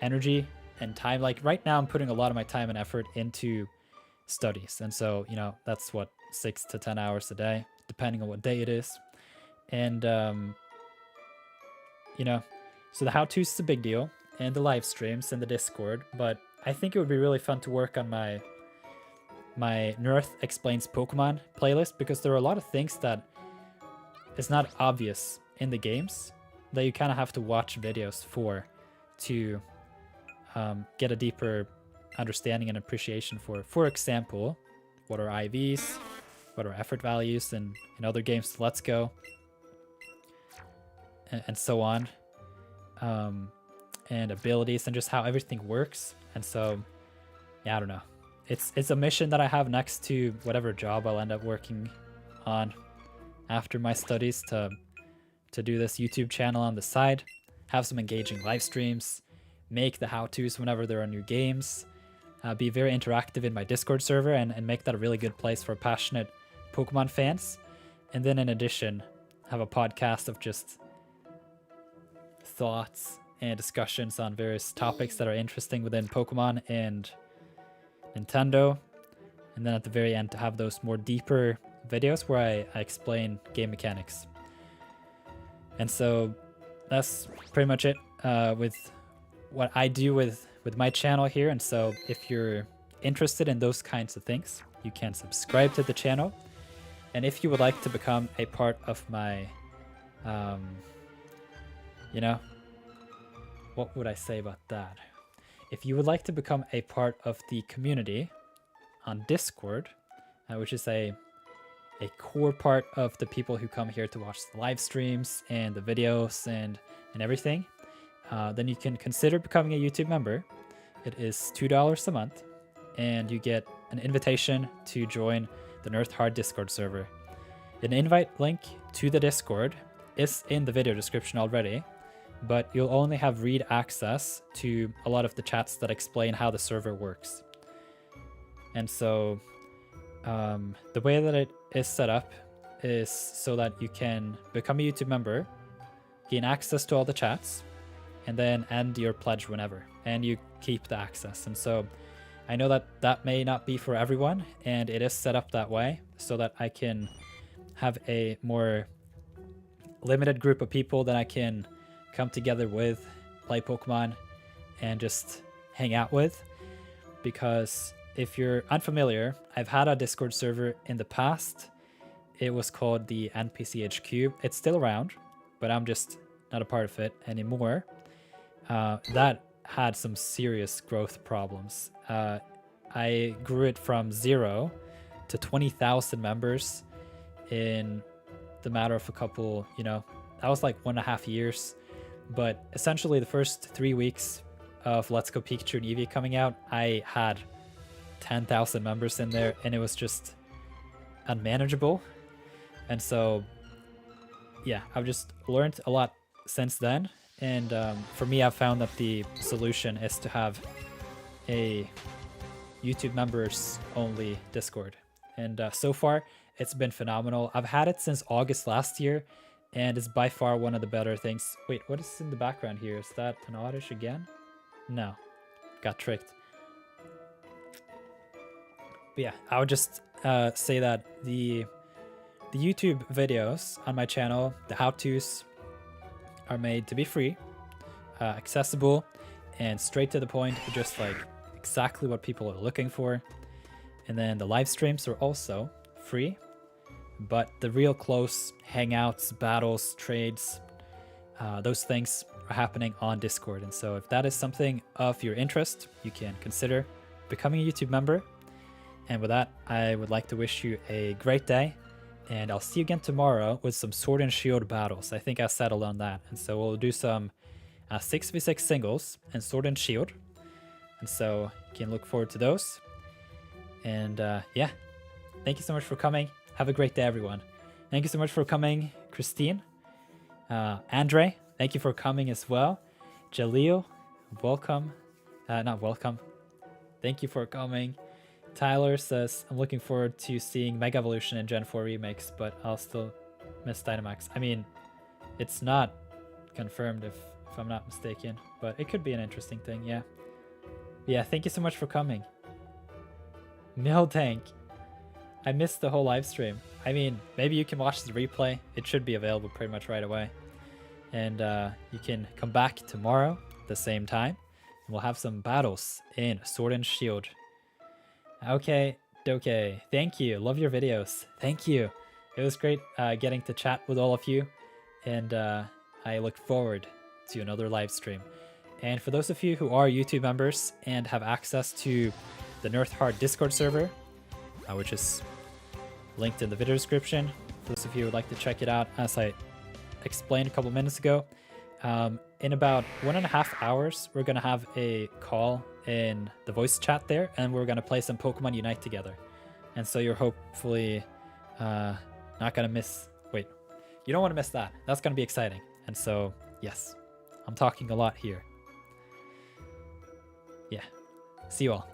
energy and time, like right now I'm putting a lot of my time and effort into studies, and so, you know, that's what 6 to 10 hours a day, depending on what day it is. And you know, so the how-tos is a big deal, and the live streams and the Discord, but I think it would be really fun to work on my Nirth Explains Pokemon playlist, because there are a lot of things that is not obvious in the games that you kind of have to watch videos for to get a deeper understanding and appreciation for. For example, what are IVs? What are effort values in other games? Let's Go. And so on. And abilities and just how everything works. And so, yeah, I don't know. It's a mission that I have next to whatever job I'll end up working on after my studies, to do this YouTube channel on the side, have some engaging live streams, make the how-tos whenever there are new games, be very interactive in my Discord server, and make that a really good place for passionate Pokemon fans. And then in addition, have a podcast of just thoughts and discussions on various topics that are interesting within Pokemon and Nintendo. And then at the very end, to have those more deeper videos where I explain game mechanics. And so that's pretty much it with what I do with my channel here. And so if you're interested in those kinds of things, you can subscribe to the channel. And if you would like to become a part of my, you know, what would I say about that? If you would like to become a part of the community on Discord, which is a core part of the people who come here to watch the live streams and the videos and everything, then you can consider becoming a YouTube member. It is $2 a month, and you get an invitation to join the Nirtheart Discord server. An invite link to the Discord is in the video description already, but you'll only have read access to a lot of the chats that explain how the server works. And so the way that it is set up is so that you can become a YouTube member, gain access to all the chats, and then end your pledge whenever, and you keep the access. And so I know that that may not be for everyone, and it is set up that way so that I can have a more limited group of people that I can come together with, play Pokemon, and just hang out with. Because if you're unfamiliar, I've had a Discord server in the past. It was called the NPCHQ. It's still around, but I'm just not a part of it anymore. That had some serious growth problems. I grew it from 0 to 20,000 members in the matter of a couple, that was like 1.5 years. But essentially the first 3 weeks of Let's Go Pikachu and Eevee coming out, I had 10,000 members in there, and it was just unmanageable. And so, yeah, I've just learned a lot since then. And for me, I've found that the solution is to have a YouTube members only Discord. And so far, it's been phenomenal. I've had it since August last year, and it's by far one of the better things. Wait, what is in the background here? Is that an Oddish again? No, got tricked. But yeah, I would just say that the YouTube videos on my channel, the how-tos, are made to be free, accessible, and straight to the point, just like exactly what people are looking for. And then the live streams are also free, but the real close hangouts, battles, trades, those things are happening on Discord. And so if that is something of your interest, you can consider becoming a YouTube member. And with that, I would like to wish you a great day, and I'll see you again tomorrow with some Sword and Shield battles. I think I settled on that. And so we'll do some 6v6 singles and Sword and Shield. And so you can look forward to those. And yeah, thank you so much for coming. Have a great day, everyone. Thank you so much for coming, Christine. Andre, thank you for coming as well. Jaleel, welcome. Not welcome. Thank you for coming. Tyler says, I'm looking forward to seeing Mega Evolution and Gen 4 remakes, but I'll still miss Dynamax. I mean, it's not confirmed if I'm not mistaken, but it could be an interesting thing, yeah. Yeah, thank you so much for coming. Miltank, I missed the whole live stream. I mean, maybe you can watch the replay. It should be available pretty much right away. And you can come back tomorrow at the same time, and we'll have some battles in Sword and Shield. Okay, thank you. Love your videos. Thank you. It was great getting to chat with all of you, and I look forward to another live stream. And for those of you who are YouTube members and have access to the Nirtheart Discord server, which is linked in the video description, for those of you who would like to check it out, as I explained a couple minutes ago, in about 1.5 hours, we're going to have a call in the voice chat there, and we're going to play some Pokemon Unite together. And so you're hopefully not going to miss... Wait, you don't want to miss that. That's going to be exciting. And so, yes, I'm talking a lot here. Yeah, see you all.